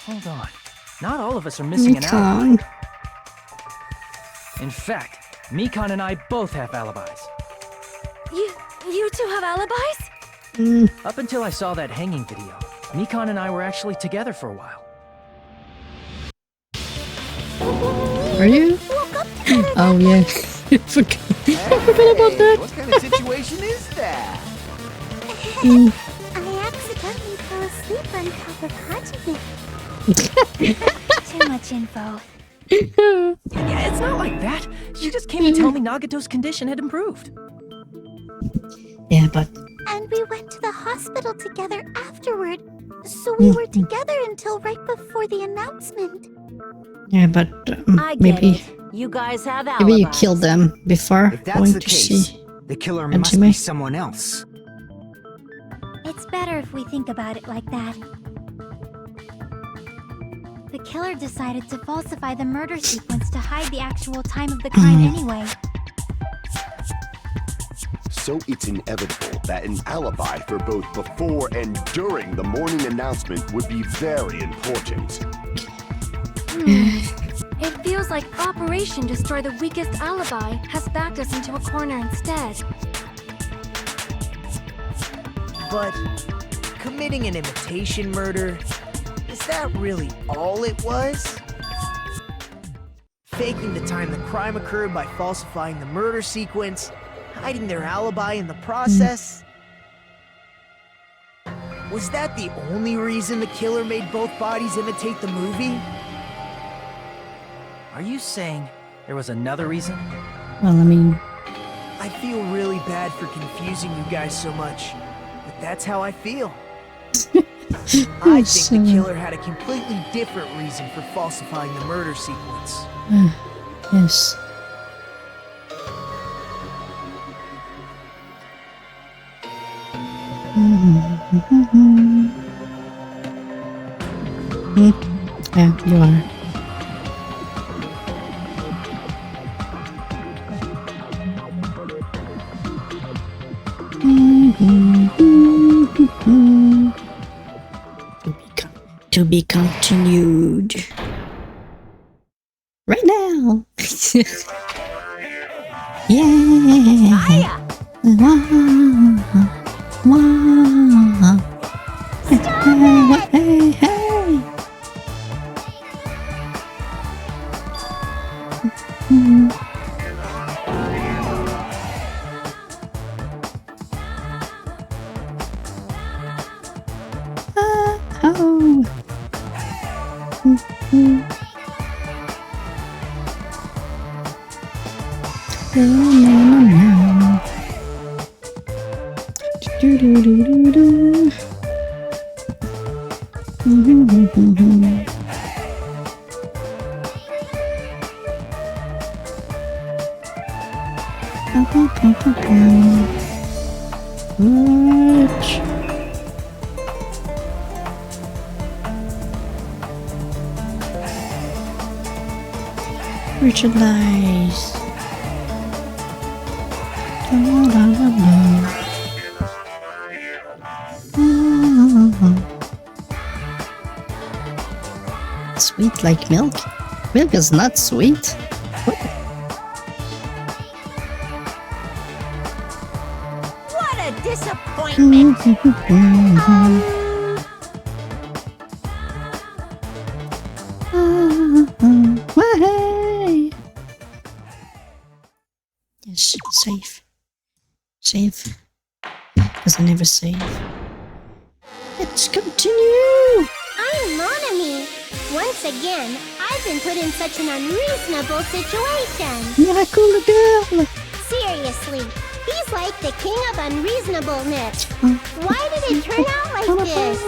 Hold on. Not all of us are missing an alibi. Mikon. In fact, Mikon and I both have alibis. You two have alibis? Up until I saw that hanging video, Mikon and I were actually together for a while. Are you? Oh yeah. I forgot about that. What kind of situation is that? I accidentally fell asleep on top of Hajime. Too much info. Yeah, it's not like that. She just came to tell me Nagato's condition had improved. Yeah, but And we went to the hospital together afterward. So we were together until right before the announcement. yeah, but I get maybe it. You guys have alibis. maybe you killed them before If that's going the to case, see. the killer Hajime. must be someone else. It's better if we think about it like that. The killer decided to falsify the murder sequence to hide the actual time of the crime anyway. So it's inevitable that an alibi for both before and during the morning announcement would be very important. It feels like Operation Destroy the Weakest Alibi has backed us into a corner instead. But committing an imitation murder, is that really all it was? Faking the time the crime occurred by falsifying the murder sequence, hiding their alibi in the process? Was that the only reason the killer made both bodies imitate the movie? Are you saying there was another reason? Well, I mean, I feel really bad for confusing you guys so much, but that's how I feel. I think the killer had a completely different reason for falsifying the murder sequence. yes. Yeah, you are. To be continued. Right now. Yeah. Aya! Hey, hey. Oh. Much. Merchandise. Sweet like milk? Milk is not sweet. What a disappointment! Wahey! Yes, save. Save. Because I never save. Let's continue! I'm Monami. Once again, I've been put in such an unreasonable situation. Miracle girl! Seriously, Seriously, he's like the king of unreasonableness. Why did it turn out like this?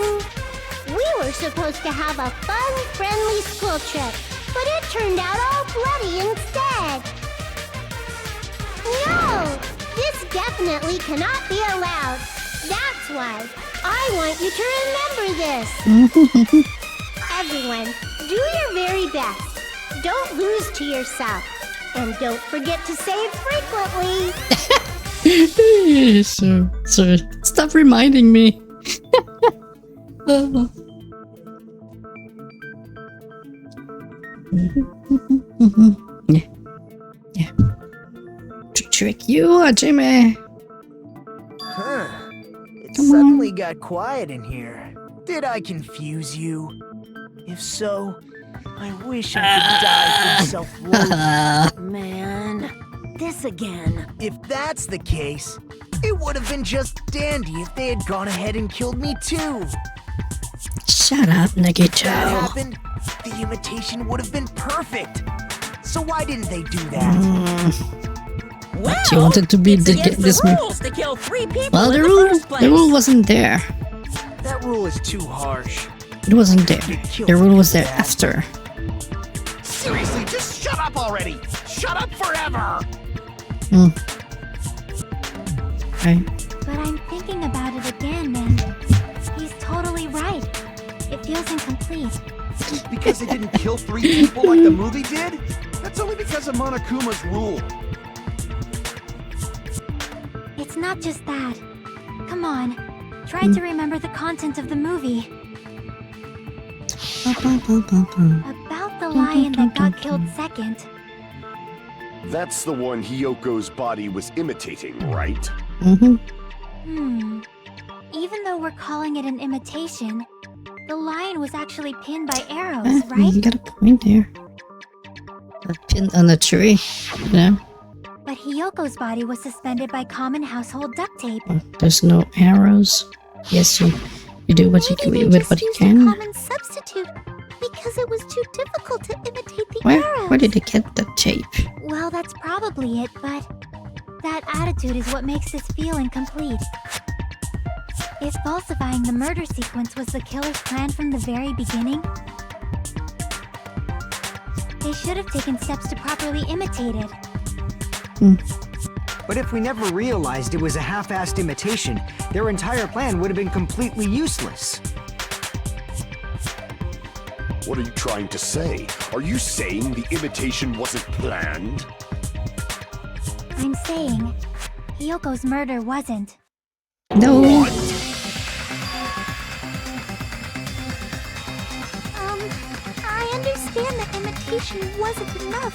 We were supposed to have a fun, friendly school trip, but it turned out all bloody instead. No! This definitely cannot be allowed. That's why I want you to remember this. Everyone, do your very best. Don't lose to yourself. And don't forget to save frequently. So, stop reminding me. Yeah. To trick you, Jimmy. Huh. It Come suddenly got quiet in here. Did I confuse you? If so, I wish I could die from self-loathing. Man, this again. If that's the case, it would have been just dandy if they had gone ahead and killed me too. Shut up, If that Nagito. happened, the imitation would have been perfect. So why didn't they do that? Well, You wanted to be it's the against this the rules to kill 3 people Well, in the the rule first place. wasn't there. That rule is too harsh. It wasn't there. The rule was there after. Seriously, just shut up already! Shut up forever! Right. But I'm thinking about it again, and he's totally right. It feels incomplete. Because it didn't kill 3 people like the movie did? That's only because of Monokuma's rule. It's not just that. Come on, try to remember the content of the movie. About the lion that got killed second. That's the one Hyoko's body was imitating, right? Even though we're calling it an imitation, the lion was actually pinned by arrows, right? You got a point there. A pin on a tree, you know? But Hyoko's body was suspended by common household duct tape. There's no arrows. Yes, you do what you can with what you Used a can. common substitute because it was too difficult to imitate the arrows. Where did they get the tape? Well, that's probably it, but that attitude is what makes this feel incomplete. If falsifying the murder sequence was the killer's plan from the very beginning, they should have taken steps to properly imitate it. But if we never realized it was a half-assed imitation, their entire plan would have been completely useless. What are you trying to say? Are you saying the imitation wasn't planned? I'm saying, Hyoko's murder wasn't. No. I understand that imitation wasn't enough,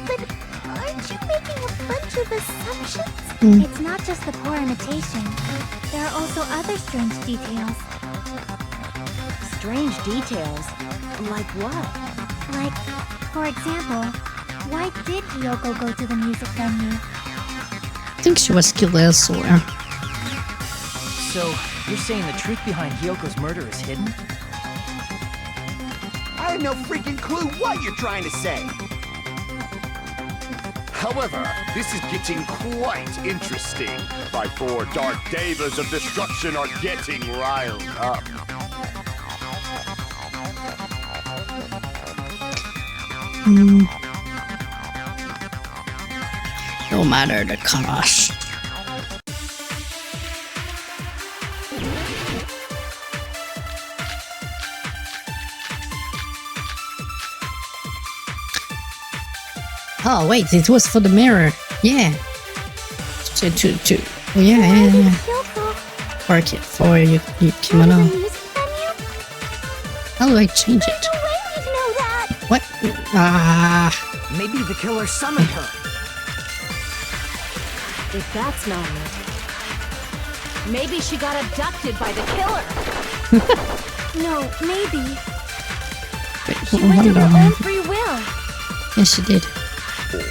but aren't you making a bunch of assumptions? It's not just the poor imitation. There are also other strange details. Strange details? Like what? Like, for example, why did Hyoko go to the music venue? I think she was killed elsewhere. So, you're saying the truth behind Hyoko's murder is hidden? I have no freaking clue what you're trying to say. However, this is getting quite interesting. My 4 dark devas of destruction are getting riled up. No matter the cost. Oh wait, it was for the mirror. Yeah. Oh, yeah. For your kimono. How do I change it? What? Maybe the killer summoned her. If that's not it, maybe she got abducted by the killer. No, maybe. Wait, She went of hold her on. own free will. Yes, she did. Or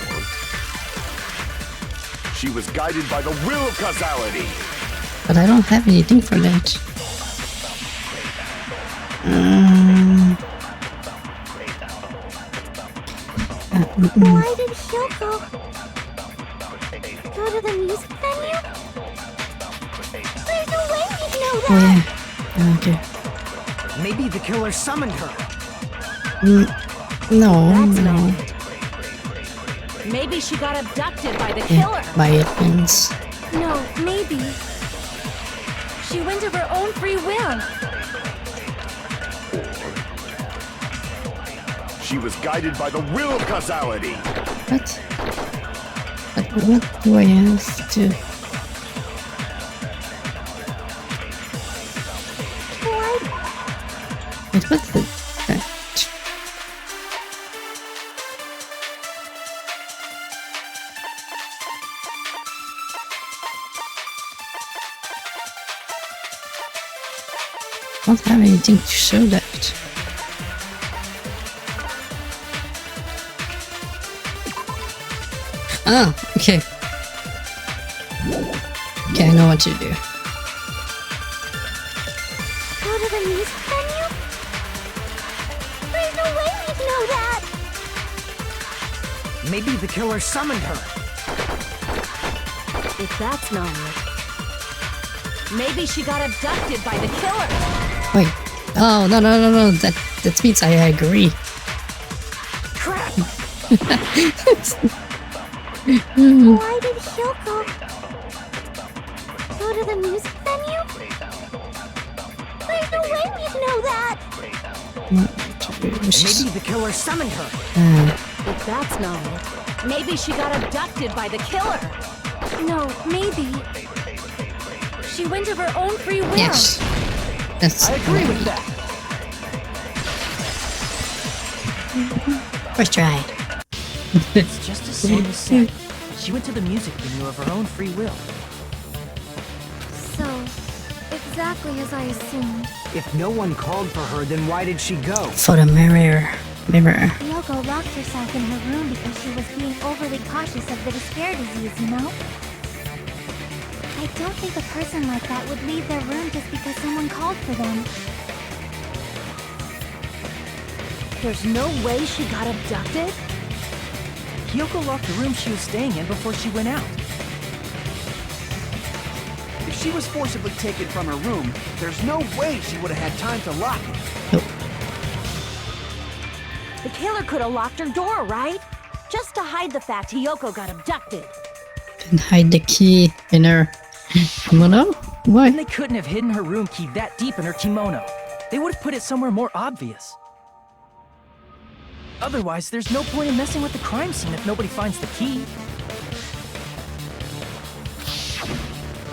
she was guided by the will of causality. But I don't have anything for that. Why did Hyoko... Go to the music venue? There's no way you'd know Oh that! yeah. Okay. Maybe the killer summoned her. No, no. Maybe she got abducted by the Yeah, killer. by it means. No, maybe. She went of her own free will. She was guided by the will causality. What? But what do I have to? Wait, what's the? I don't have anything to show that. Oh, okay. Okay, I know what to do. Go to the music venue? There's no way you'd know that! Maybe the killer summoned her. If that's not it, maybe she got abducted by the killer. Wait. Oh, no. That means I agree. Crap! Why did Hyoko go to the music venue? There's no way we'd know that! Maybe the killer summoned her. If that's not it, maybe she got abducted by the killer. No, maybe. She went of her own free will. Yes. That's. I agree with that. First try. It's just as Sam said. She went to the music venue of her own free will. So, exactly as I assumed. If no one called for her, then why did she go? For the mirror. Yoko locked herself in her room because she was being overly cautious of the despair disease, you know? I don't think a person like that would leave their room just because someone called for them. There's no way she got abducted? Kyoko locked the room she was staying in before she went out. If she was forcibly taken from her room, there's no way she would have had time to lock it. The killer could have locked her door, right? Just to hide the fact Hyoko got abducted. And hide the key in her kimono? Why? And they couldn't have hidden her room key that deep in her kimono. They would have put it somewhere more obvious. Otherwise, there's no point in messing with the crime scene if nobody finds the key.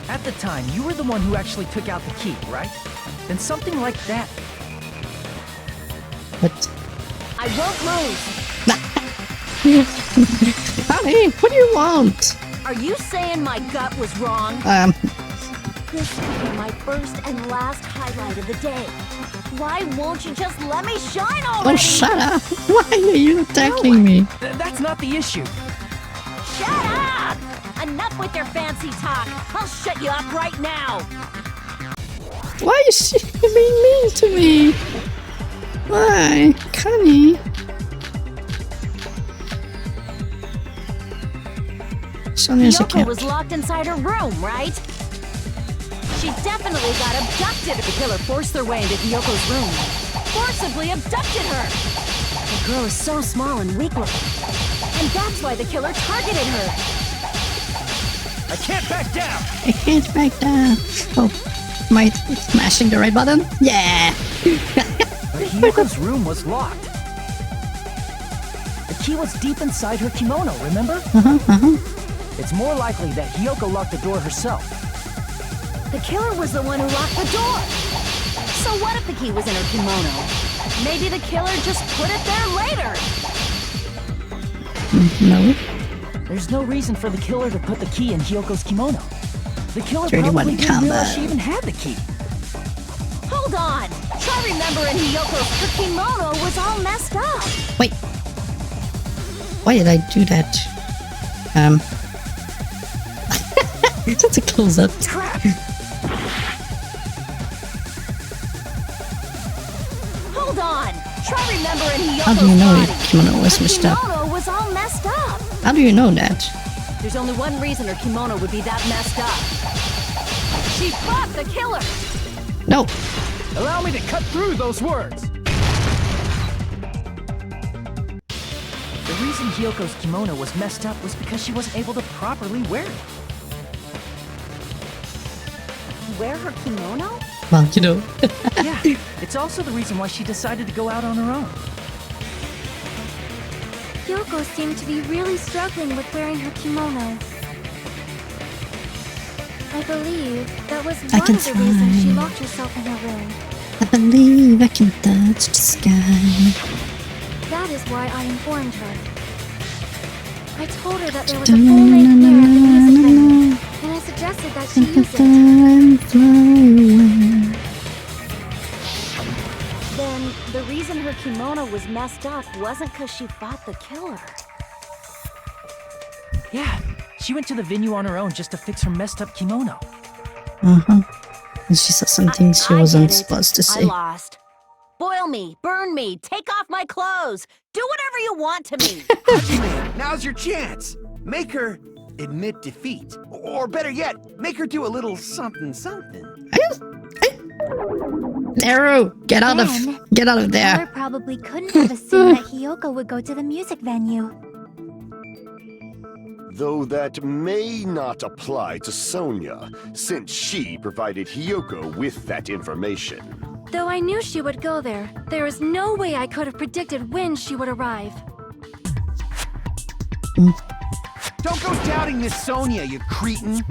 At the time, you were the one who actually took out the key, right? Then something like that. What? I won't move. Honey, what do you want? Are you saying my gut was wrong? This could be my first and last highlight of the day. Why won't you just let me shine already? Oh, shut up! Why are you attacking me? That's not the issue. Shut up! Enough with your fancy talk. I'll shut you up right now. Why is she being mean to me? Why? Connie? Sonya's Yoko account. was locked inside her room, right? She definitely got abducted. The killer forced their way into Hyoko's room. Forcibly abducted her. The girl is so small and weak-looking. And that's why the killer targeted her. I can't back down! I can't back down. Oh, am I smashing the right button? Yeah! But Hyoko's room was locked. The key was deep inside her kimono, remember? It's more likely that Hyoko locked the door herself. The killer was the one who locked the door. So what if the key was in her kimono? Maybe the killer just put it there later. No. There's no reason for the killer to put the key in Hyoko's kimono. The killer 31 probably didn't combo. realize she even had the key. Hold on. Try remembering Hyoko's her kimono was all messed up. Wait. Why did I do that? That's a close-up. Hold on. Try remembering Hyoko's How do you know body. your kimono was Her messed up? kimono was all messed up. How do you know that? There's only one reason her kimono would be that messed up. She fought the killer! No. Allow me to cut through those words! The reason Hyoko's kimono was messed up was because she wasn't able to properly wear it. Wear her kimono? Well, you know. Yeah, it's also the reason why she decided to go out on her own. Yoko seemed to be really struggling with wearing her kimono. I believe that was I one can of the reasons she fly. locked herself in her room. I believe I can touch the sky. That is why I informed her. I told her that there was a full-length mirror at the music venue, and I suggested that she use it. Time fly away. Then, the reason her kimono was messed up wasn't because she fought the killer. Yeah, she went to the venue on her own just to fix her messed up kimono. Uh-huh. And she said something she I wasn't get it. supposed to I say. lost. Boil me, burn me, take off my clothes, do whatever you want to me. Hajime, now's your chance. Make her admit defeat. Or better yet, make her do a little something something. Arrow, get out of Then, there. Mother probably couldn't have assumed that Hiyoko would go to the music venue. Though that may not apply to Sonia, since she provided Hiyoko with that information. Though I knew she would go there, there is no way I could have predicted when she would arrive. Don't go doubting Miss Sonia, you cretin.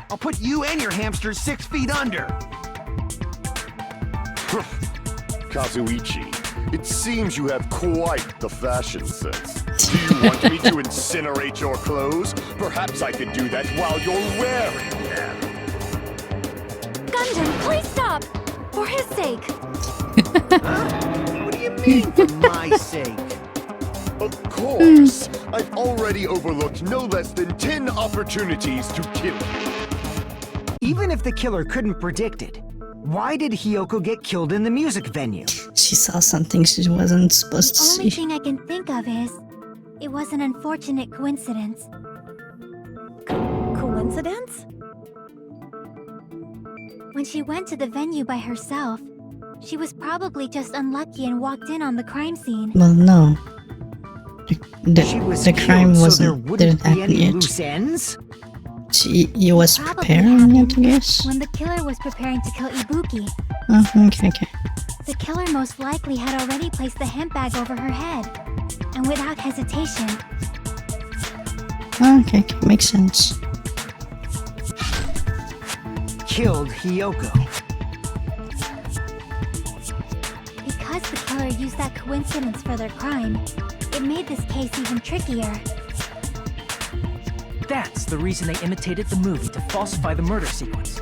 I'll put you and your hamster 6 feet under. Kazuichi, it seems you have quite the fashion sense. Do you want me to incinerate your clothes? Perhaps I could do that while you're wearing them. Gundam, please stop! For his sake! What do you mean, for my sake? Of course! I've already overlooked no less than 10 opportunities to kill you. Even if the killer couldn't predict it, why did Hiyoko get killed in the music venue? She saw something she wasn't supposed to Only see. thing I can think of is, it was an unfortunate coincidence. Coincidence? When she went to the venue by herself, she was probably just unlucky and walked in on the crime scene. Well, no. She was The killed, crime so wasn't there wouldn't didn't be happen any yet. loose ends? She was Probably preparing it, I happened guess. when the killer was preparing to kill Ibuki. Oh, okay. The killer most likely had already placed the hemp bag over her head, and without hesitation, Okay, makes sense. Killed Hiyoko. because the killer used that coincidence for their crime, it made this case even trickier. That's the reason they imitated the movie to falsify the murder sequence.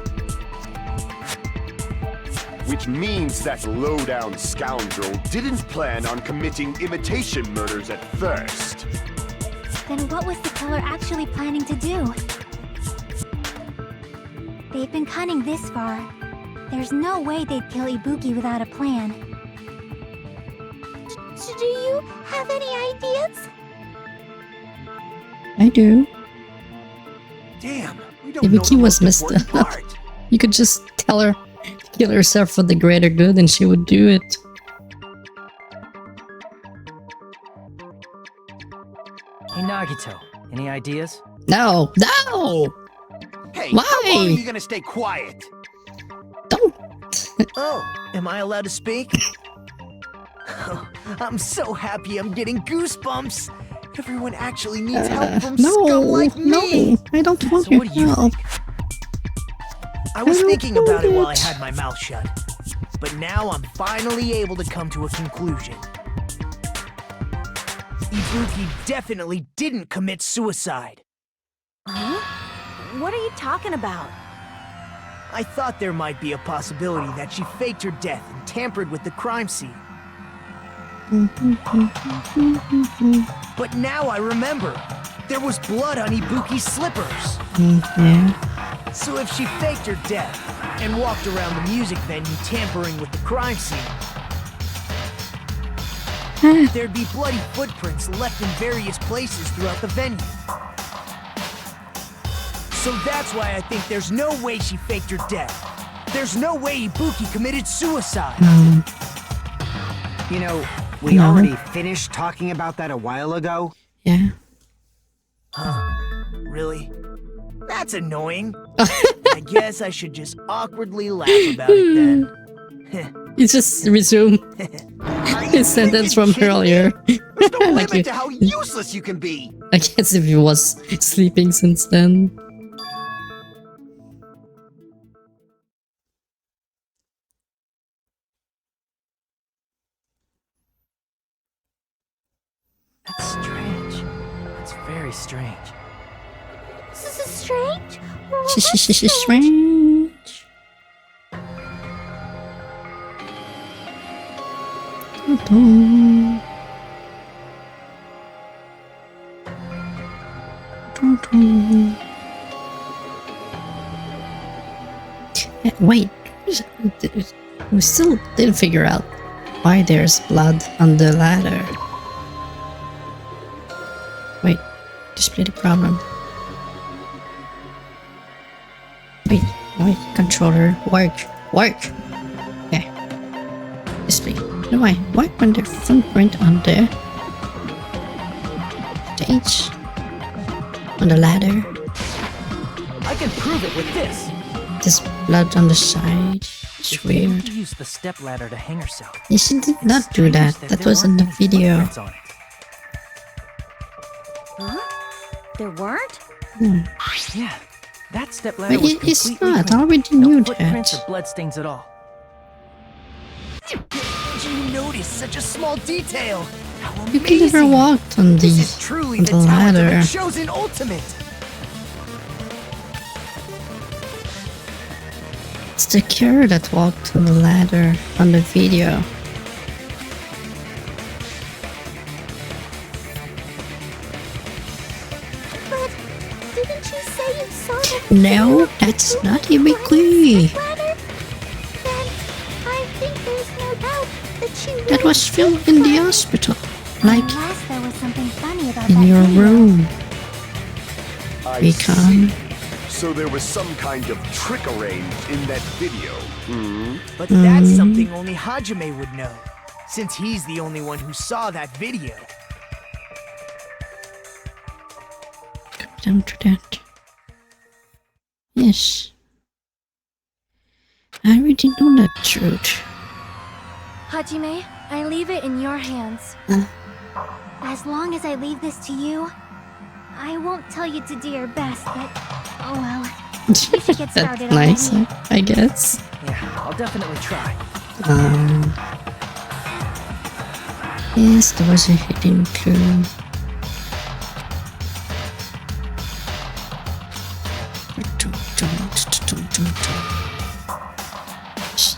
Which means that low-down scoundrel didn't plan on committing imitation murders at first. Then what was the killer actually planning to do? They've been cunning this far. There's no way they'd kill Ibuki without a plan. Do you have any ideas? I do. Damn, we don't know Ibuki the was most messed important up. part. You could just tell her to kill herself for the greater good and she would do it. Hey Nagito, any ideas? No! No! Hey, Why? how long are you gonna stay quiet? Don't! Oh, am I allowed to speak? I'm so happy I'm getting goosebumps. Everyone actually needs help from scum No! like me. No! I don't want So your what do you help. I was I don't thinking about it while I want it. had my mouth shut. But now I'm finally able to come to a conclusion. Ibuki definitely didn't commit suicide. Huh? What are you talking about? I thought there might be a possibility that she faked her death and tampered with the crime scene. But now I remember. There was blood on Ibuki's slippers. Yeah. So if she faked her death and walked around the music venue tampering with the crime scene, there'd be bloody footprints left in various places throughout the venue. So that's why I think there's no way she faked her death. There's no way Ibuki committed suicide. You know, we already finished talking about that a while ago. Yeah. Huh? Really? That's annoying. I guess I should just awkwardly laugh about it then. You just resume his sentence from earlier. There's no Like limit to how useless you can be. I guess if he was sleeping since then. That's strange. That's very strange. This is strange? Strange. Wait, we still didn't figure out why there's blood on the ladder. Wait, display the problem. Wait, controller, work. Okay. Display. No, why when their footprint on the stage? On the ladder? I can prove it with this. There's blood on the side. It's If weird. Ibuki used the stepladder to hang herself. She did not do that. Strange That there was in weren't the any video. footprints on it. Huh? There weren't? Yeah, that stepladder But was it's completely not. I clean. already No knew footprints that. or bloodstains at all. Did you notice such a small detail? How You can never amazing. walk on This the is truly on the the talent of ladder. the chosen ultimate. It's the cure that walked on the ladder on the video. But didn't you say you saw the No, that's not Ibuki. ladder? Then I think there's no doubt that she That was filmed in the hospital, like Unless there was something funny about in that your video. room. I Recon. see. So there was some kind of trick arranged in that video. But that's something only Hajime would know, since he's the only one who saw that video. Down to that. Yes. I already know that truth. Hajime, I leave it in your hands. As long as I leave this to you, I won't tell you to do your best, but oh well. You should get That's started nice, already. I guess. Yeah, I'll definitely try. Yes, there was a hidden clue.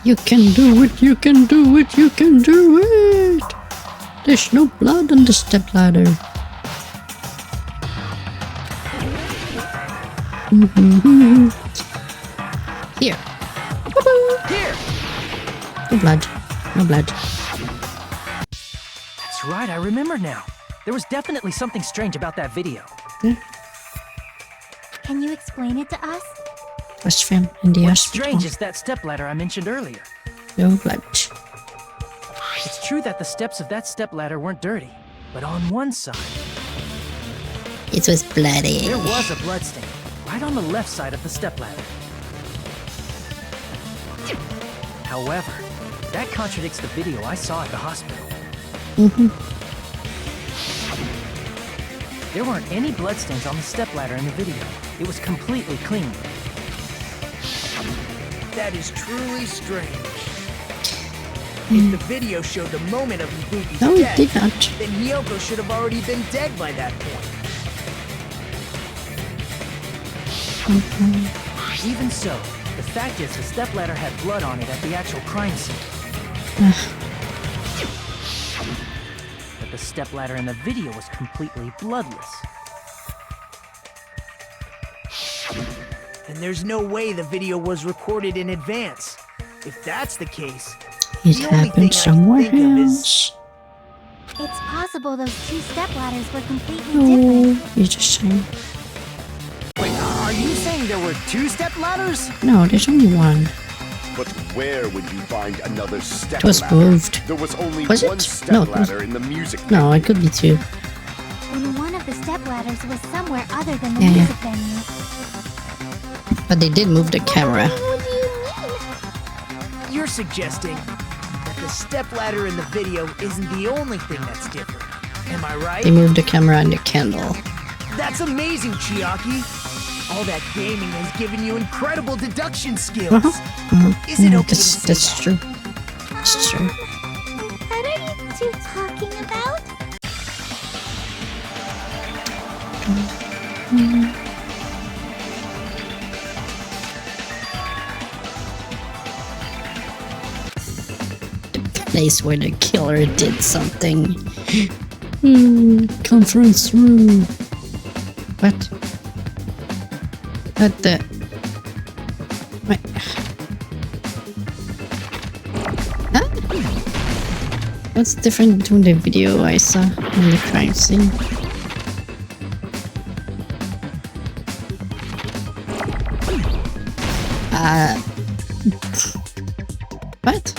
You can do it, you can do it, you can do it! There's no blood on the stepladder. Here. Here! No blood. No blood. That's right, I remember now. There was definitely something strange about that video. Can you explain it to us? Was filmed in the What's hospital. strange is that stepladder I mentioned earlier. No blood. It's true that the steps of that stepladder weren't dirty, but on one side, It was bloody. there was a bloodstain, right on the left side of the stepladder. However, that contradicts the video I saw at the hospital. There weren't any bloodstains on the stepladder in the video. It was completely clean. That is truly strange. If the video showed the moment of Ibuki's No, it death, did not. then Hiyoko should have already been dead by that point. Even so, the fact is the stepladder had blood on it at the actual crime scene. But the stepladder in the video was completely bloodless. And there's no way the video was recorded in advance. If that's the case, It the only thing I happened can somewhere think of is- else. It's possible those two stepladders were completely No, different. you're just saying. Wait, are Are you saying there were 2 step ladders? No, there's only one. But where would you find another step It was ladder? moved. There was only Was one it? step No, it was- ladder in the music No, it could be 2. And one of the stepladders was somewhere other than the Yeah, yeah. music venue. But they did move the camera. What do you mean? You're suggesting that the step ladder in the video isn't the only thing that's different. Am I right? They moved the camera and the candle. That's amazing, Chiaki. All that gaming has given you incredible deduction skills. Is it okay to say That's that? true. That's true. What are you two talking about? Place where the killer did something. Conference room. What? What the? What? Huh? What's different between the video I saw and the crime scene? What?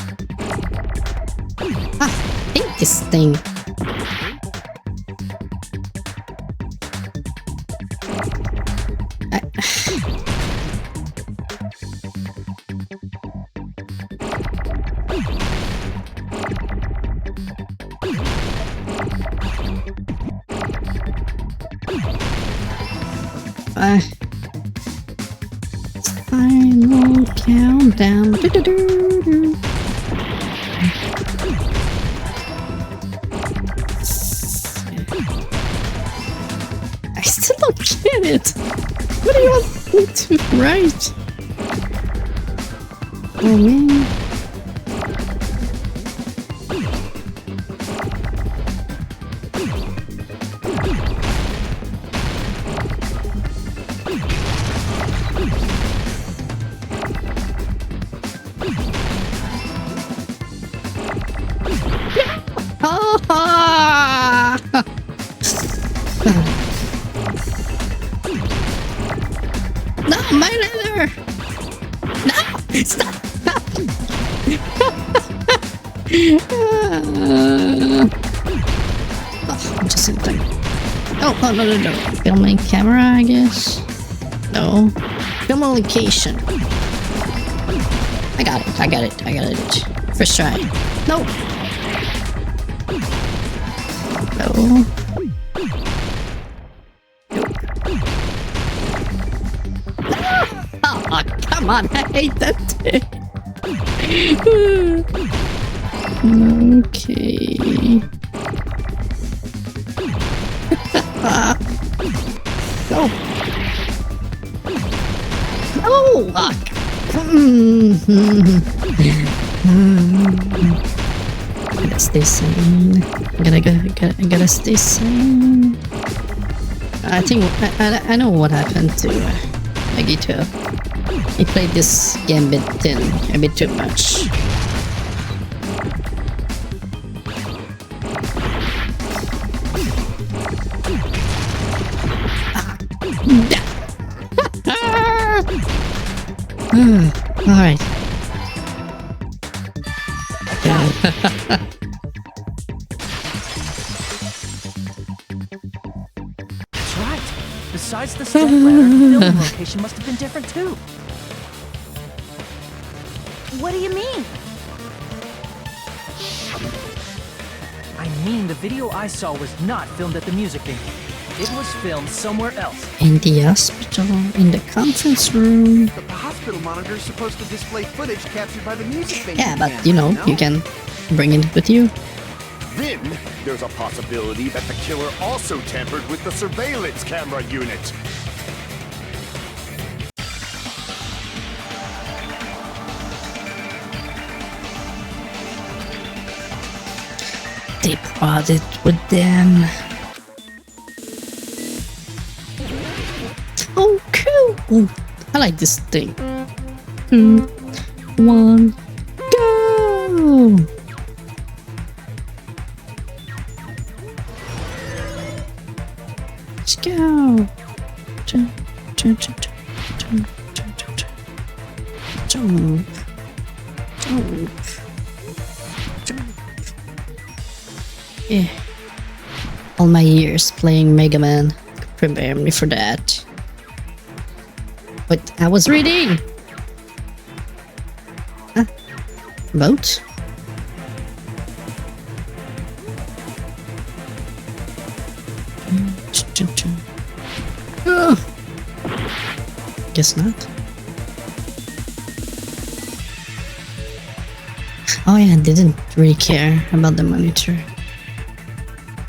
I hate this thing. Final countdown. Do-do-do-do. I still don't get it. What do you want me to write? Oh man. No, my leather! No! Stop! I'm just in time. Oh, no. Filming camera, I guess? No. Film on location. I got it. First try. No! No. Oh, come on, I hate that thing. Okay. Go. No! Gotta stay sane. Gotta stay sane. I think I know what happened to Nagito. He played this game a bit too much. Alright. That's right. Besides the step ladder, the filming location must have been different too. What do you mean? I mean, the video I saw was not filmed at the music venue. It was filmed somewhere else. In the hospital, in the conference room. But the hospital monitor is supposed to display footage captured by the music venue. Yeah, but you know, you can bring it with you. Then, there's a possibility that the killer also tampered with the surveillance camera unit. They brought it with them. Oh, cool! I like this thing. 2, 1, go! Let's go! Jump. Jump. Jump. Yeah. All my years playing Mega Man could prepare me for that. But I was reading! Huh? Boat? Oh. Guess not. Oh yeah, they didn't really care about the monitor,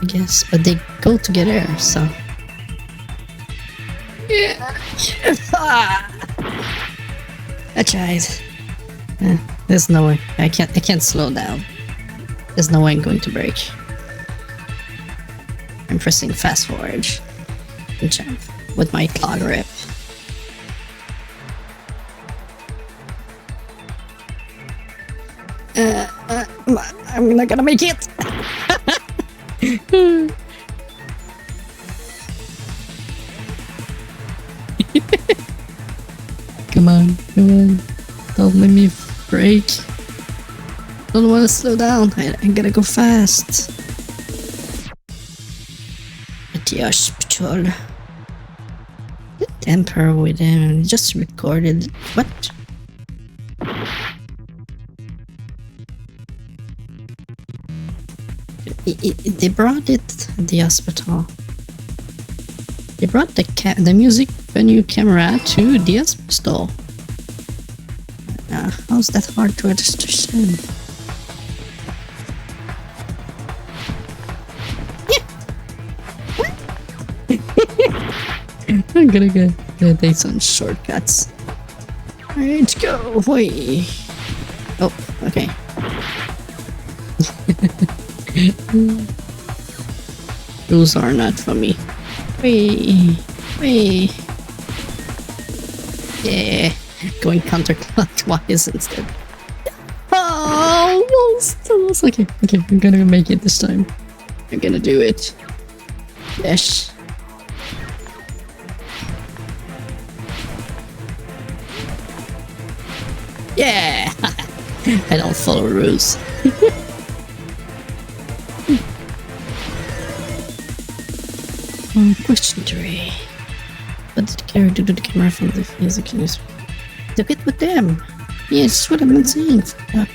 I guess, but they go together, so. Yeah. I tried. There's no way. I can't slow down. There's no way I'm going to break. I'm pressing fast forward and jump with my claw grip. I'm not gonna make it. Come on, come on. Don't let me break. Don't want to slow down. I gotta go fast. At the hospital. The temper with him. Just recorded. What? They brought it at the hospital. They brought the music venue camera to the hospital. How's that hard to understand? I'm gonna take some shortcuts. Alright, go away. Oh, okay. Those are not for me. Wait. Yeah, going counterclockwise instead. Oh, almost. Okay, I'm gonna make it this time. I'm gonna do it. Yes. Yeah! I don't follow rules. Question 3. What did Carrie do to the camera from the music news? Took it with them. Yes, what I've been saying for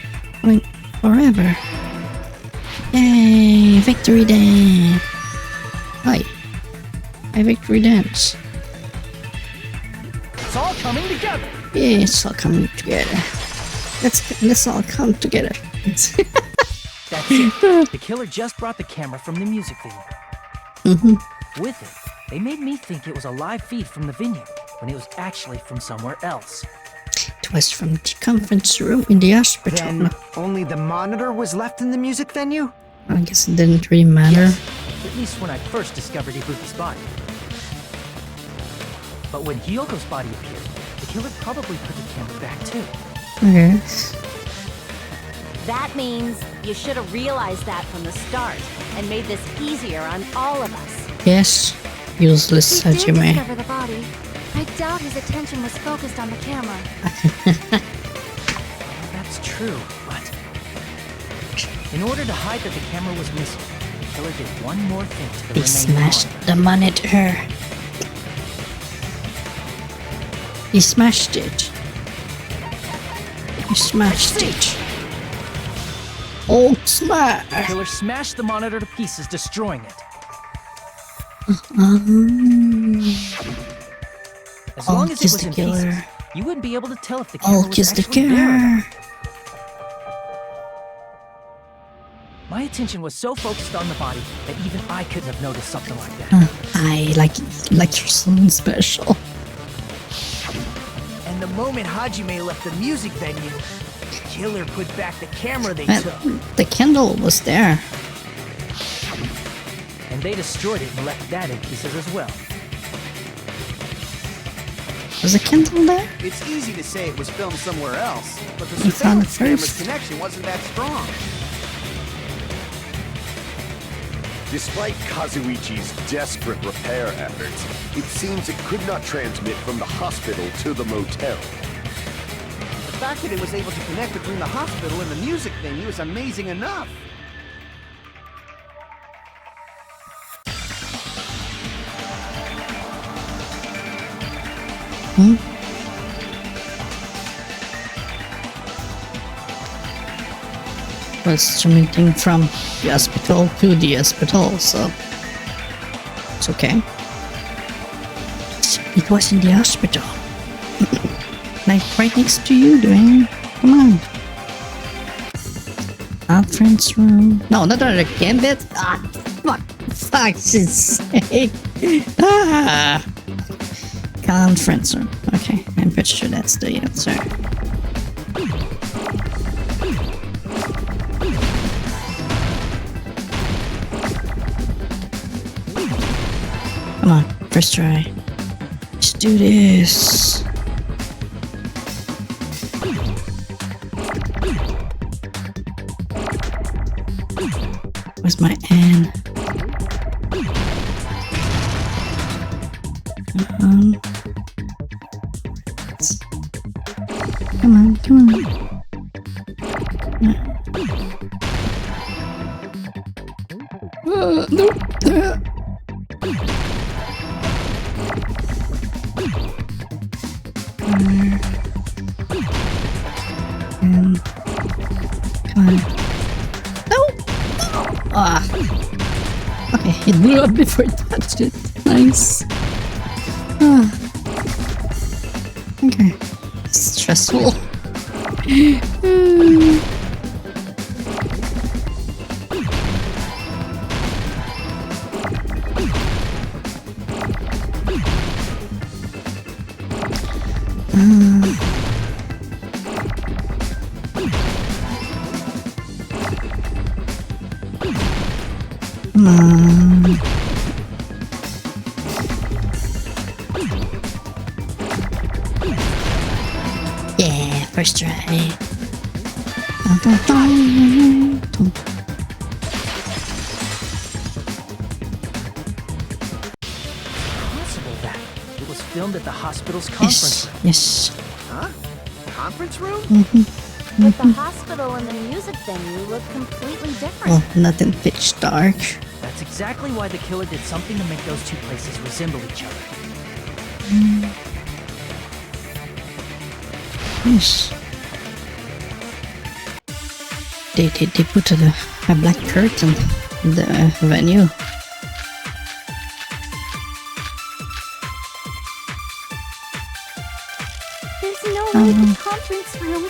forever. Yay! Victory dance! Hi. Hi, victory dance. It's all coming together. Yeah, it's all coming together. Let's all come together. That's it. The killer just brought the camera from the music venue. With it, they made me think it was a live feed from the venue, when it was actually from somewhere else. It was from the conference room in the hospital. Then only the monitor was left in the music venue? I guess it didn't really matter. Yes, at least when I first discovered Ibuki's body. But when Hyoko's body appeared, the killer probably put the camera back too. Okay. That means you should have realized that from the start and made this easier on all of us. Yes, useless He did Hajime. discover the body. I doubt his attention was focused on the camera. That's true, but in order to hide that the camera was missing, the killer did one more thing to the He remaining smashed monitor. the monitor. He smashed it. He smashed it. Oh, The smash! killer smashed the monitor to pieces, destroying it. As long as it kiss was the in killer. pieces, you wouldn't be able to tell if the camera Oh, was kiss the actually there or not. killer. My attention was so focused on the body that even I couldn't have noticed something like that. I like you're something special. And the moment Hajime left the music venue, the killer put back the camera they Man, took. the candle was there. And they destroyed it and left that in pieces as well. Was the candle there? It's easy to say it was filmed somewhere else, but the You found it surveillance camera's first. connection wasn't that strong. Despite Kazuichi's desperate repair efforts, it seems it could not transmit from the hospital to the motel. The fact that it was able to connect between the hospital and the music venue is amazing enough. Was transmitting from the hospital to the hospital, so it's okay. It was in the hospital. Like right next to you, Dwayne. Come on. Conference room. No, not that again. That's fuck's sake. Conference room. Okay, I'm pretty sure that's the answer. Come on, first try. Let's do this. Where's my N? Come on, come on. No. Come on. No! Ah. Okay, it blew up before it touched it. Nice. Ah. Okay. Stressful. Come on. Yeah, first try. Possible that it was filmed at the hospital's conference room. Yes. Huh? Conference room? But the hospital and the music venue look completely different. Well, not in pitch dark. That's exactly why the killer did something to make those two places resemble each other. Yes. They put a black curtain in the venue. There's no way the conference room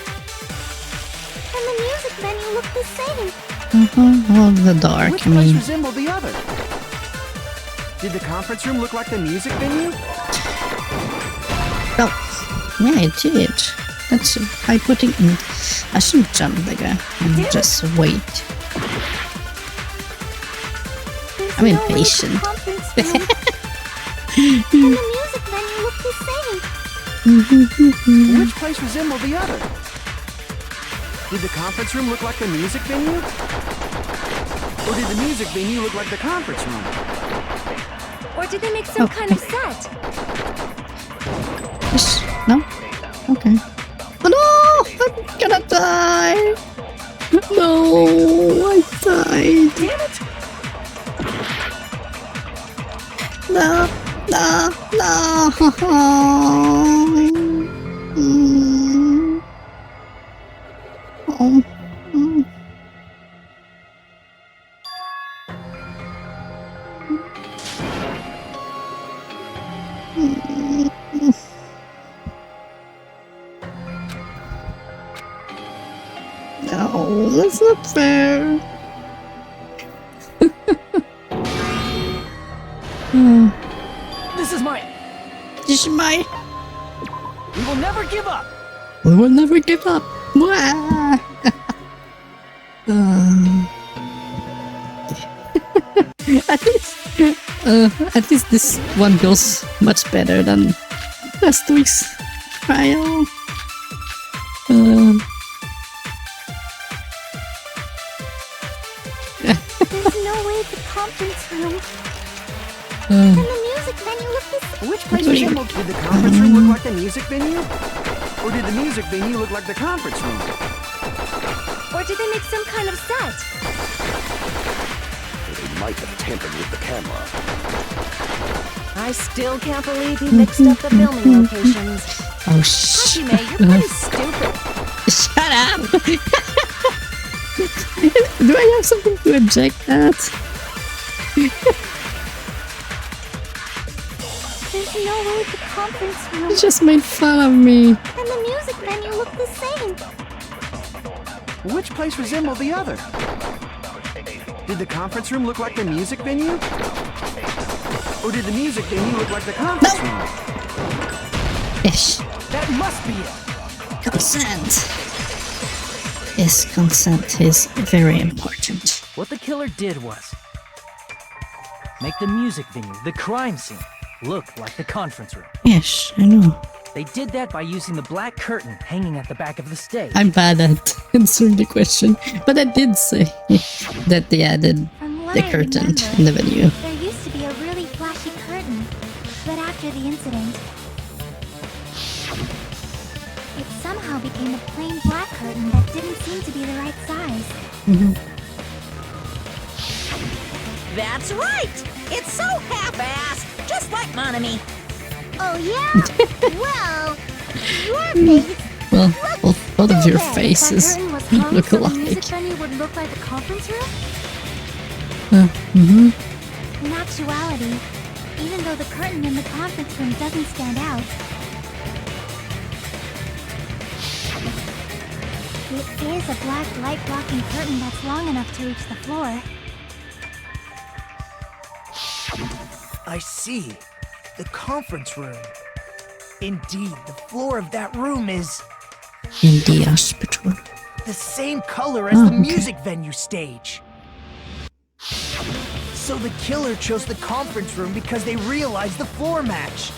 and the music venue look the same. Well, the dark, Which I place mean. resembled the other? Did the conference room look like the music venue? Oh, yeah, it did. That's by putting in. I shouldn't jump like that and just wait. There's I'm no way impatient. the conference room and the music venue look the same. Which place resembled the other? Did the conference room look like the music venue? Or did the music venue look like the conference room? Or did they make some kind of set? Yes. No? Okay. Oh no! I'm gonna die! No! I died! Damn it! No! No! No! Oh. No, that's not fair. This is my... This is my... We will never give up! We will never give up. Wah! At least this one goes much better than last week's trial. There's no way the conference conference room. And the music venue looked the same. Which place resembled? Did the conference room look like the music venue? Or did the music venue look like the conference room? Or did they make some kind of set? They might have tampered with the camera. I still can't believe he mixed up the filming locations. Oh, shit. Hajime, you're pretty stupid. Shut up! Do I have something to object at? There's no way the conference room You just made fun of me. and the music venue look the same. Which place resembled the other? Did the conference room look like the music venue? Or did the music venue look like the conference room? Yes. That must be it. Consent. Yes, consent is very important. What the killer did was make the music venue, the crime scene, look like the conference room. Yes, I know. They did that by using the black curtain hanging at the back of the stage. I'm bad at answering the question, but I did say that they added From what the I curtain remember, in the venue. there used to be a really flashy curtain, but after the incident, it somehow became a plain black curtain that didn't seem to be the right size. That's right! It's so half-assed, just like Monami. Oh yeah? Well, your face. Well, both of your If faces that curtain was hung look so the music alike. venue would look like a conference room? In actuality, even though the curtain in the conference room doesn't stand out, it is a black light-blocking curtain that's long enough to reach the floor. I see. The conference room. Indeed, the floor of that room is In the hospital. the same color as Oh, the okay. music venue stage. So the killer chose the conference room because they realized the floor matched.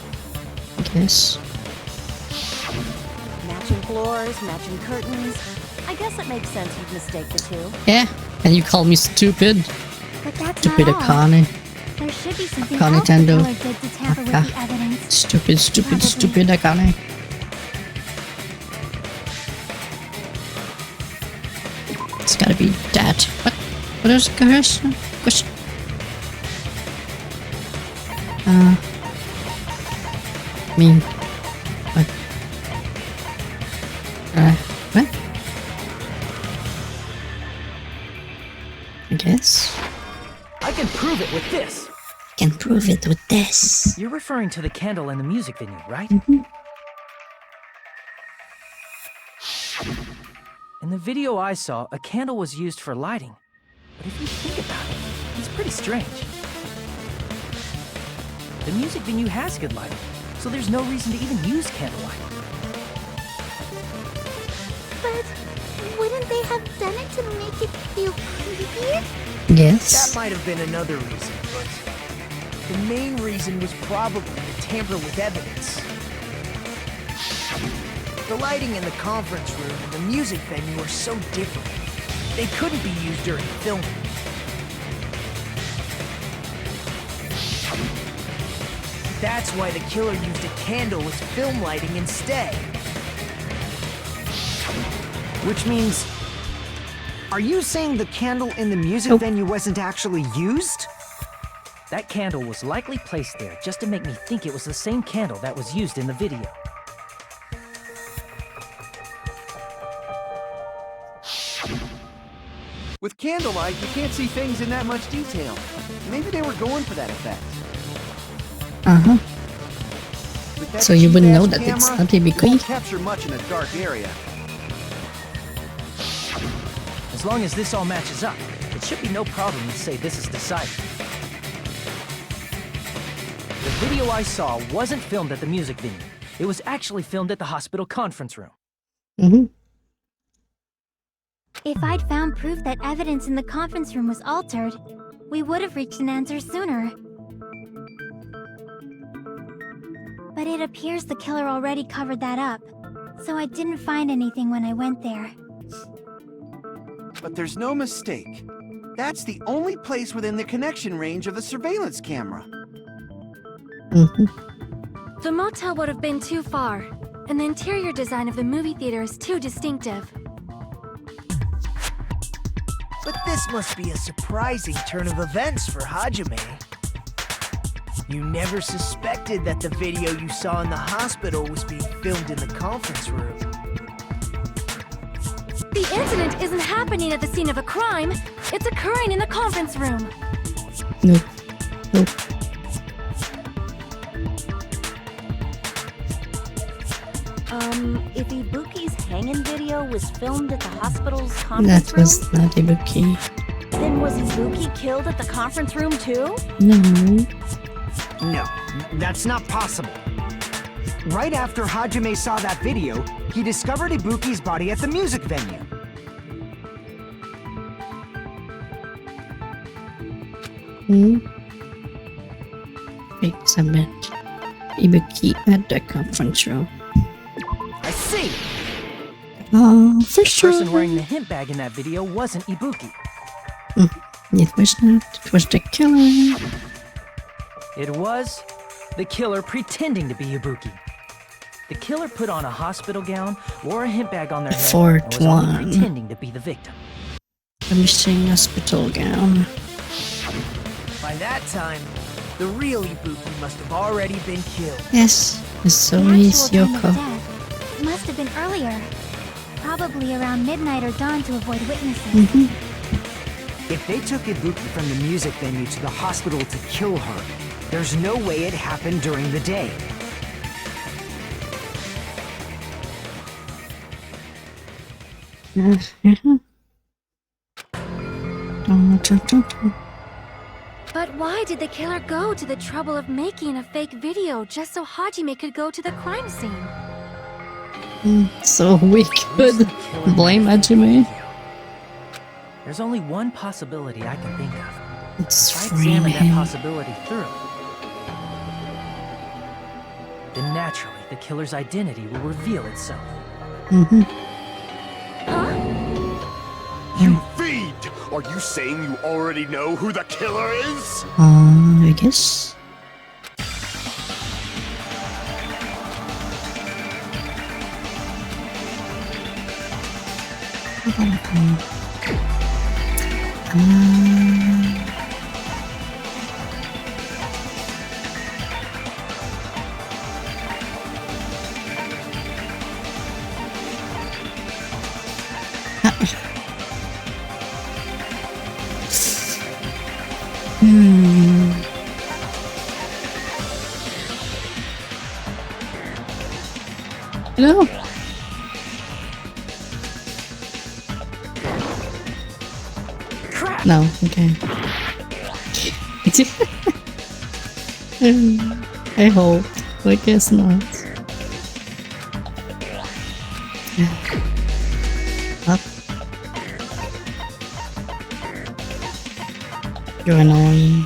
Yes. Matching floors, matching curtains. I guess it makes sense you'd mistake the two. Yeah, and you call me stupid? But that's Stupid not all. Akane. There should be something Akane else the Tendo. killer did to tamper with the evidence. Stupid Akane. It's gotta be that. What is the question? I mean, what? What? I guess. I can prove it with this. Can prove it with this. You're referring to the candle in the music venue, right? In the video I saw, a candle was used for lighting. But if you think about it, it's pretty strange. The music venue has good lighting, so there's no reason to even use candlelight. But wouldn't they have done it to make it feel creepier? Yes. That might have been another reason, but the main reason was probably to tamper with evidence. The lighting in the conference room and the music venue are so different. They couldn't be used during filming. That's why the killer used a candle as film lighting instead. Which means... Are you saying the candle in the music venue wasn't actually used? That candle was likely placed there just to make me think it was the same candle that was used in the video. With candlelight, you can't see things in that much detail. Maybe they were going for that effect. With that So you wouldn't know cheap-ass that it's camera, not a big it won't key? capture much in a dark area. As long as this all matches up, it should be no problem to say this is decided. The video I saw wasn't filmed at the music venue. It was actually filmed at the hospital conference room. If I'd found proof that evidence in the conference room was altered, we would have reached an answer sooner. But it appears the killer already covered that up, so I didn't find anything when I went there. But there's no mistake. That's the only place within the connection range of the surveillance camera. The motel would have been too far, and the interior design of the movie theater is too distinctive. But this must be a surprising turn of events for Hajime. You never suspected that the video you saw in the hospital was being filmed in the conference room. The incident isn't happening at the scene of a crime. It's occurring in the conference room. Nope. Nope. If Ibuki's hanging video was filmed at the hospital's conference That room, was not Ibuki. then was Ibuki killed at the conference room too? No. No, that's not possible. Right after Hajime saw that video, he discovered Ibuki's body at the music venue. Wait a minute. Ibuki at the conference room. I see! Oh, for The sure. person wearing the hint bag in that video wasn't Ibuki. It was not. It was the killer. It was the killer pretending to be Ibuki. The killer put on a hospital gown, wore a hint bag on their head, and was only Fourth one. pretending to be the victim. The missing hospital gown. By that time, the real Ibuki must have already been killed. Yes, so The is actual time of Yoko. death must have been earlier. Probably around midnight or dawn to avoid witnessing. If they took Ibuki from the music venue to the hospital to kill her, there's no way it happened during the day. But why did the killer go to the trouble of making a fake video just so Hajime could go to the crime scene? So we could blame Hajime. There's only one possibility I can think of. Let's If I frame examine that him. possibility thoroughly, then naturally the killer's identity will reveal itself. You fiend! Are you saying you already know who the killer is? I guess. No. Crap! No, okay. I hope. I guess not. Up. You're annoying.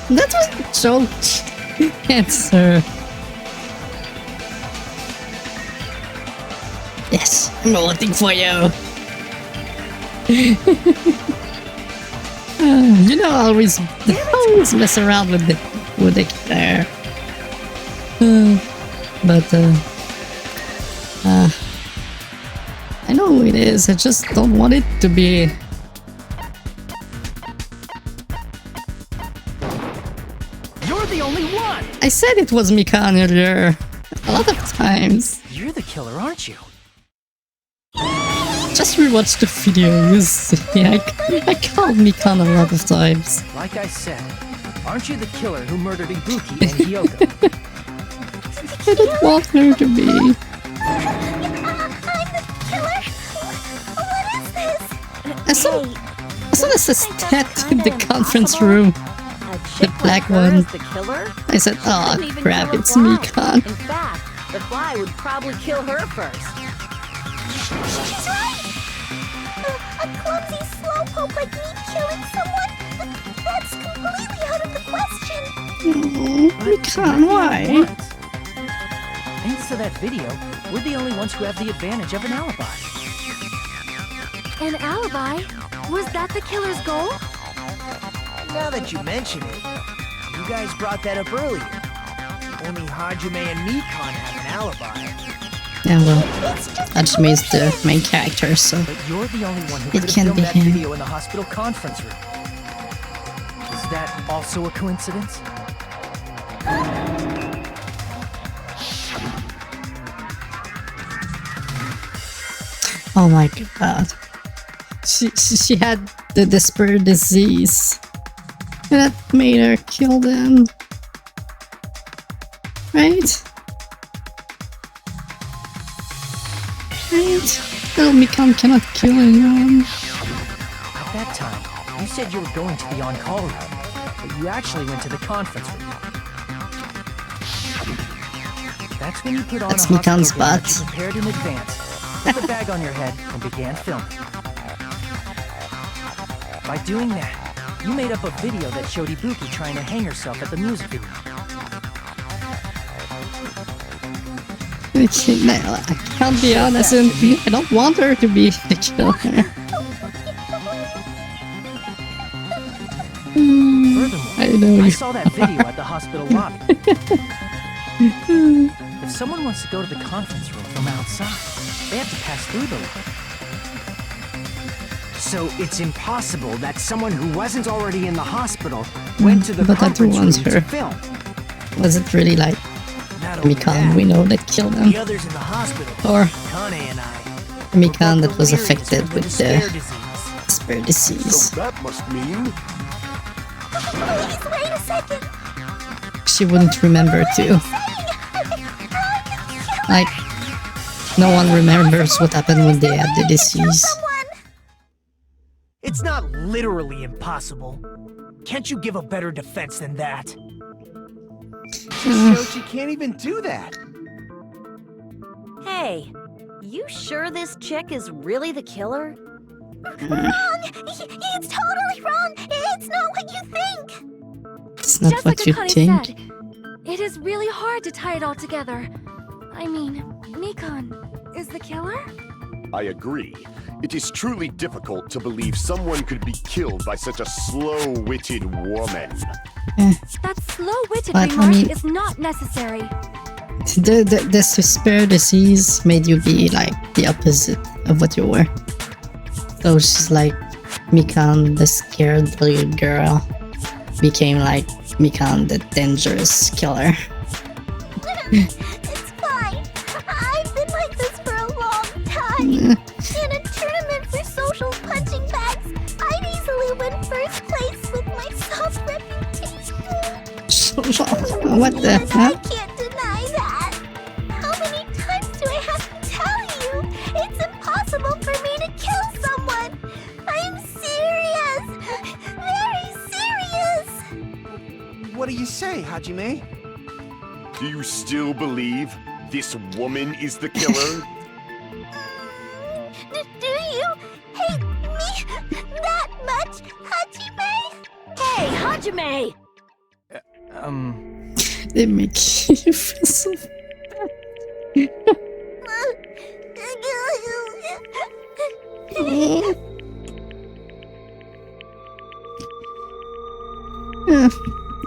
That was a joke answer. Yes, I'm voting for you. You know, I always mess around with the killer. But I know who it is. I just don't want it to be. You're the only one! I said it was Mikan earlier. A lot of times. You're the killer, aren't you? Just rewatch the video. You see, I called Mikan a lot of times. Like I said, aren't you the killer who murdered Ibuki and Kyoko? I don't want her to be. I'm the killer? What is this? As soon as I stepped in the conference room, the black one, The killer? I said, oh Couldn't even crap, kill a it's fly. Mikan. In fact, the fly would probably kill her first. She's right! A clumsy slowpoke like me killing someone? That's completely out of the question. We can't, why? Thanks to that video, we're the only ones who have the advantage of an alibi. An alibi? Was that the killer's goal? Now that you mention it, you guys brought that up earlier. Only Hajime and Mikan have an alibi. Yeah, well, Hajime is the main character, so But you're the only one who it could have can filmed be that him. video in the hospital conference room. Is that also a coincidence? Oh my god. She had the despair disease. And that made her kill them. Right? Right? Little Mikan cannot kill anyone. At that time, you said you were going to the on-call room, but you actually went to the conference room. That's when you put on That's a hospital Mikan's gown that butt. you prepared in advance, put the bag on your head, and began filming. By doing that, you made up a video that showed Ibuki trying to hang herself at the music video. I can't be honest, and I don't want her to be the killer. Furthermore, I know I you saw that video at the hospital lobby. If someone wants to go to the conference room from outside, they have to pass through the lobby. So it's impossible that someone who wasn't already in the hospital went to the But that conference room was to her. film. Was it really like Not only Mikan that, we know that killed them? the others in the hospital, Or Kane and I, Mikan were that was delirious affected from with despair the disease. despair disease. So that must mean Please, wait a second. She wouldn't remember too. Like, no one remembers what happened when they had the disease. It's not literally impossible. Can't you give a better defense than that? Just shows you can't even do that. Hey, you sure this chick is really the killer? Wrong! It's totally wrong! It's not what you think! It's not Just what like you Akane think. said, it is really hard to tie it all together. I mean, Mikan is the killer? I agree. It is truly difficult to believe someone could be killed by such a slow-witted woman. That slow-witted But, I remark mean- is not necessary. The despair disease made you be like the opposite of what you were. So she's like Mikan, the scared little girl, became like Mikan, the dangerous killer. It's fine. I've been like this for a long time. In a tournament for social punching bags, I'd easily win first place with my soft reputation. What the And I heck? can't deny that. How many times do I have to tell you? It's impossible for me to kill someone. I'm serious. Very serious. What do you say, Hajime? Do you still believe this woman is the killer? Do you hate me that much, Hajime? Hey, Hajime! They make you feel so bad.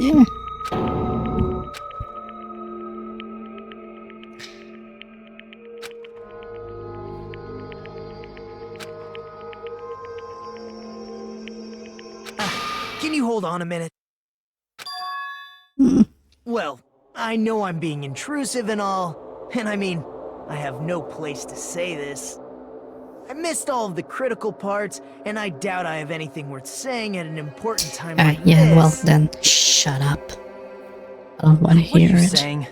Yeah. Can you hold on a minute? Well, I know I'm being intrusive and all, and I mean, I have no place to say this. I missed all of the critical parts, and I doubt I have anything worth saying at an important time like Yeah, this. well then, shut up. I don't want to What are hear you it. saying?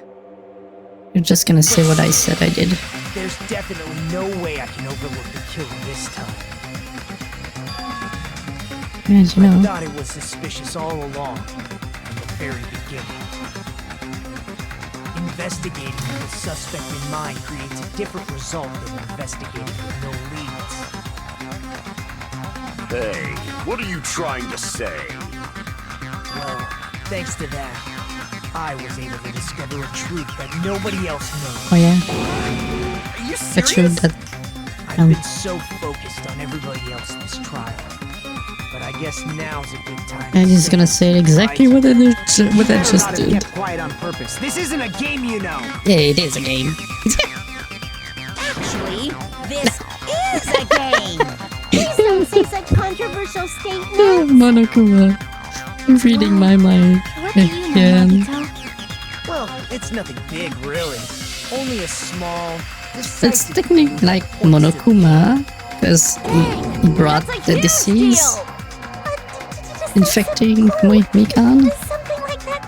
You're just gonna say what I said I did. There's definitely no way I can overlook the killer this time. As you I know. thought it was suspicious all along, from the very beginning. Investigating with a suspect in mind creates a different result than investigating with no leads. Hey, what are you trying to say? Well, thanks to that, I was able to discover a truth that nobody else knows. Oh yeah, Are you that's true. serious? That I've been so focused on everybody else this trial. But I guess now's a good time. I'm just gonna say exactly what I just Not have did. kept quiet on purpose. This isn't a game, you know. Yeah, it is a game. Actually, this is a game. Please don't say such controversial statements. Monokuma, you're reading my mind What do you know, again. Nagito? Well, it's nothing big, really. Only a small. It's decisive technically clue like that points to Monokuma, because he brought That's a the huge disease deal. infecting Mikan. Does something like that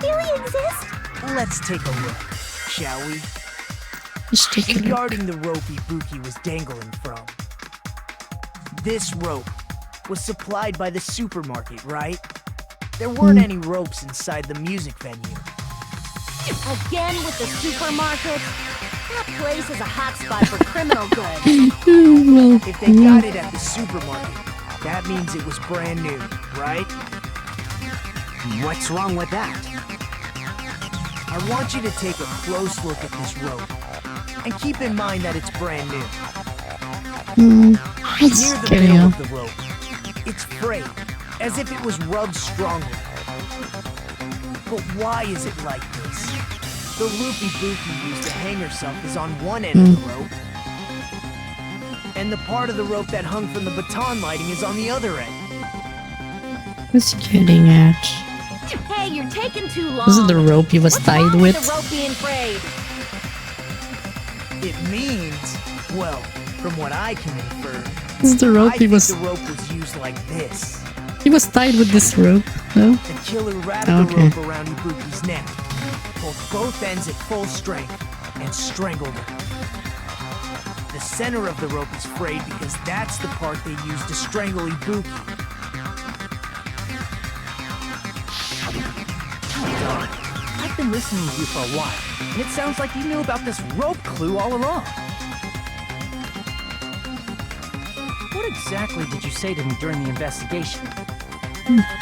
really exist? Let's take a look, shall we? Just take a look. Regarding the rope Ibuki was dangling from. This rope was supplied by the supermarket, right? There weren't any ropes inside the music venue. Again with the supermarket? That place is a hotspot for criminal goods. Well, If they got it at the supermarket, that means it was brand new, right? What's wrong with that? I want you to take a close look at this rope. And keep in mind that it's brand new. it's Near the scary. middle of the rope, it's frayed, as if it was rubbed strongly. But why is it like this? The loop Ibuki used to hang herself is on one end of the rope. And the part of the rope that hung from the baton lighting is on the other end. What's he getting at? Hey, you're taking too long. Was it the rope he was What's tied wrong with? the rope being frayed? It means, well, from what I can infer, This is the rope I he think was. the rope was used like this. He was tied with this rope, no? The killer wrapped Okay. the rope around Ibuki's neck, pulled both ends at full strength, and strangled her. The center of the rope is frayed because that's the part they used to strangle Ibuki. I've been listening to you for a while, and it sounds like you knew about this rope clue all along. What exactly did you say to me during the investigation?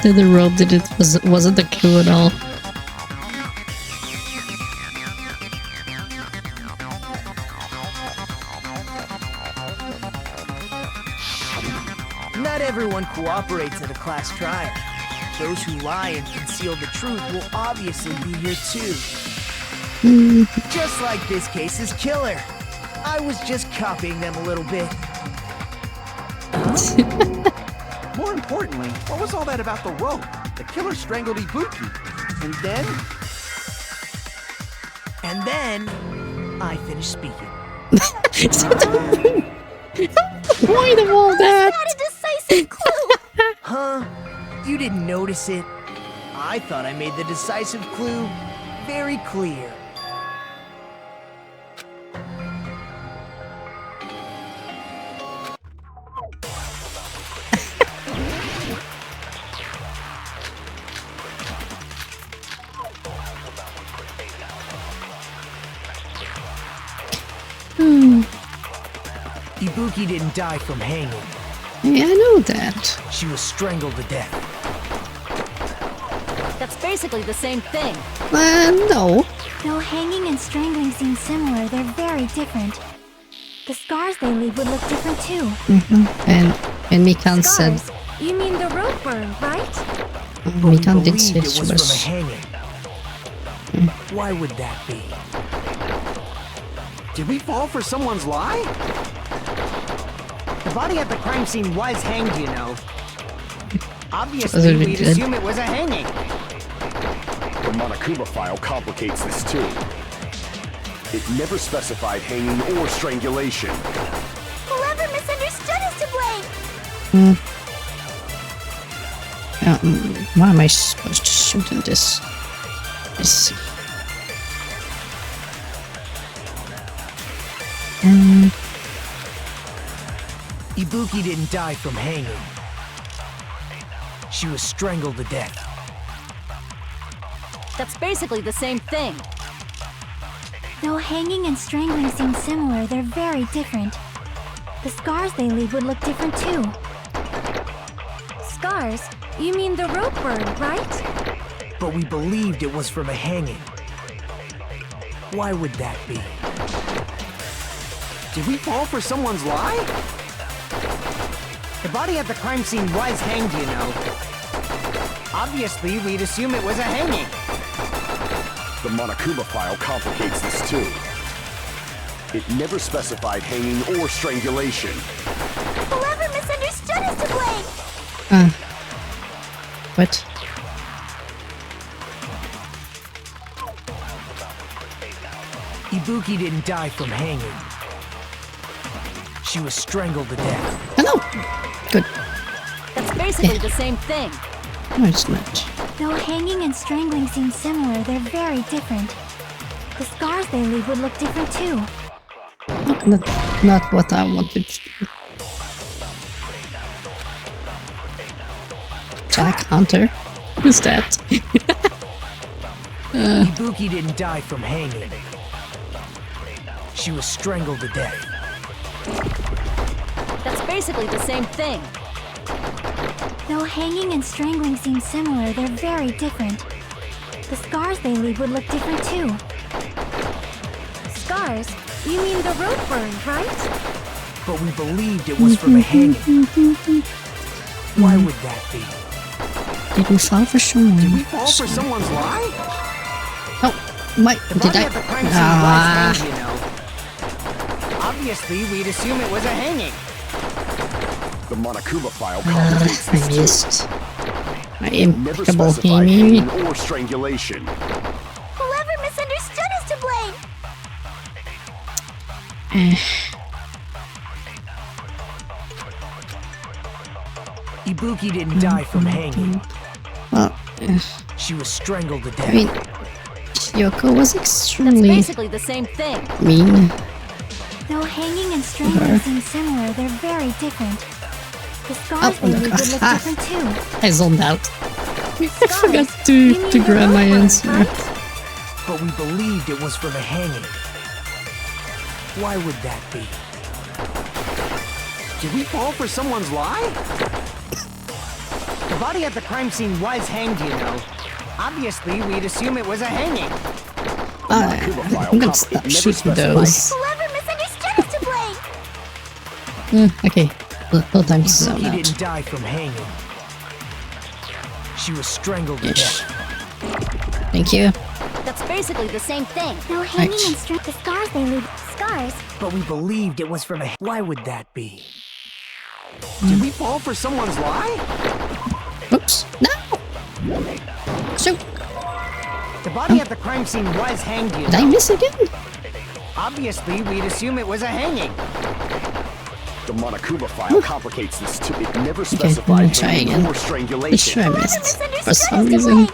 Did the rope did it wasn't a clue at all. Not everyone cooperates at a class trial. Those who lie and conceal the truth will obviously be here too. Just like this case's killer. I was just copying them a little bit. More importantly, what was all that about the rope? The killer strangled Ibuki. And then? And then, I finished speaking. Point of all that. Not a decisive clue. Huh? You didn't notice it? I thought I made the decisive clue very clear. Ibuki didn't die from hanging. Yeah, I know that. She was strangled to death. That's basically the same thing. No. Though hanging and strangling seem similar, they're very different. The scars they leave would look different too. And Mikan said Scars? You mean the rope burn, right? Mikan did Believed say it she was from a was. hanging. Why would that be? Did we fall for someone's lie? The body at the crime scene was hanged, you know. Doesn't Obviously, look we'd good. assume it was a hanging. The Monokuma file complicates this too. It never specified hanging or strangulation. Whoever misunderstood is to blame. Why am I supposed to shoot in this? Let's see. Ibuki didn't die from hanging. She was strangled to death. That's basically the same thing. Though hanging and strangling seem similar, they're very different. The scars they leave would look different too. Scars? You mean the rope burn, right? But we believed it was from a hanging. Why would that be? Did we fall for someone's lie? The body at the crime scene was hanged, you know. Obviously, we'd assume it was a hanging. The Monokuma file complicates this too. It never specified hanging or strangulation. Whoever misunderstood is to blame! What? Ibuki didn't die from hanging. She was strangled to death. Hello! Good. That's basically the same thing. No, it's not. Though hanging and strangling seem similar, they're very different. The scars they leave would look different too. Not what I wanted to do. Jack Hunter? Who's that? Ibuki didn't die from hanging. She was strangled to death. That's basically the same thing. Though hanging and strangling seem similar, they're very different. The scars they leave would look different too. Scars? You mean the road burn, right? But we believed it was from a hanging. Why would that be? Did we fall for someone? Did we fall for someone's lie? Oh, my, The did body I? at the crime scene was hanged, you know. Obviously, we'd assume it was a hanging. The Monokuma file complicates I this too. missed my It never impeccable specified aiming. hanging or strangulation. Whoever misunderstood is to blame! Ibuki didn't die from hanging. Well, She was strangled to I mean, death. Yoko was That's extremely basically the same thing. mean. Though hanging and strangling seem similar, they're very different. The scars they leave would look different too. I zoned out. I forgot You to mean the grab my road burn, answer. right? But we believed it was from a hanging. Why would that be? Did we fall for someone's lie? The body at the crime scene was hanged, you know. Obviously, we'd assume it was a hanging. I'm gonna stop shooting those. Whoever misunderstood is to blame! Okay, little time to zone Ibuki out. didn't die from hanging. She was strangled to Ish. death. Thank you. That's basically the same thing. Though hanging Right. and the scars they leave scars. But we believed it was from a... Why would that be? Did we fall for someone's lie? Oops. No! So, The body at the crime scene was hanged, you did I know. miss again? Obviously, we'd assume it was a hanging. The Monokuma file complicates this too. It never Okay, I'm specified gonna try hanging again. or Pretty strangulation. sure I missed. For some reason,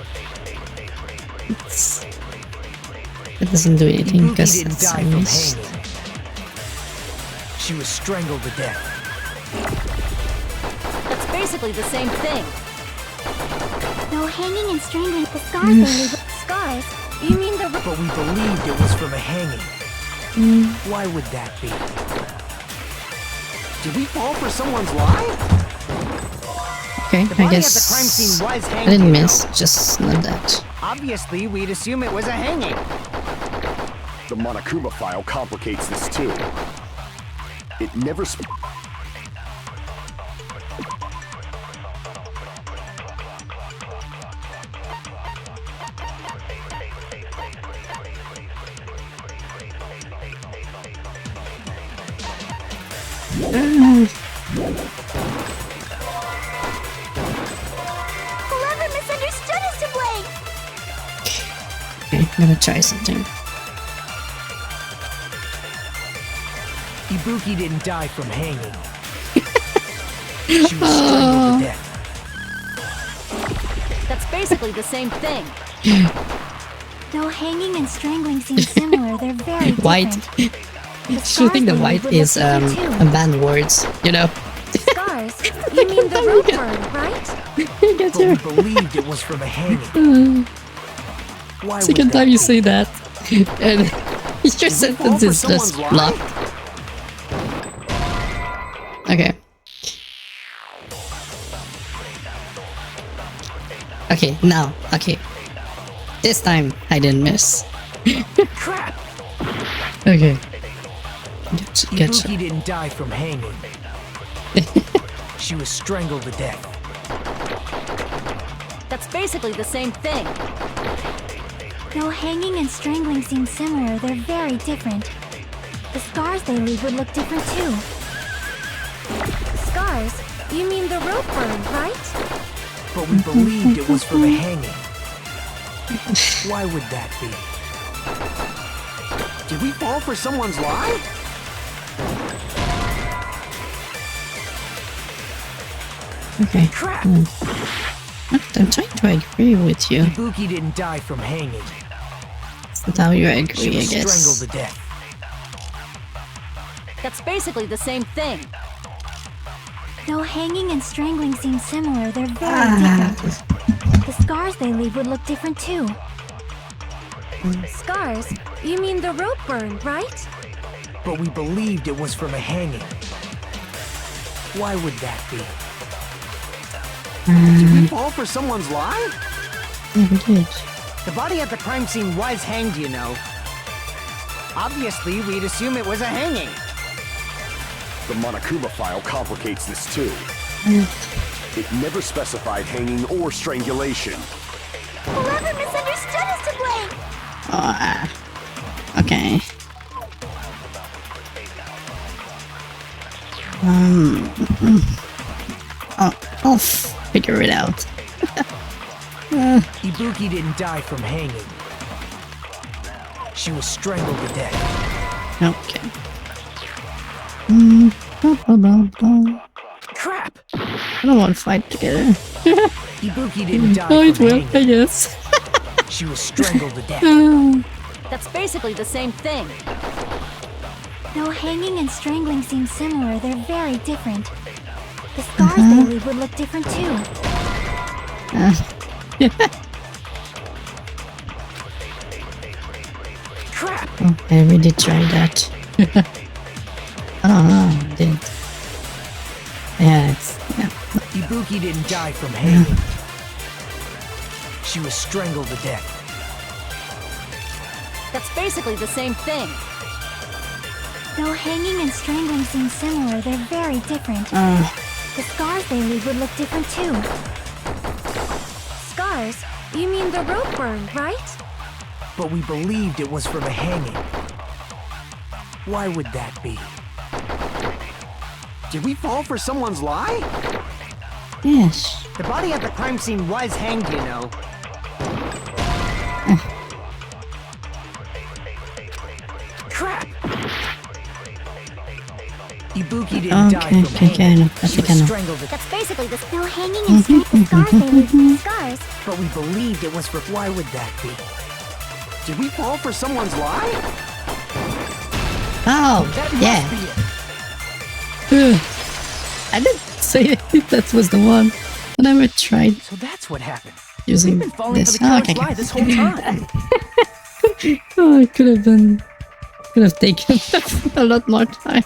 it doesn't do anything Ibuki because didn't it's die I from missed. hanging. She was strangled to death. That's basically the same thing. Though hanging and strangling the scars they leave scars. You mean the But we believed it was from a hanging. Why would that be? Did we fall for someone's lie? Okay, The I body at the guess crime scene was I hanged, didn't you miss, know. just not that. Obviously, we'd assume it was a hanging. The Monokuma file complicates this too. It never Whoever misunderstood is to blame! Okay, I'm gonna try something. Ibuki didn't die from hanging. She was strangled to death. That's basically the same thing. Though hanging and strangling seem similar, they're very White. different. Shooting the white is a banned words, you know. Scars? You mean the road burn, right? Get But your we believed it was from a hanging. Why would second that time you be? say that, and your sentence is just someone's lie? blocked. Okay. Okay, now, okay. This time, I didn't miss. Crap! Okay. Gotcha. Ibuki didn't die from hanging. She was strangled to death. That's basically the same thing. Though hanging and strangling seem similar, they're very different. The scars they leave would look different too. Scars? You mean the rope burn, right? But we believed it was from a hanging. Why would that be? Did we fall for someone's lie? Okay. Crap! I'm trying to agree with you. Ibuki didn't die from hanging. That's how you She agree, I was guess. strangled to death. That's basically the same thing. Though hanging and strangling seem similar, they're very different. The scars they leave would look different too. Scars? You mean the rope burn, right? But we believed it was from a hanging. Why would that be? Did we fall for someone's lie? Yeah, we did. The body at the crime scene was hanged, you know. Obviously, we'd assume it was a hanging. The Monokuma file complicates this too. It never specified hanging or strangulation. Whoever misunderstood is to blame. Okay. I'll figure it out. Ibuki didn't die from hanging. She was strangled to death. Okay. Crap! I don't want to fight together. Ibuki didn't die Oh, it from will, I hanging. guess. She was strangled to death. That's basically the same thing. Though hanging and strangling seem similar, they're very different. The scars they leave would look different too. Crap! I really tried that. I don't know, I didn't. Yeah, it's... Yeah. Ibuki didn't die from hanging. She was strangled to death. That's basically the same thing. Though hanging and strangling seem similar, they're very different. The scars they leave would look different too. Scars? You mean the rope burn, right? But we believed it was from a hanging. Why would that be? Did we fall for someone's lie? Yes. The body at the crime scene was hanged, you know. Crap! Ibuki didn't die from Okay, hanging. I know. I She think I was know. strangled to That's basically the no hanging and strangling scars they leave. Scars. But we believed it was for... Why would that be? Did we fall for someone's lie? Oh, That yeah. must be it. I didn't say that was the one. I never tried So that's what happened. using We've been falling this. for the killer's okay. lie this whole time. Oh, I could have taken a lot more time.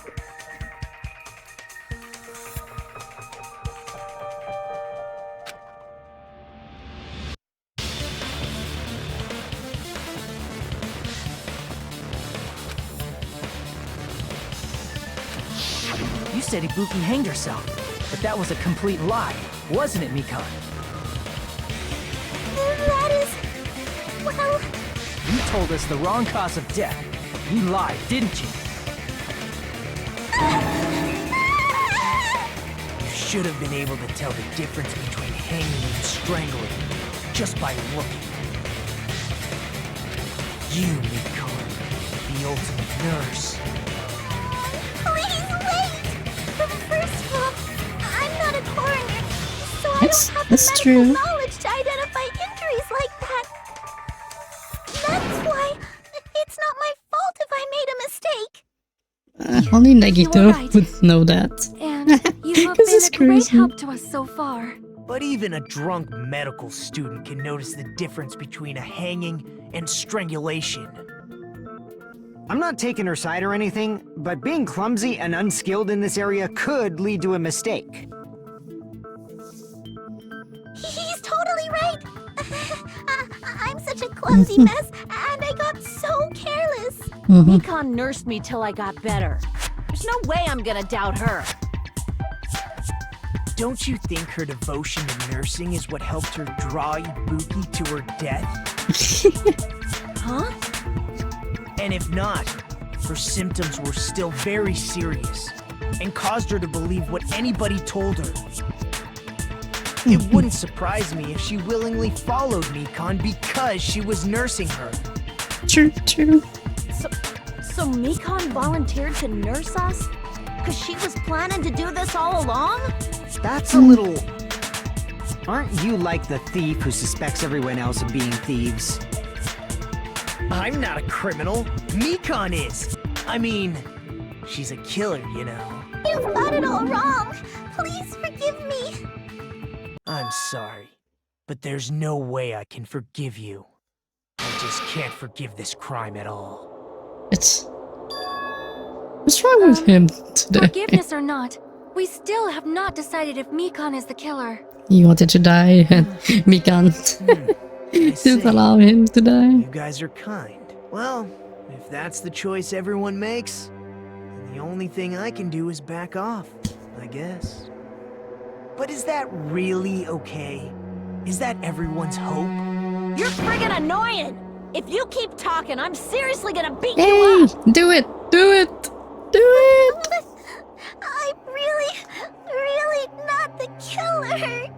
You said Ibuki hanged herself, but that was a complete lie, wasn't it, Mikan? That is... well... You told us the wrong cause of death. You lied, didn't you? You should have been able to tell the difference between hanging and strangling just by looking. You, Mikan, the ultimate nurse. Please wait! First of all, I'm not a coroner, so I That's- don't have the that's medical true. knowledge to identify injuries like that. That's why it's not my fault if I made a mistake. Only Nagito You were right. would know that. And you have This been is a great crazy. help to us so far. But even a drunk medical student can notice the difference between a hanging and strangulation. I'm not taking her side or anything, but being clumsy and unskilled in this area could lead to a mistake. He's totally right. I'm such such a clumsy mess, and I got so careless. Mikan nursed me till I got better. There's no way I'm gonna doubt her. Don't you think her devotion to nursing is what helped her draw Ibuki to her death? Huh? And if not, her symptoms were still very serious and caused her to believe what anybody told her. It wouldn't surprise me if she willingly followed Mikan because she was nursing her. True. So Mikan volunteered to nurse us? Cause she was planning to do this all along? That's a little... Aren't you like the thief who suspects everyone else of being thieves? I'm not a criminal. Mikan is. I mean, she's a killer, you know. You've got it all wrong. Please forgive me. I'm sorry, but there's no way I can forgive you. I just can't forgive this crime at all. What's wrong with him today? Forgiveness or not, we still have not decided if Mikan is the killer. He wanted to die, and Mikan didn't allow him to die. You guys are kind. Well, if that's the choice everyone makes, then the only thing I can do is back off, I guess. But is that really okay? Is that everyone's hope? You're friggin' annoying! If you keep talking, I'm seriously gonna beat Hey, you up! do it! I'm really not the killer.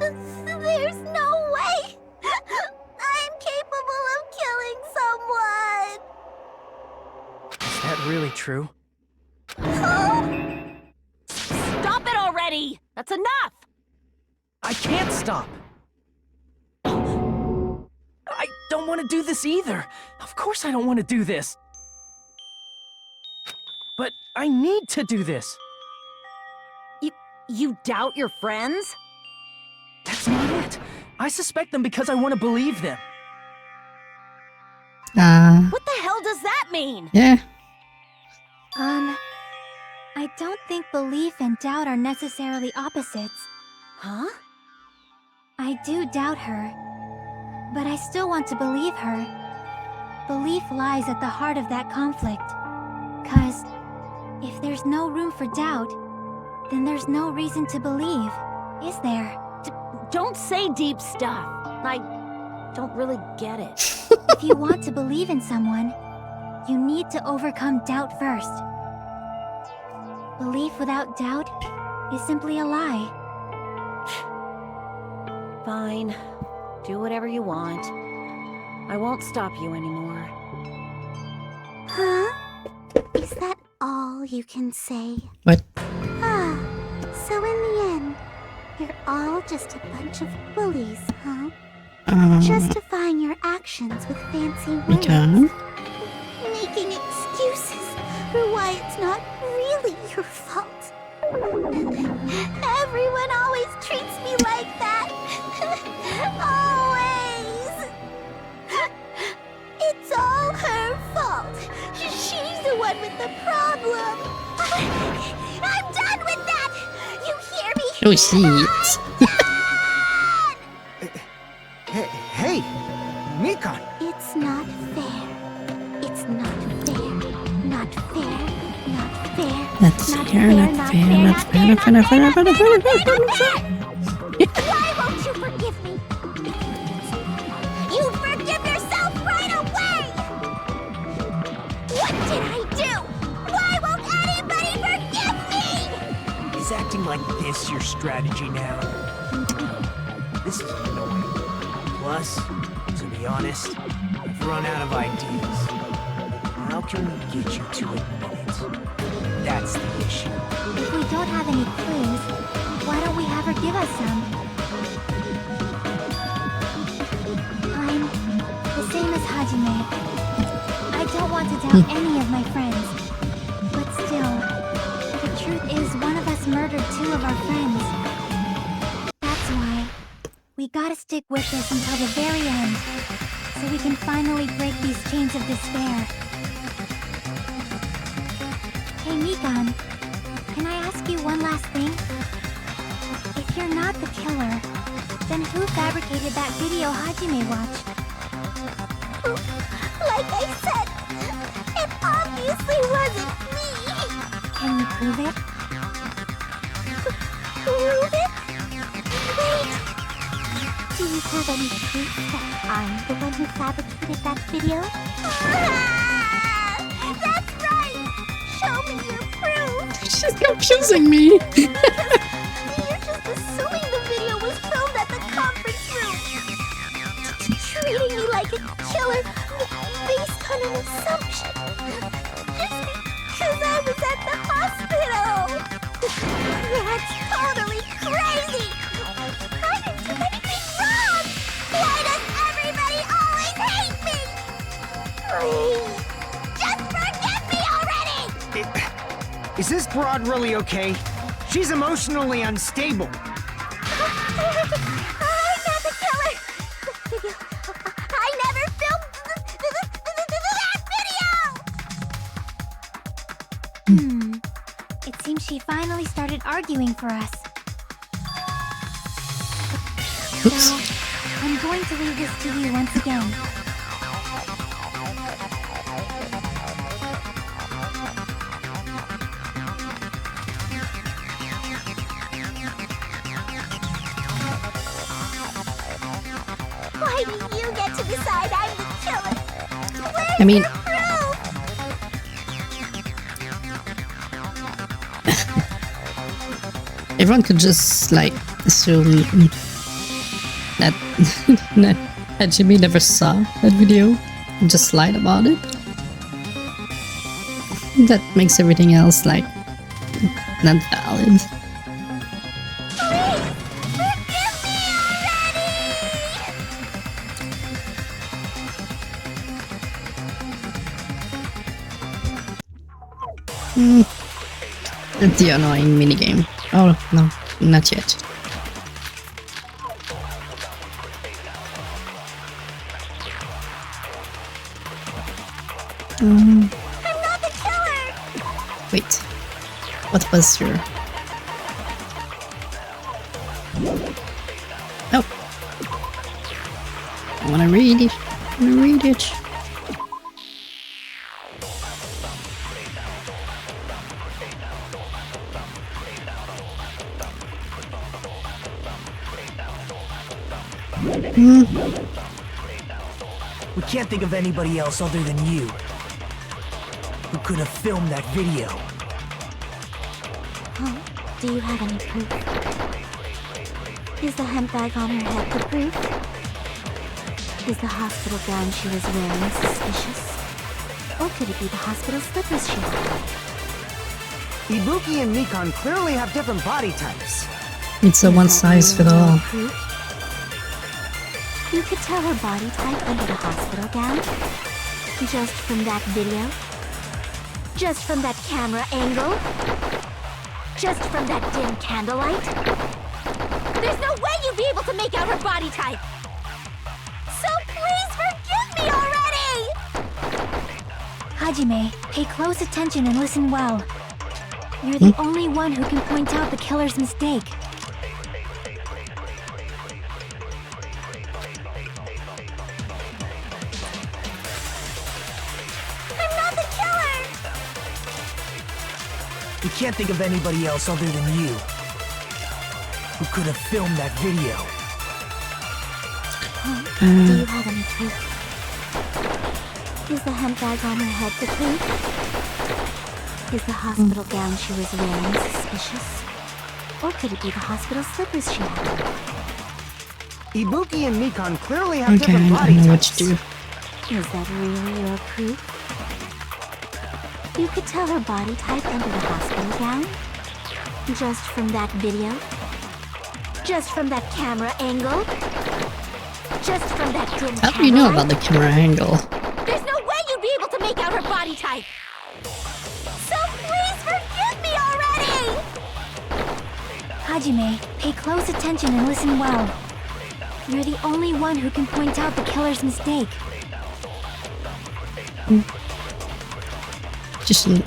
There's no way I'm capable of killing someone. Is that really true? Stop it already! That's enough! I can't stop! I don't want to do this either. Of course I don't want to do this. But I need to do this. You doubt your friends? That's not it. I suspect them because I want to believe them. What the hell does that mean? Yeah. I don't think belief and doubt are necessarily opposites. Huh? I do doubt her, but I still want to believe her. Belief lies at the heart of that conflict. 'Cause if there's no room for doubt, then there's no reason to believe, is there? Don't say deep stuff. I don't really get it. If you want to believe in someone, you need to overcome doubt first. Belief without doubt is simply a lie. Fine. Do whatever you want. I won't stop you anymore. Huh? Is that all you can say? What? Ah, so in the end, you're all just a bunch of bullies, huh? Justifying your actions with fancy words. Mikan? Making excuses for why it's not really your fault. Everyone always treats me like that. Always. It's all her fault. She's the one with the problem. I'm done with that. You hear me? Oh, shit. Hey, Mikan! It's not fair. It's not fair. Not fair. Not fair. That's fair, not fair, not fair, not fair, not fair, not fair, not fair, not fair, not fair. Why won't you forgive me? You forgive yourself right away! What did I do? Why won't anybody forgive me? Is acting like this your strategy now? This is annoying. Plus, to be honest, I've run out of ideas. How can we get you to admit it? That's the issue. If we don't have any clues, why don't we have her give us some? I'm the same as Hajime. I don't want to doubt any of my friends. But still, the truth is one of us murdered 2 of our friends. That's why we gotta stick with this until the very end, so we can finally break these chains of despair. Hey, Mikan, can I ask you one last thing? If you're not the killer, Then who fabricated that video Hajime watched? Like I said, it obviously wasn't me. Can you prove it? Prove it? Wait. Do you have any proof that I'm the one who fabricated that video? That's right! Show me your proof! She's confusing me. You're just assuming the video was filmed at the conference room. Treating me like a killer based on an assumption. Just because I was at the hospital. That's totally crazy. I didn't do anything wrong. Why does everybody always hate me? Please, just forgive me already. Is this broad really okay? She's emotionally unstable. I'm not the killer. I never filmed that video. It seems she finally started arguing for us. So, I'm going to leave this to you once again. Why do you get to decide I'm the killer? Where's I mean, your proof? everyone could just like assume that that Jimmy never saw that video and just lied about it. That makes everything else like not valid. Please, forgive me already! The annoying minigame. Oh no, not yet. I'm not the killer! Wait, what was your? Oh, I wanna read it. I wanna read it. We can't think of anybody else other than you who could have filmed that video. Huh? Do you have any proof? Is the hemp bag on her head the proof? Is the hospital gown she was wearing suspicious? Or could it be the hospital slippers she had? Ibuki and Mikan clearly have different body types. It's a one size fit all. Proof? You could tell her body type under the hospital gown? Just from that video? Just from that camera angle? Just from that dim candlelight? There's no way you'd be able to make out her body type! So please forgive me already! Hajime, pay close attention and listen well. You're the only one who can point out the killer's mistake. I'm not the killer! We can't think of anybody else other than you who could have filmed that video. Do you have any proof? Is the hemp bag on her head the proof? Is the hospital gown she was wearing suspicious? Or could it be the hospital slippers she had? Ibuki and Mikan clearly have Okay, different I body know what types. to do. Is that really your proof? You could tell her body type under the hospital gown? Just from that video? Just from that camera angle? Just from that dim How do you know about candlelight? the camera angle? There's no way you'd be able to make out her body type! So please forgive me already! Hajime, pay close attention and listen well. You're the only one who can point out the killer's mistake. Just. Okay,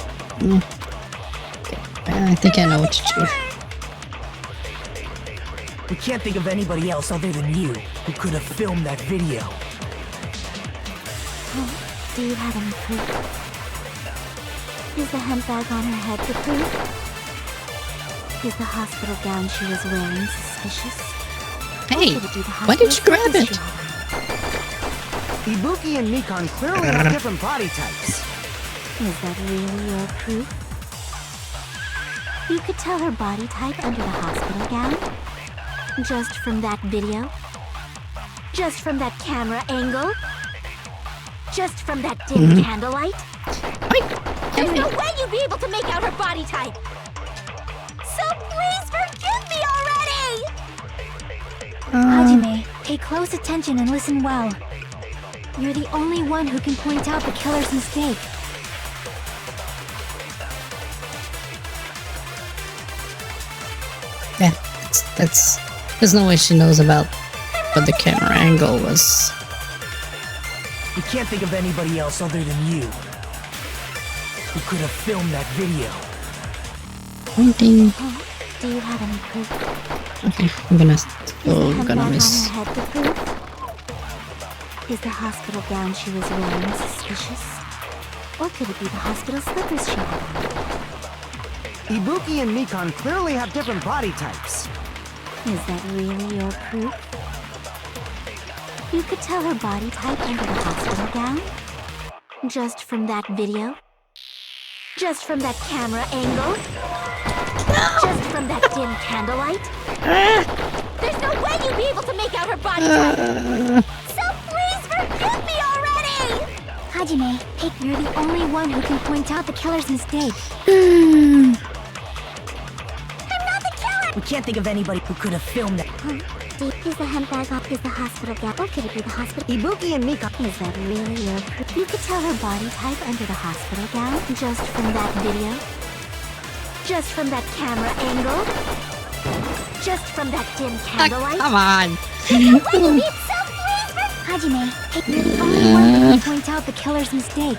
I think I know what to do. We can't think of anybody else other than you who could have filmed that video. Do you have any proof? Is the handbag on her head the proof? Is the hospital gown she was wearing suspicious? Hey, why did you grab it? Ibuki and Mikan clearly have different body types. Is that really your proof? You could tell her body type under the hospital gown? Just from that video? Just from that camera angle? Just from that dim candlelight? There's no way you'd be able to make out her body type! So please forgive me already! Hajime, pay close attention and listen well. You're the only one who can point out the killer's mistake. Yeah, that's there's no way she knows about what the camera angle was. We can't think of anybody else other than you who could have filmed that video. Pointing. Do you have any proof? Okay, I'm gonna miss. On her head the proof? Is the hospital gown she was wearing suspicious? Or could it be the hospital slippers she had on? Ibuki and Mikan clearly have different body types. Is that really your proof? You could tell her body type under the hospital gown? Just from that video? Just from that camera angle? Just from that dim candlelight? There's no way you'd be able to make out her body type! So please forgive me already! Hajime, you're the only one who can point out the killer's mistake. I'm not the killer! We can't think of anybody who could have filmed that. Is the handbag off? Is the hospital gown? Or could it be the hospital? Ibuki and Mikan. Is that really your proof? You could tell her body type under the hospital gown? Just from that video? Just from that camera angle? Just from that dim candlelight? Come on. Hajime, you're the only one who can point out the killer's mistake.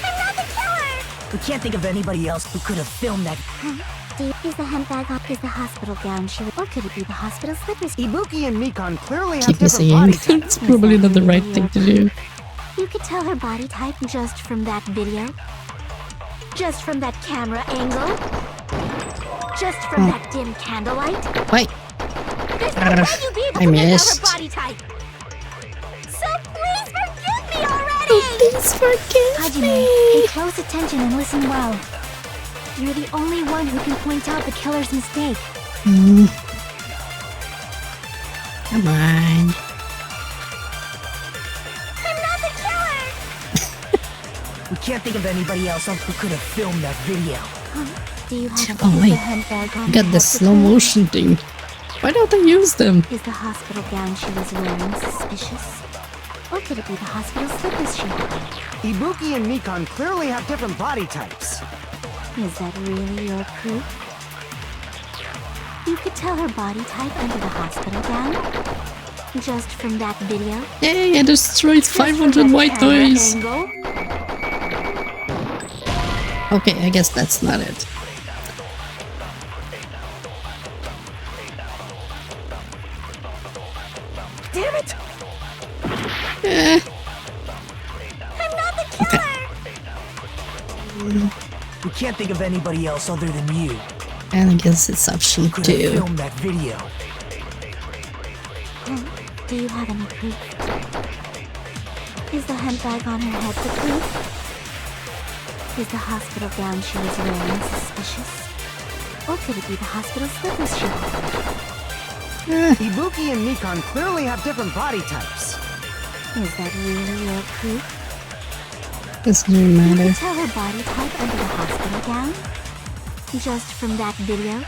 I'm not the killer! We can't think of anybody else who could have filmed that. Is the handbag off? Is the hospital gown she was? Or could it be the hospital slippers? Ibuki and Mikan clearly have Keep different body missing. types. It's probably not the right thing to do. You could tell her body type just from that video? Just from that camera angle? Just from that dim candlelight? Wait. There's no way you'd be able I to make out missed. her body type! So please forgive me already! Please forgive Hajime, pay me. close attention and listen well. You're the only one who can point out the killer's mistake. Come on. I'm not the killer! We can't think of anybody else who could have filmed that video. Do you have Oh wait, the handbag on you got her the head slow to prove? motion thing. Why don't I use them? Is the hospital gown she was wearing suspicious? Or could it be the hospital slippers she had? Ibuki and Mikan clearly have different body types. Is that really your proof? You could tell her body type under the hospital gown? Just from that video? Yay, I destroyed Just from 500 that white camera toys. angle? Okay, I guess that's not it. Damn it! I'm not the killer! We can't think of anybody else other than you And I guess it's option who could have 2. filmed that video. Do you have any proof? Is the handbag on her head the proof? Is the hospital gown she was wearing suspicious? Or could it be the hospital slippers she had? Ibuki and Mikan clearly have different body types. Is that really your proof? Doesn't You matter. could tell her body type under the hospital gown? Just from that video?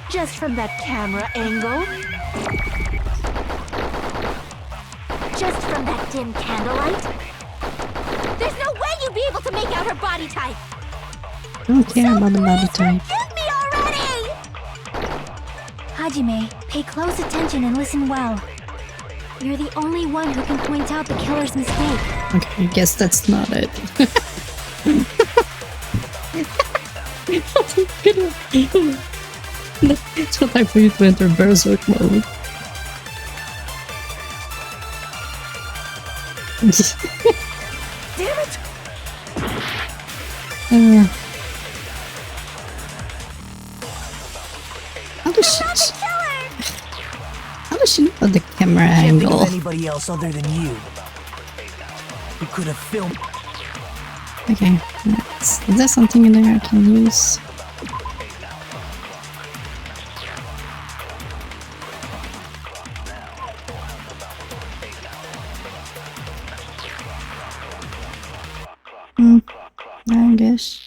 Just from that camera angle? Just from that dim candlelight? There's no way you'd be able to make out her body type! I don't care about the body type. Forgive me already! Hajime, pay close attention and listen well. You're the only one who can point out the killer's mistake. Okay, I guess that's not it. It's not time for you to enter berserk mode. Damn it! How does she know the camera Can't think angle? of anybody else other than you who could have filmed. Okay, is there something in there I can use? I guess.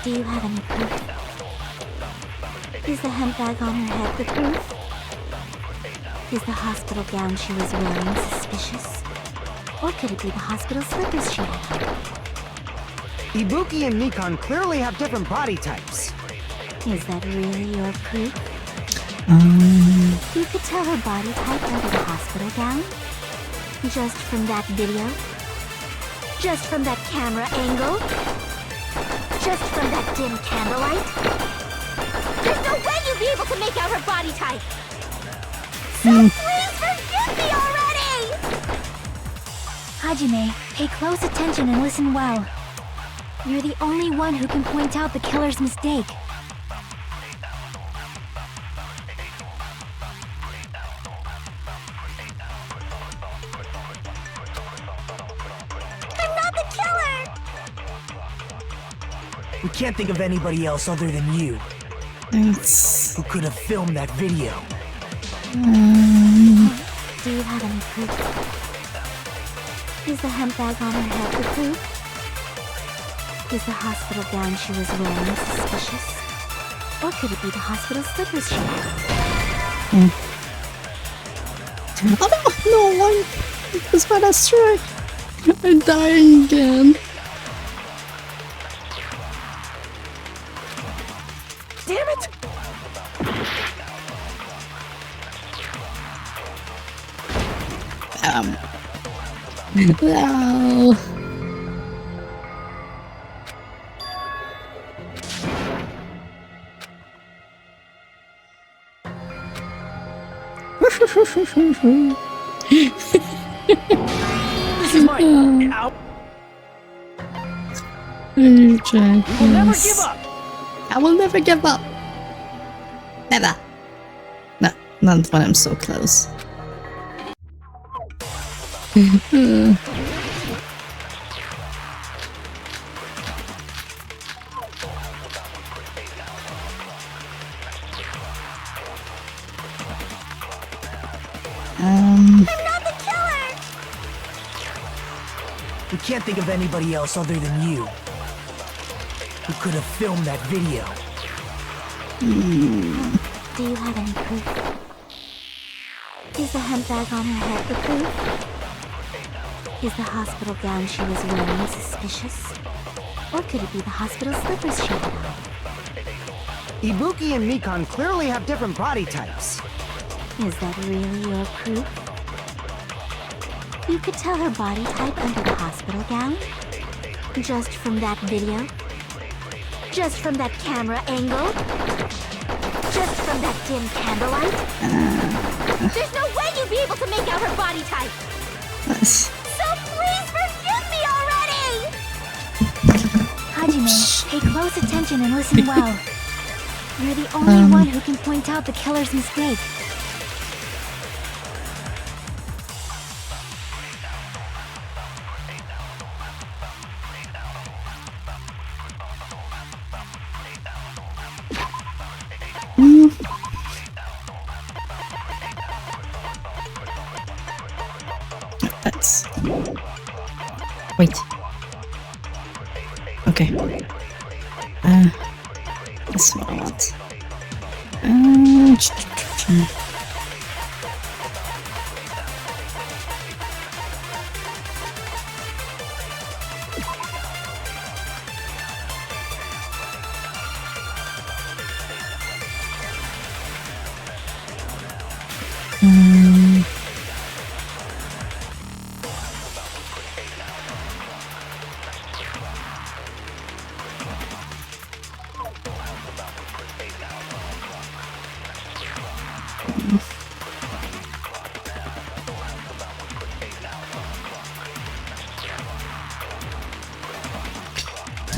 Do you have any proof? Is the hemp bag on her head the proof? Is the hospital gown she was wearing suspicious? Or could it be the hospital slippers she had on? Ibuki and Mikan clearly have different body types. Is that really your proof? You could tell her body type under the hospital gown? Just from that video? Just from that camera angle? Just from that dim candlelight? There's no way you'd be able to make out her body type! So please forgive me already! Hajime, pay close attention and listen well. You're the only one who can point out the killer's mistake. I'm not the killer! We can't think of anybody else other than you who could have filmed that video. Do you have any proof? Is the hemp bag on her head the proof? Is the hospital gown she was wearing suspicious? Or could it be the hospital slippers she had on? Oh no, no, it was my last try. I'm dying again. Damn it! No. This is mine. Ow. You try. We will never give up. I will never give up. Never. No, not when I'm so close. I'm not the killer! We can't think of anybody else other than you who could have filmed that video. Do you have any proof? Is the hemp bag on her head the proof? Is the hospital gown she was wearing suspicious? Or could it be the hospital slippers she had on? Ibuki and Mikan clearly have different body types. Is that really your proof? You could tell her body type under the hospital gown? Just from that video? Just from that camera angle? Just from that dim candlelight? There's no way you'd be able to make out her body type! So please forgive me already! Hajime, pay close attention and listen well. You're the only one who can point out the killer's mistake. Let's wait. Okay. That's what I want.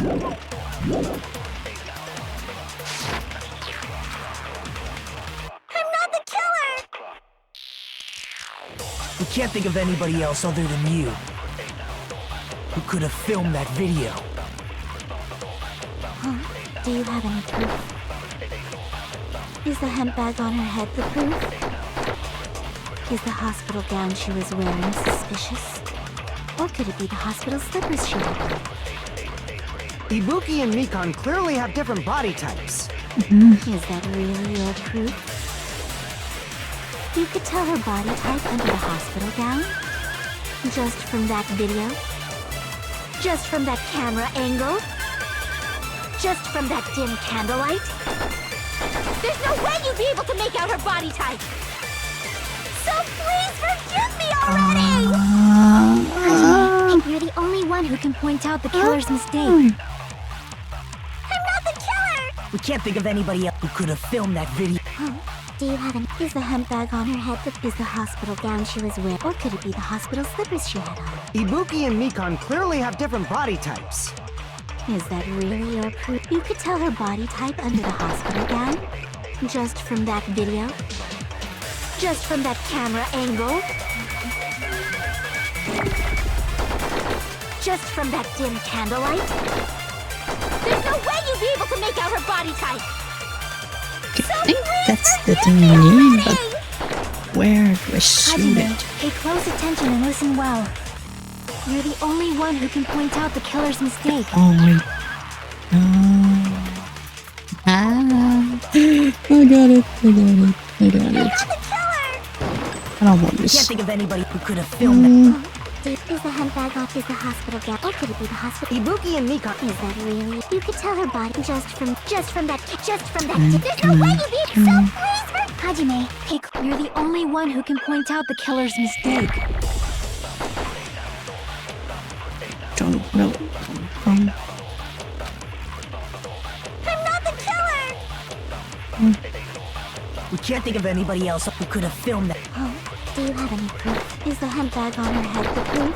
I'm not the killer! We can't think of anybody else other than you who could have filmed that video. Huh? Do you have any proof? Is the hemp bag on her head the proof? Is the hospital gown she was wearing suspicious? Or could it be the hospital slippers she had on? Ibuki and Mikan clearly have different body types. Is that really your proof? You could tell her body type under the hospital gown? Just from that video? Just from that camera angle? Just from that dim candlelight? There's no way you'd be able to make out her body type! So please forgive me already! You're the only one who can point out the killer's mistake. I'm not the killer! We can't think of anybody else who could have filmed that video. Huh? Do you have an... Is the hemp bag on her head is the hospital gown she was wearing? Or could it be the hospital slippers she had on? Ibuki and Mikan clearly have different body types. Is that really your proof? You could tell her body type under the hospital gown? Just from that video? Just from that camera angle? Just from that dim candlelight? There's no way you'd be able to make out her body type! I think that's the thing we need, but where do I shoot Hajime, it? pay close attention and listen well. You're the only one who can point out the killer's mistake. Oh my... I got it. You're not the killer! I don't want We can't this. think of anybody who could have filmed that. Is the hemp bag off? Is the hospital gown? Or could it be the hospital? Ibuki and Mikan. Is that really? You could tell her body just from that. There's no way you'd be so please for Hajime, you're the only one who can point out the killer's mistake. Don't know. I'm not the killer! We can't think of anybody else who could have filmed that. Oh, do you have any proof? Is the hemp bag on her head the proof?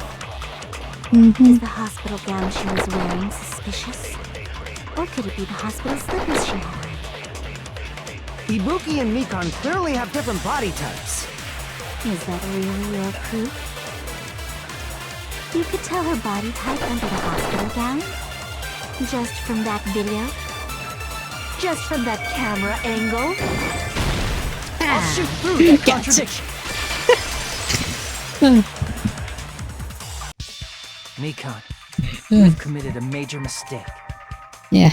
Mm-hmm. Is the hospital gown she was wearing suspicious? Or could it be the hospital slippers she had on? Ibuki and Mikan clearly have different body types. Is that really your proof? You could tell her body type under the hospital gown? Just from that video? Just from that camera angle? I'll shoot through that contradiction. Mikan, you've committed a major mistake. Yeah.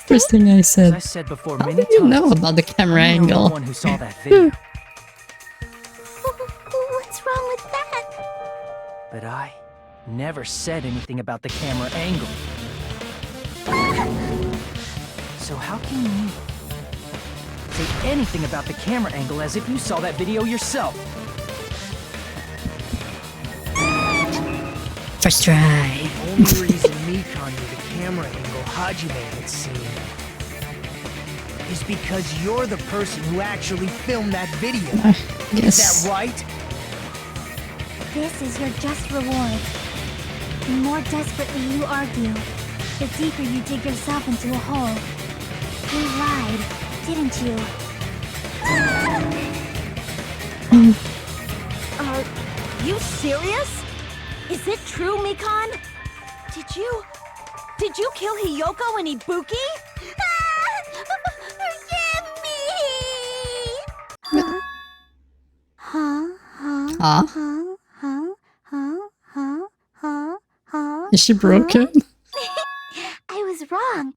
First thing I As said. I said before How many do you times, know about the camera I'm the only angle? one who saw that video, What's wrong with that? but I never said anything about the camera angle. So how can you say anything about the camera angle as if you saw that video yourself? First try. Only reason Mikan knew the camera angle Hajime had seen is because you're the person who actually filmed that video. Is Yes. that right? This is your just reward. The more desperately you argue, the deeper you dig yourself into a hole. You lied, didn't you? Are you serious? Is it true, Mikan? Did you kill Hiyoko and Ibuki? Forgive me! Huh? Is she broken? I was wrong.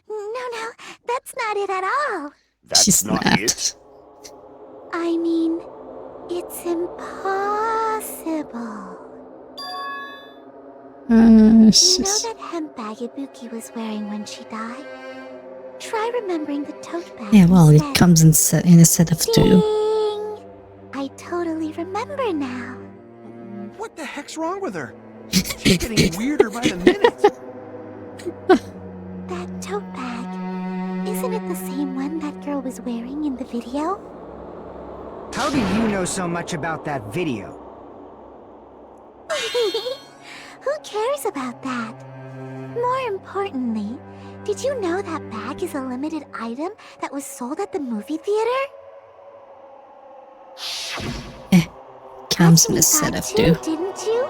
No, that's not it at all. That's She not snapped. it. I mean, it's impossible. You know that hemp bag Ibuki was wearing when she died? Try remembering the tote bag. Yeah, well, it instead. comes in a set of two. Ding! I totally remember now. What the heck's wrong with her? She's getting weirder by the minute. That tote bag. Isn't it the same one that girl was wearing in the video? How do you know so much about that video? Who cares about that? More importantly, did you know that bag is a limited item that was sold at the movie theater? Comes in You the thought setup, too, dude. didn't you?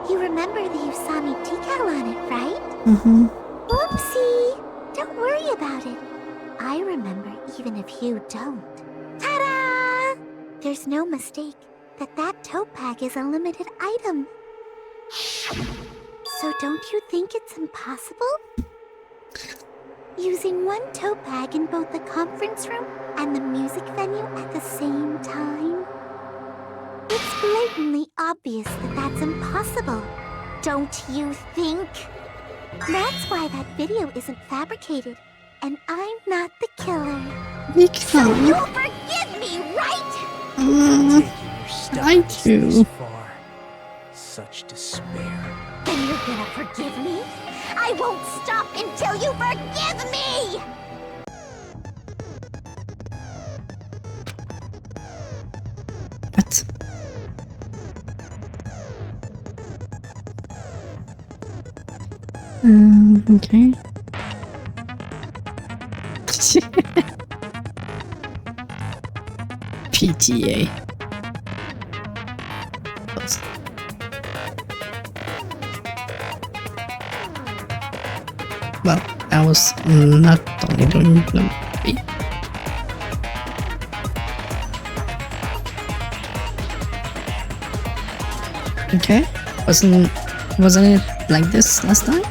You remember the Usami decal on it, right? Mm-hmm. Whoopsie! Don't worry about it. I remember even if you don't. Ta-da! There's no mistake that that tote bag is a limited item. So don't you think it's impossible? Using one tote bag in both the conference room and the music venue at the same time? It's blatantly obvious that that's impossible. Don't you think? That's why that video isn't fabricated, and I'm not the killer. So you'll forgive me, right? Taking your I stubbornness do. this far. Such despair. Then you're gonna forgive me? I won't stop until you forgive me! What? Okay. PTA. Well, I was not only doing the movie. Okay. Wasn't it like this last time?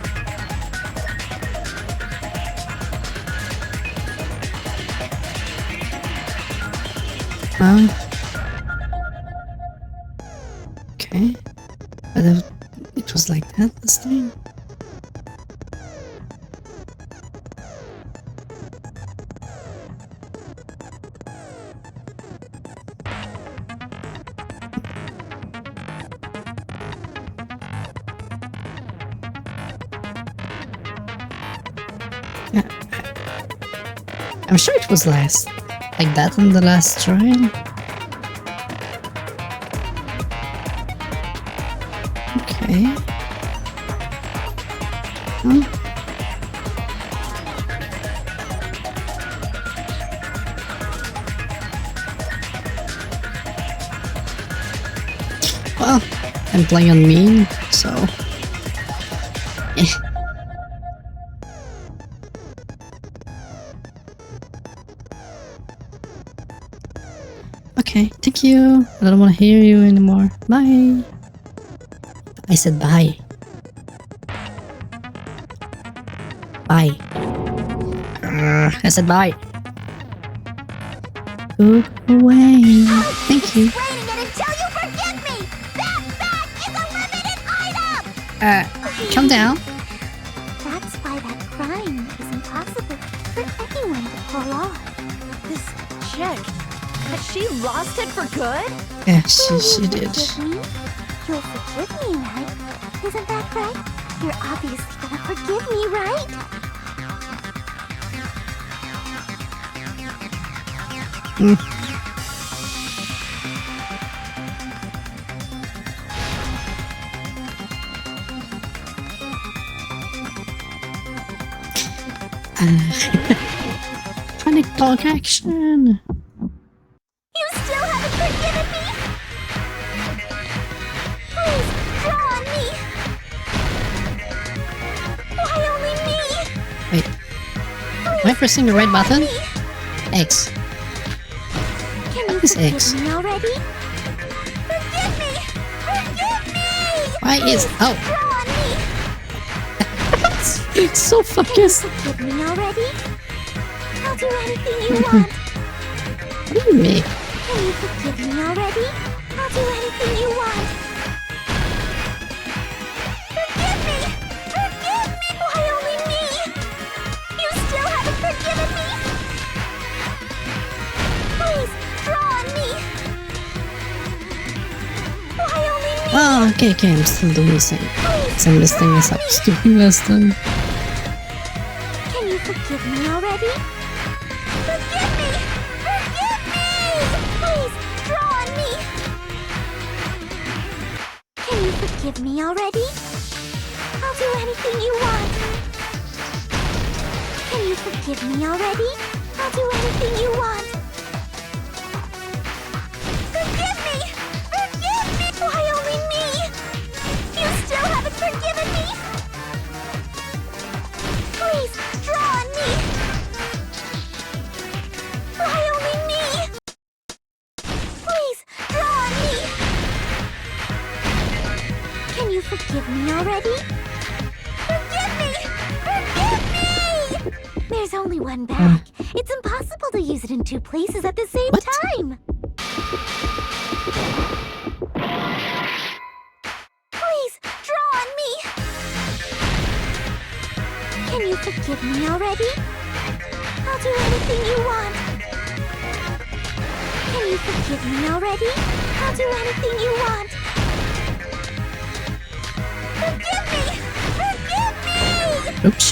Okay. But it was like that last time. I'm sure it was like that on the last trial. Okay. Well, I'm playing on mean, so... Okay, thank you. I don't want to hear you anymore. Bye. I said bye. Bye. I said bye. Go away. Thank you. Explaining it until you forgive me! That bag is a limited item! Calm down. That's why that crime is impossible for anyone to pull off. This chick, has she lost it for good? Yeah, she did. Forgive me? You'll forgive me, right? Isn't that right? You're obviously gonna forgive me, right? Panic dog action. You still haven't forgiven me? Please, draw on me! Why only me? Wait, am I pressing the right button? X. Can you Is forgive X. me already? Forgive me! Forgive me! Why is... Oh! Draw on me! It's so focused. Forgive me already? I'll do anything you want. What do you mean? Can you forgive me already? I'll do anything you want. Forgive me! Forgive me! Why only me? You still haven't forgiven me? Please, draw on me! Why only me? Oh, okay, I'm still doing the same. Same as thing as I was doing last time. Can you forgive me already? Forgive me! Forgive me! Please, draw on me! Can you forgive me already? I'll do anything you want. Can you forgive me already? I'll do anything you want. Forgive me! Forgive me! Why only me? You still haven't forgiven me? Please, draw on me! Why only me? Please, draw on me! Can you forgive me already? Forgive me! Forgive me! There's only one bag. It's impossible to use it in two places at the same time. Please, draw on me! Can you forgive me already? I'll do anything you want. Can you forgive me already? I'll do anything you want. Forgive me! Forgive me! Oops.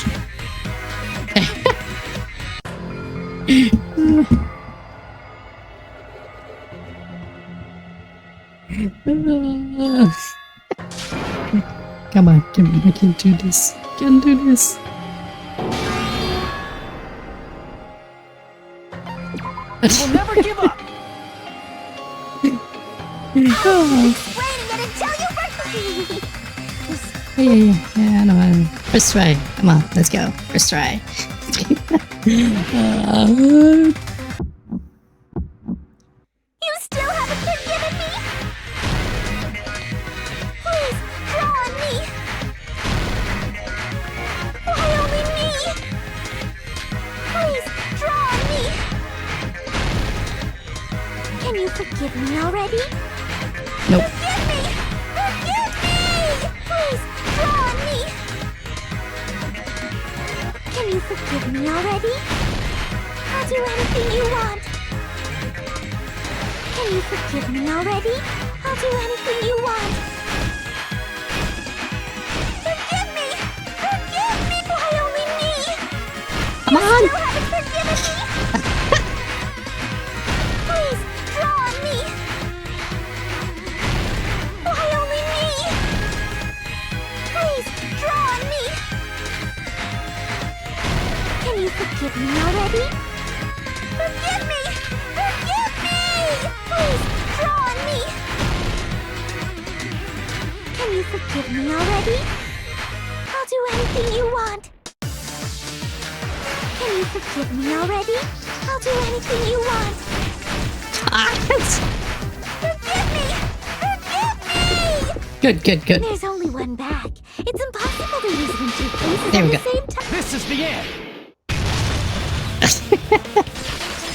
Come on, I can do this. I can do this. We will never give up! Explaining it until you forgive me! Yeah, I know. First try. Come on, let's go. First try. You still haven't forgiven me? Please, draw on me! Why only me? Please, draw on me! Can you forgive me already? Nope. Forgive me! Forgive me! Please, draw on me! Can you forgive me already? I'll do anything you want. Can you forgive me already? I'll do anything you want. Forgive me! Forgive me! Why only me? Come on! You still haven't forgiven me? Please, draw on me! Why only me? Please, draw on me! Can you forgive me already? Forgive me! Forgive me! Please, draw on me! Can you forgive me already? I'll do anything you want. Can you forgive me already? I'll do anything you want. Forgive me! Forgive me! Good. There's only one bag. It's impossible to use it in two places There at we the go. same time. This is the end!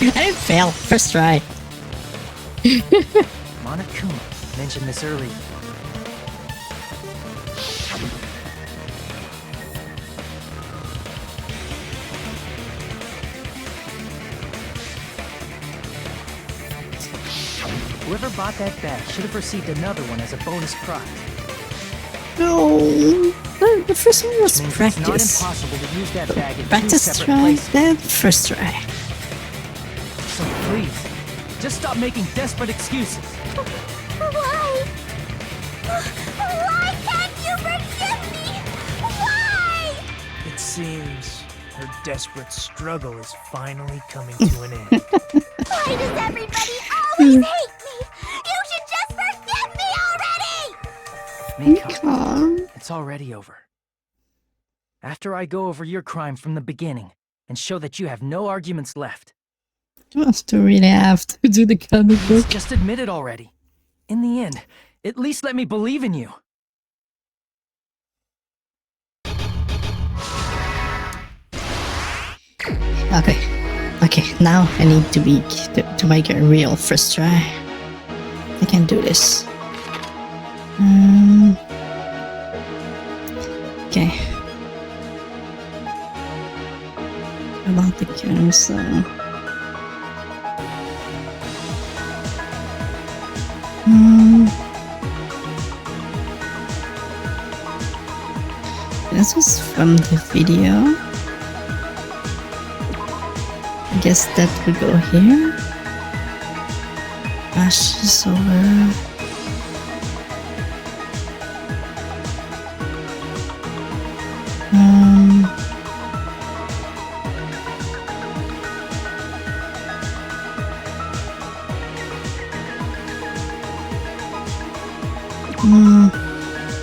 I didn't fail. First try. Monokuma mentioned this earlier. Whoever bought that bag should have received another one as a bonus prize. No. The first one was Means it's not practice. impossible to use that bag in two Practice separate try, places. then first try. So please, just stop making desperate excuses. Why? Why can't you forgive me? Why? It seems her desperate struggle is finally coming to an end. Why does everybody always hate me? You should just forgive me already! Miko, it's already over. After I go over your crime from the beginning and show that you have no arguments left, Do really have to do the comic book? just admit it already. In the end, at least let me believe in you. Okay, now I need to make a real first try. I can do this. Okay. About the carousel. This was from the video. I guess that would go here. Ash is over.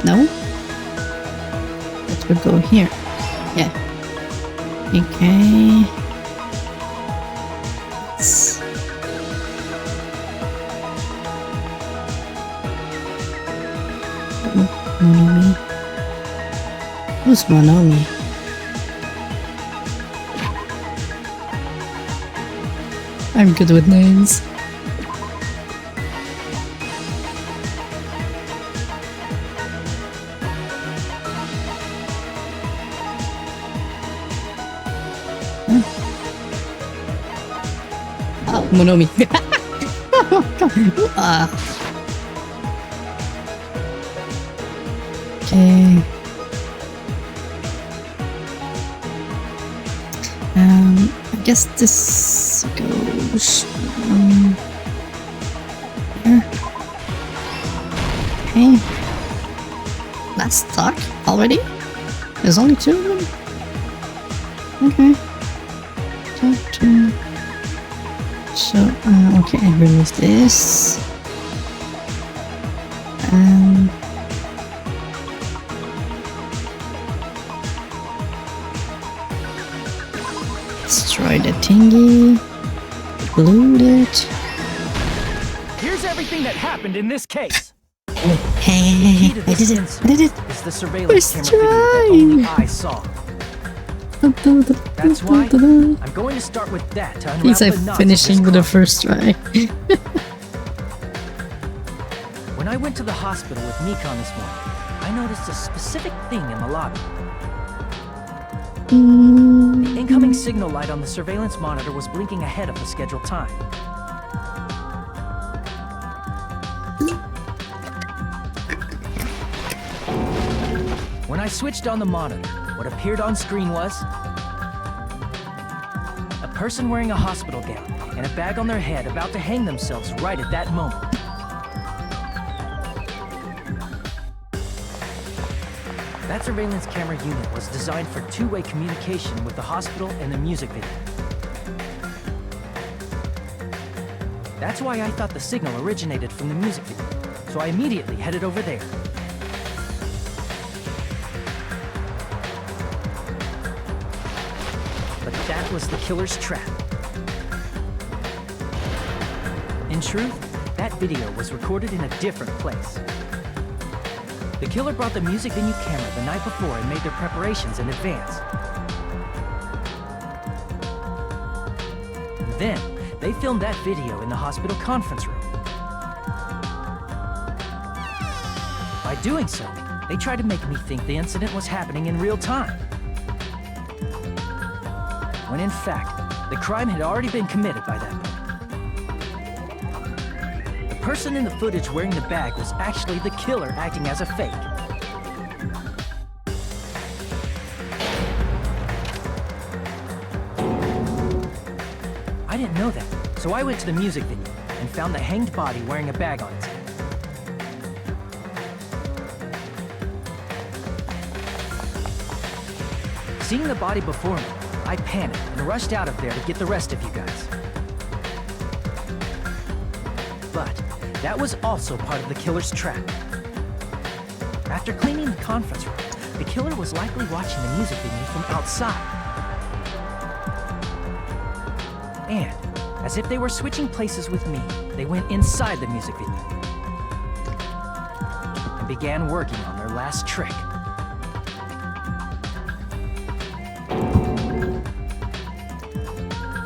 No? Let's go here. Yeah. Okay. Monomi. Who's Monomi? I'm good with names. Monomi. Okay. I guess this goes here. Okay. That's stuck already? There's only 2 of them? Okay. So, okay, I remove this. Destroy the thingy. Loot it. Here's everything that happened in this case. Hey, I did it. I did it. It's the surveillance camera video that only I saw. That's why I'm going to start with that to unravel He's the knots finishing of with this the first try. When I went to the hospital with Mikon this morning, I noticed a specific thing in the lobby. The incoming signal light on the surveillance monitor was blinking ahead of the scheduled time. When I switched on the monitor, what appeared on screen was a person wearing a hospital gown and a bag on their head about to hang themselves right at that moment. That surveillance camera unit was designed for two-way communication with the hospital and the music video. That's why I thought the signal originated from the music video, so I immediately headed over there. But that was the killer's trap. In truth, that video was recorded in a different place. The killer brought the music venue camera the night before and made their preparations in advance. Then, they filmed that video in the hospital conference room. By doing so, they tried to make me think the incident was happening in real time. When in fact, the crime had already been committed by that point. The person in the footage wearing the bag was actually the killer acting as a fake. I didn't know that, so I went to the music venue and found the hanged body wearing a bag on its head. Seeing the body before me, I panicked and rushed out of there to get the rest of you guys. But that was also part of the killer's trap. After cleaning the conference room, the killer was likely watching the music venue from outside. And, as if they were switching places with me, they went inside the music venue and began working on their last trick.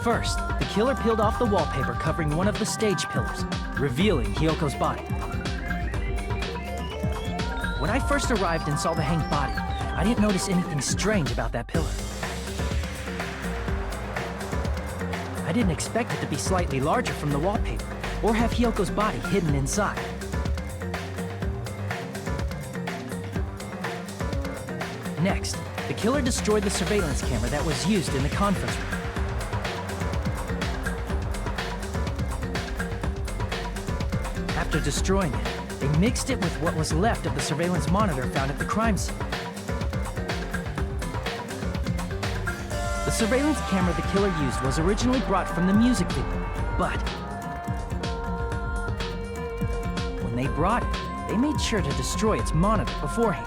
First, the killer peeled off the wallpaper covering one of the stage pillars, revealing Hyoko's body. When I first arrived and saw the hanged body, I didn't notice anything strange about that pillar. I didn't expect it to be slightly larger from the wallpaper, or have Hyoko's body hidden inside. Next, the killer destroyed the surveillance camera that was used in the conference room. After destroying it, they mixed it with what was left of the surveillance monitor found at the crime scene. surveillance camera the killer used was originally brought from the music video, but when they brought it, they made sure to destroy its monitor beforehand.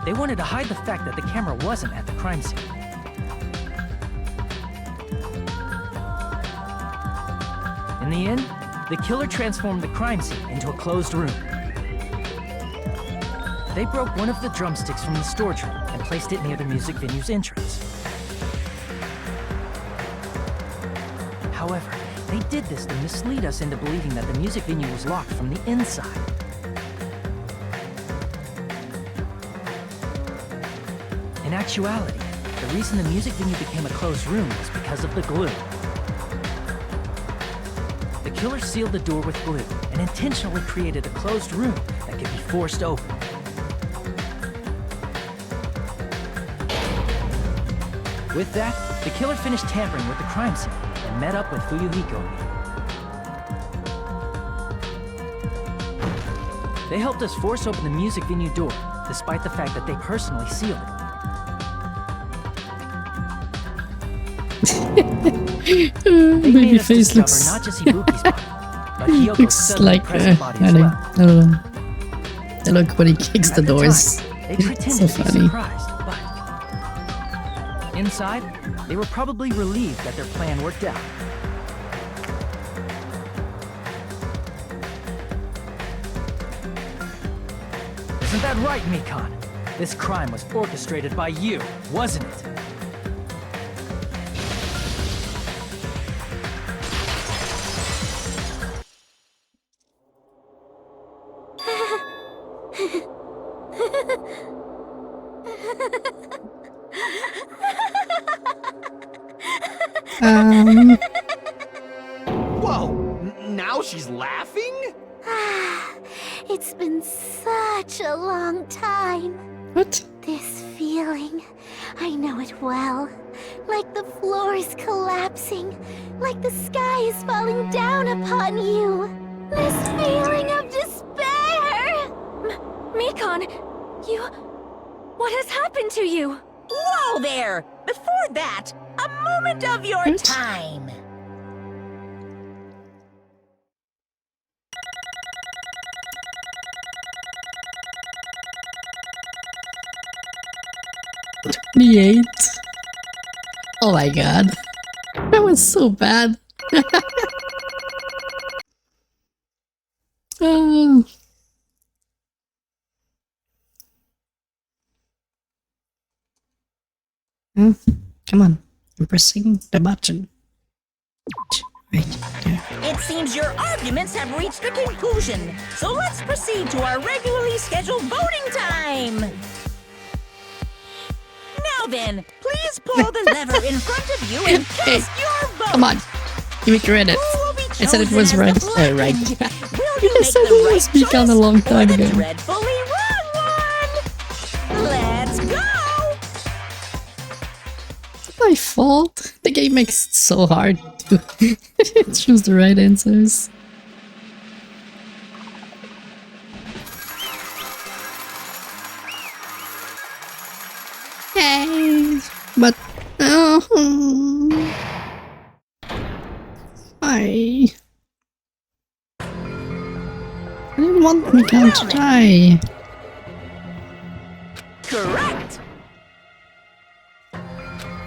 They wanted to hide the fact that the camera wasn't at the crime scene. In the end, the killer transformed the crime scene into a closed room. They broke one of the drumsticks from the storage room and placed it near the music venue's entrance. However, they did this to mislead us into believing that the music venue was locked from the inside. In actuality, the reason the music venue became a closed room was because of the glue. The killer sealed the door with glue and intentionally created a closed room that could be forced open. With that, the killer finished tampering with the crime scene and met up with Fuyuhiko. They helped us force open the music venue door, despite the fact that they personally sealed it. Baby face looks not just Ibuki's body, but Hyoko's looks like present body I as don't well. know. They look when he kicks the At the doors. time, they pretended So to be funny. surprised, but inside, they were probably relieved that their plan worked out. Isn't that right, Mikan? This crime was orchestrated by you, wasn't it? Whoa! Now she's laughing? It's been such a long time. What? This feeling, I know it well. Like the floor is collapsing, like the sky is falling down upon you. This feeling of despair! Mikan, you... What has happened to you? Whoa there! Before that, a moment of your time. The 8. Oh my god. That was so bad. Oh. Come on. I'm pressing the button. Right there. It seems your arguments have reached a conclusion, so let's proceed to our regularly scheduled voting time. Now then, please pull the lever in front of you and cast your vote. Come on. Give me credit. Who will be I said it chosen was as right. the Right. blackened? Will You you make said the it right was Mikan a long time choice or the ago. dreadfully wrong one? Let's go! My fault. The game makes it so hard to choose the right answers. Hey, but I didn't want Mikan to die. Correct!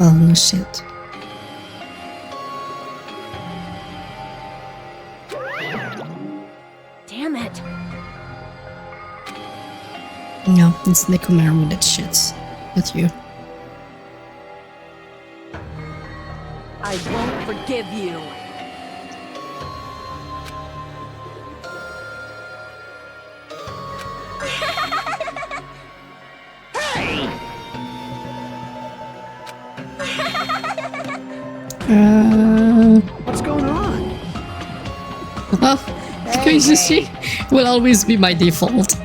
Oh no shit. Damn it. No, it's Nekomaru that shits. That's you. I won't forgive you. What's going on? Well, Kazushi will always be my default.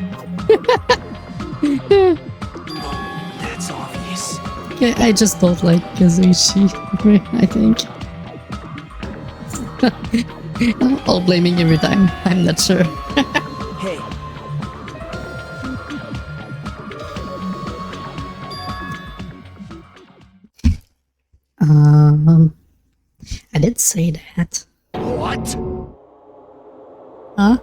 That's obvious. Yeah, I just don't like Kazushi, I think. All blaming every time, I'm not sure. Hey, can't say that. What? Huh?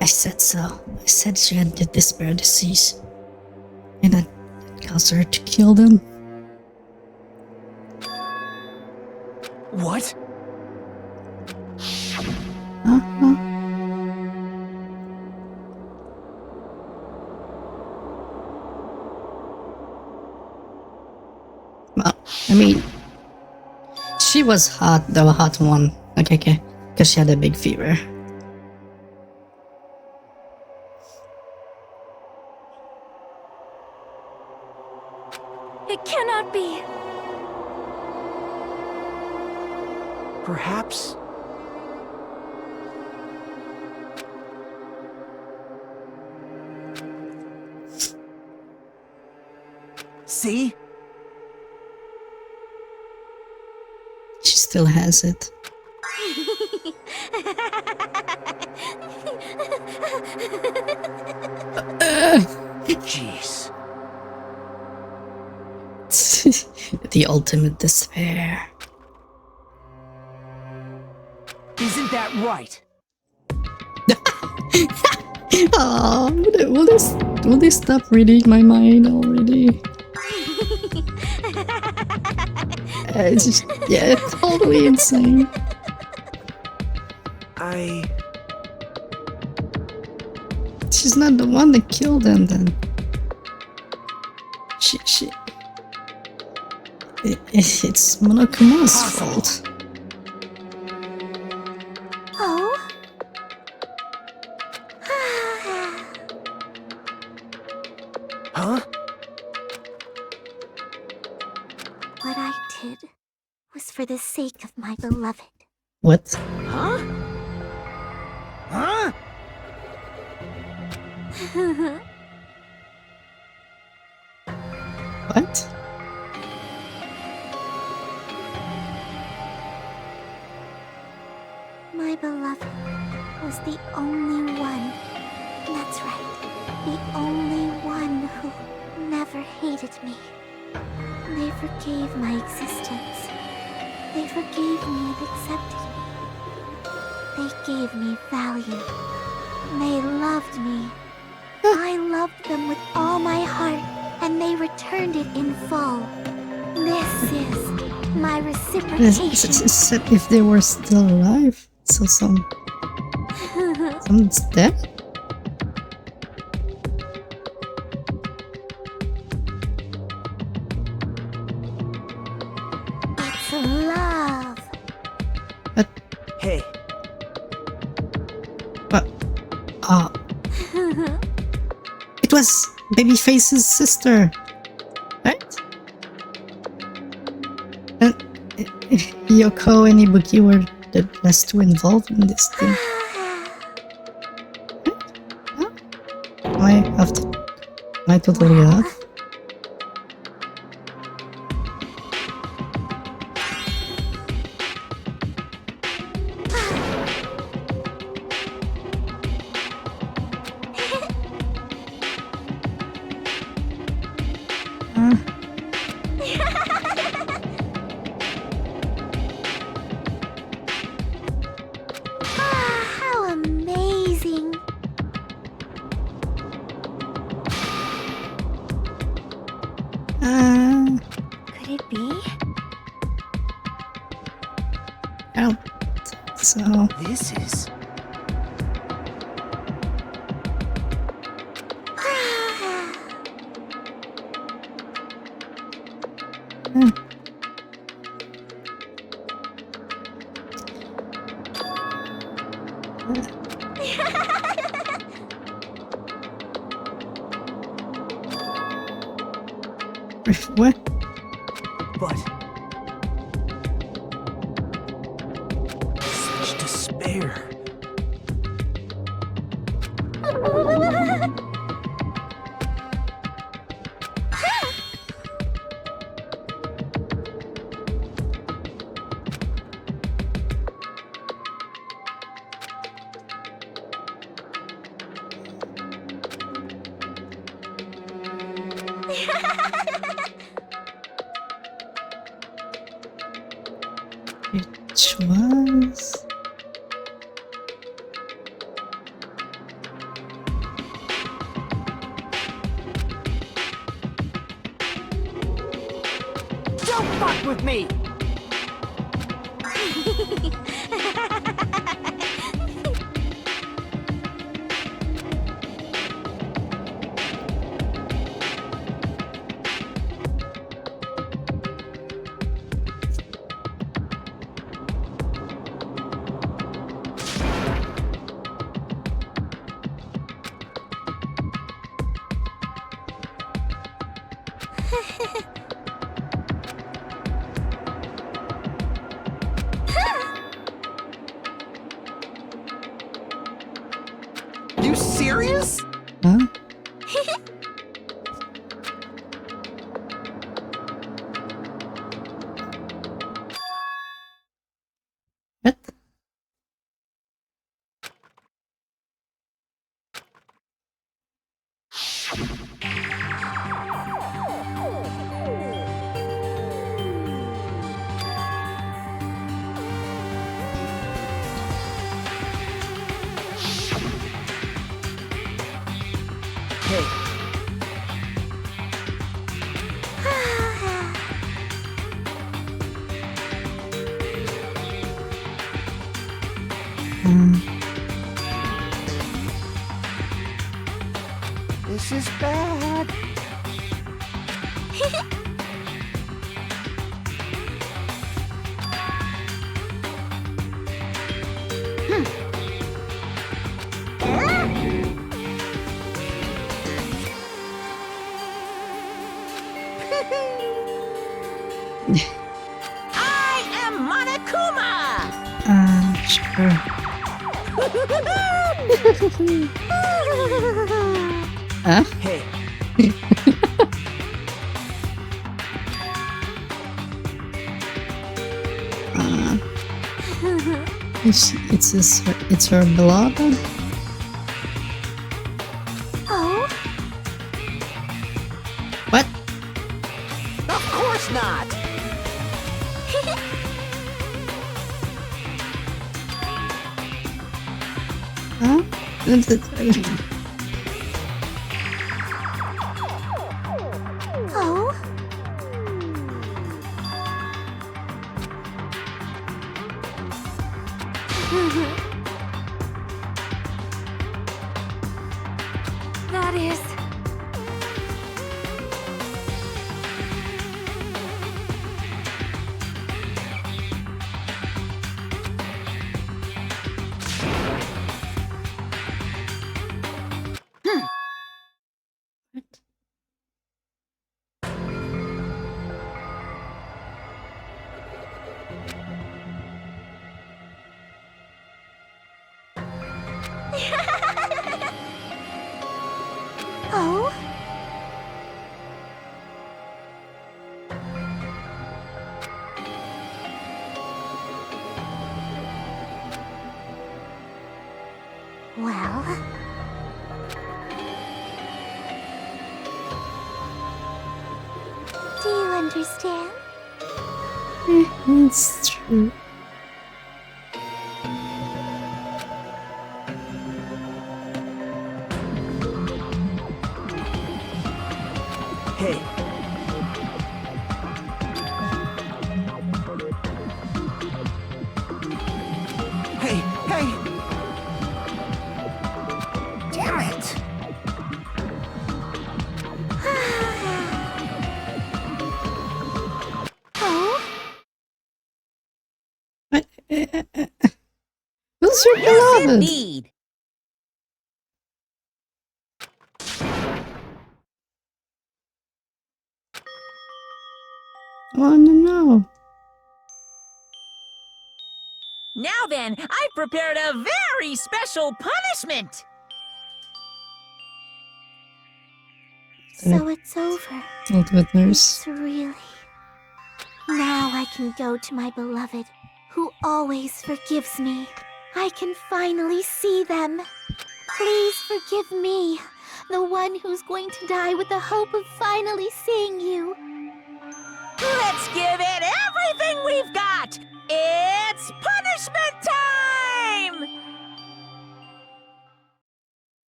I said so. I said she had the despair disease. And that caused her to kill them. What? Well, I mean, she was hot, the hot one. Okay. Because she had a big fever. It cannot be. Perhaps. See? She still has it. Jeez. The ultimate despair. Isn't that right? Oh, will they stop reading my mind already? It's just, yeah, totally insane. She's not the one that killed them then. It's Monokuma's fault. Oh? Huh? What I did was for the sake of my beloved. What? Huh? Huh? What? My beloved was the only one. That's right. The only one who never hated me. They forgave my existence. They forgave me and accepted me. They gave me value. They loved me. I loved them with all my heart, and they returned it in full. This is my reciprocation. Except if they were still alive. So someone's dead? It's love. Hey. But, it was Babyface's sister, right? And Yoko and Ibuki were the last two involved in this thing. Huh? Am I totally off? How amazing. Could it be? I don't think so. This is... What? But... such despair. Which was... Don't fuck with me! You serious? Huh? What? Hey, This is bad. I am Monokuma! Sure. Huh? hey, It's her beloved? Oh, What? of course not! Huh? oh. That is... Oh? Well... Do you understand? It's true. Hey, Hey, hey! Damn it! Oh? What? Who's your Yes, beloved? indeed. I wanna know. Now then, I've prepared a very special punishment. So it's over. Ultimate nurse. It's really... Now I can go to my beloved, who always forgives me. I can finally see them. Please forgive me The one who's going to die with the hope of finally seeing you. Let's give it everything we've got! It's punishment time!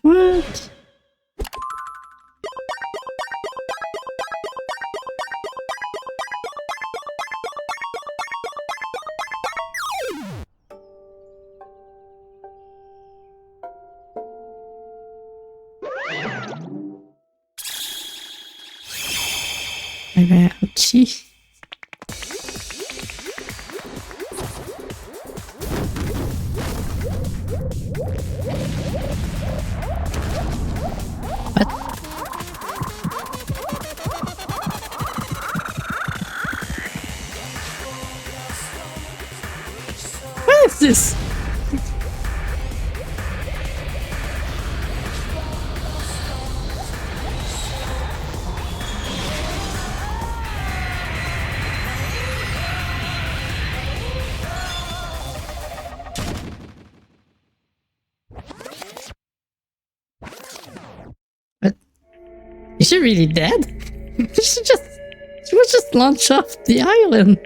What? Ouchie. What? What is this? Is she really dead? She was just launched off the island.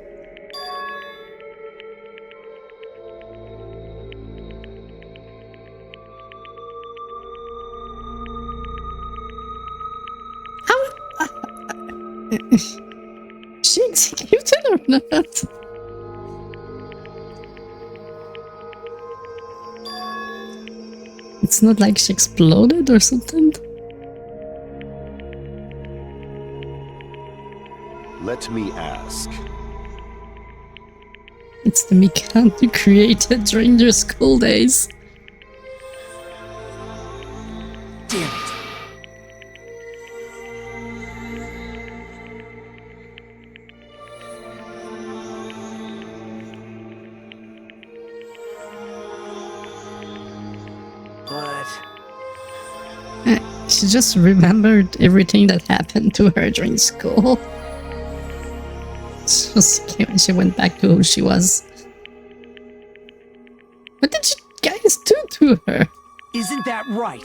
How? She executed or not? It's not like she exploded or something? Let me ask. It's the mechanic you created during your school days. Damn it. But She just remembered everything that happened to her during school. She went back to who she was. What did you guys do to her? isn't that right?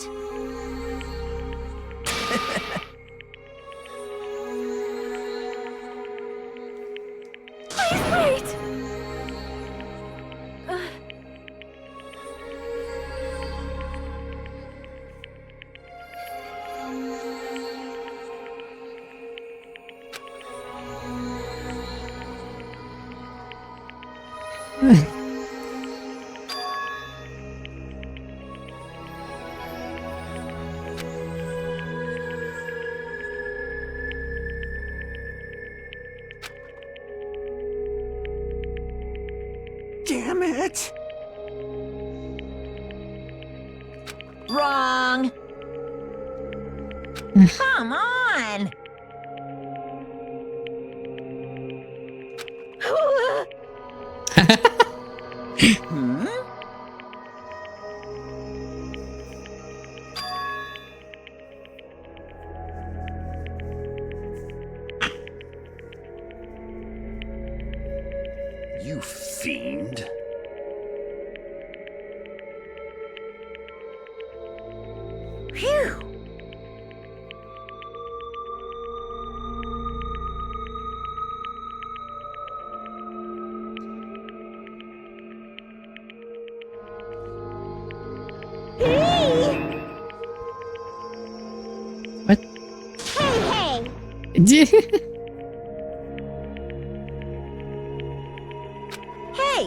Please wait! Damn it! Wrong. Come on. Hmm? You fiend. Phew. What? Hey! Hey,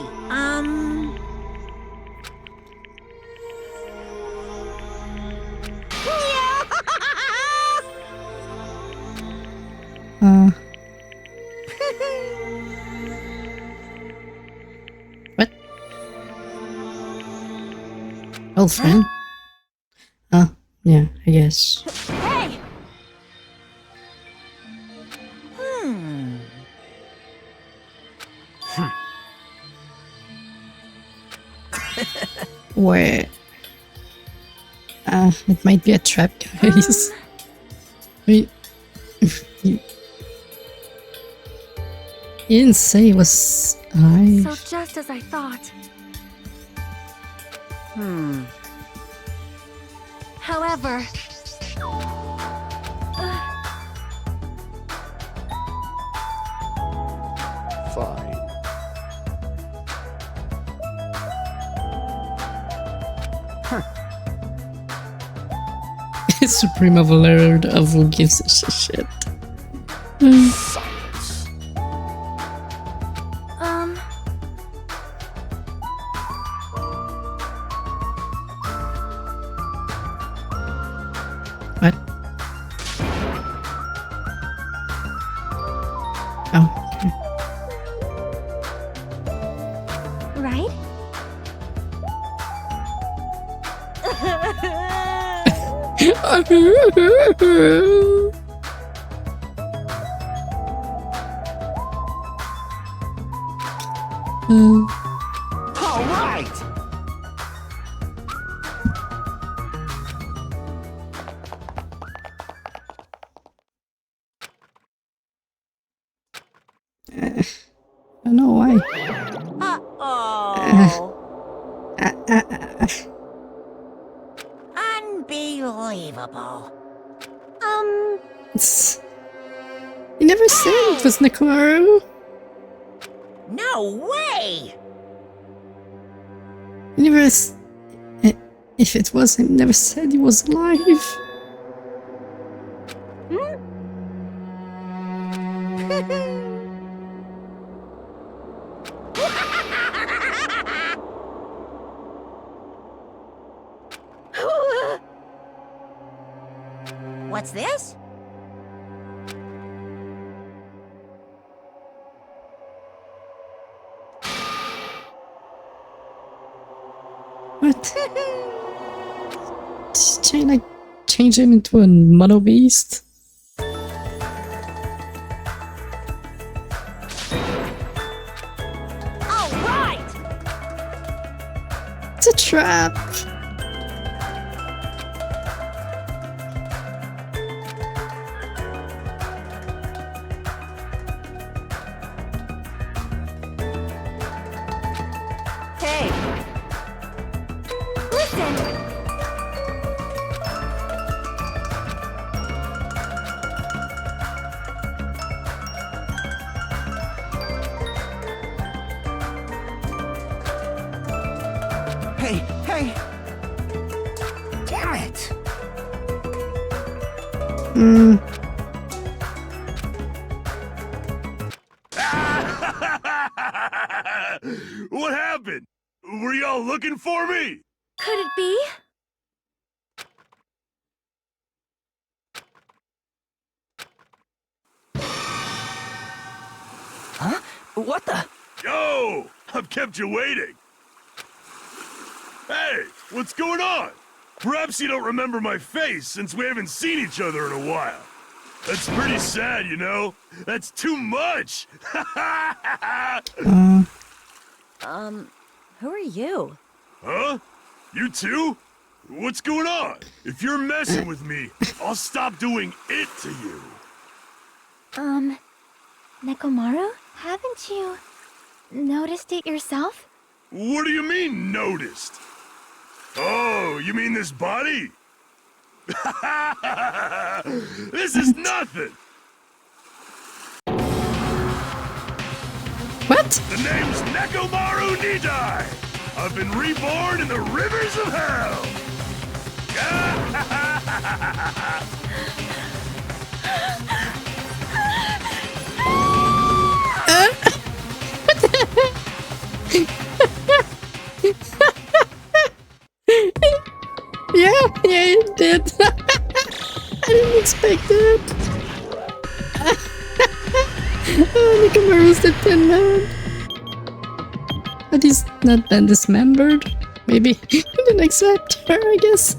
What? Old friend? Oh, yeah, I guess. Hey! Hmm. Where? It might be a trap, guys. Wait. You didn't say it was alive. So just as I thought. However... Fine. Supreme Overlord of who gives a shit. Silence. What? Oh, okay. Right? All right! I don't know why. Uh-oh. Unbelievable. You never said it was Nekomaru. No way! You never. If it was, I never said he was alive. What's this? What? Did change him into a mono beast? All right! It's a trap. Hey! Listen! Hey, hey! Damn it! What happened? Were y'all looking for me? Could it be? Huh? What the? Yo! I've kept you waiting. Hey, what's going on? Perhaps you don't remember my face since we haven't seen each other in a while. That's pretty sad, you know? That's too much! Who are you? Huh? You too? What's going on? If you're messing with me, I'll stop doing it to you. Nekomaru? Haven't you noticed it yourself? What do you mean, noticed? Oh, you mean this body? This is nothing! What? The name's Nekomaru Nidai! I've been reborn in the rivers of hell! Yeah, it did. I didn't expect it. Nekomaru's the Tin Man. But he's not been dismembered. Maybe he didn't accept her, I guess.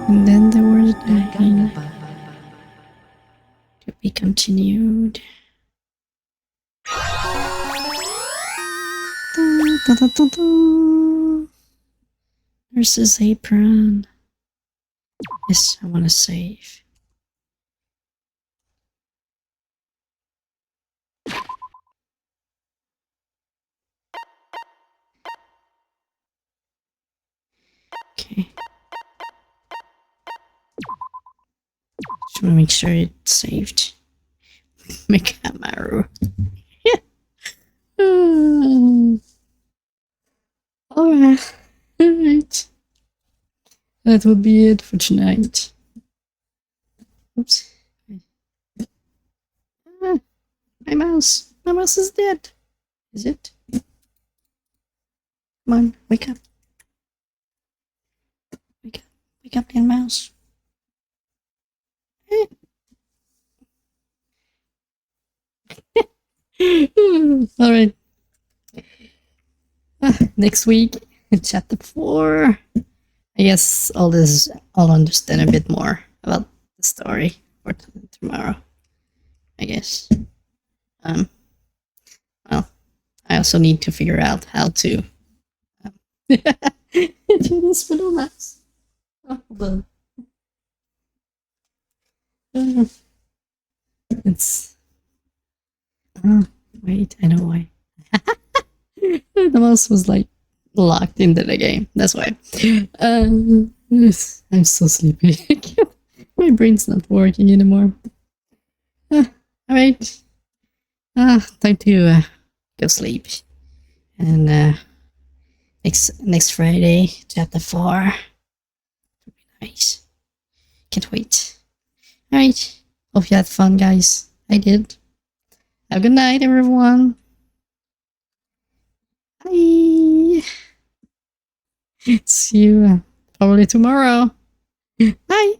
And then there was Danganronpa. To be continued. There's this apron. Yes, I want to save. Okay. Just want to make sure it's saved. Mikamaru. Yeah. Alright. Alright. That will be it for tonight. Oops. Ah, my mouse. My mouse is dead. Is it? Come on, wake up. Wake up. Wake up, little mouse. Alright. Next week, chapter 4. I guess I'll understand a bit more about the story for tomorrow. I guess. Well, I also need to figure out how to do this with a mouse. Oh, well. It's. Oh, wait, I know why. The mouse was like locked into the game. That's why. I'm so sleepy. My brain's not working anymore. Alright. Time to go sleep. And next Friday, chapter 4. It'll be nice. Can't wait. Alright. Hope you had fun, guys. I did. Have a good night, everyone. Bye. See you probably tomorrow. Bye.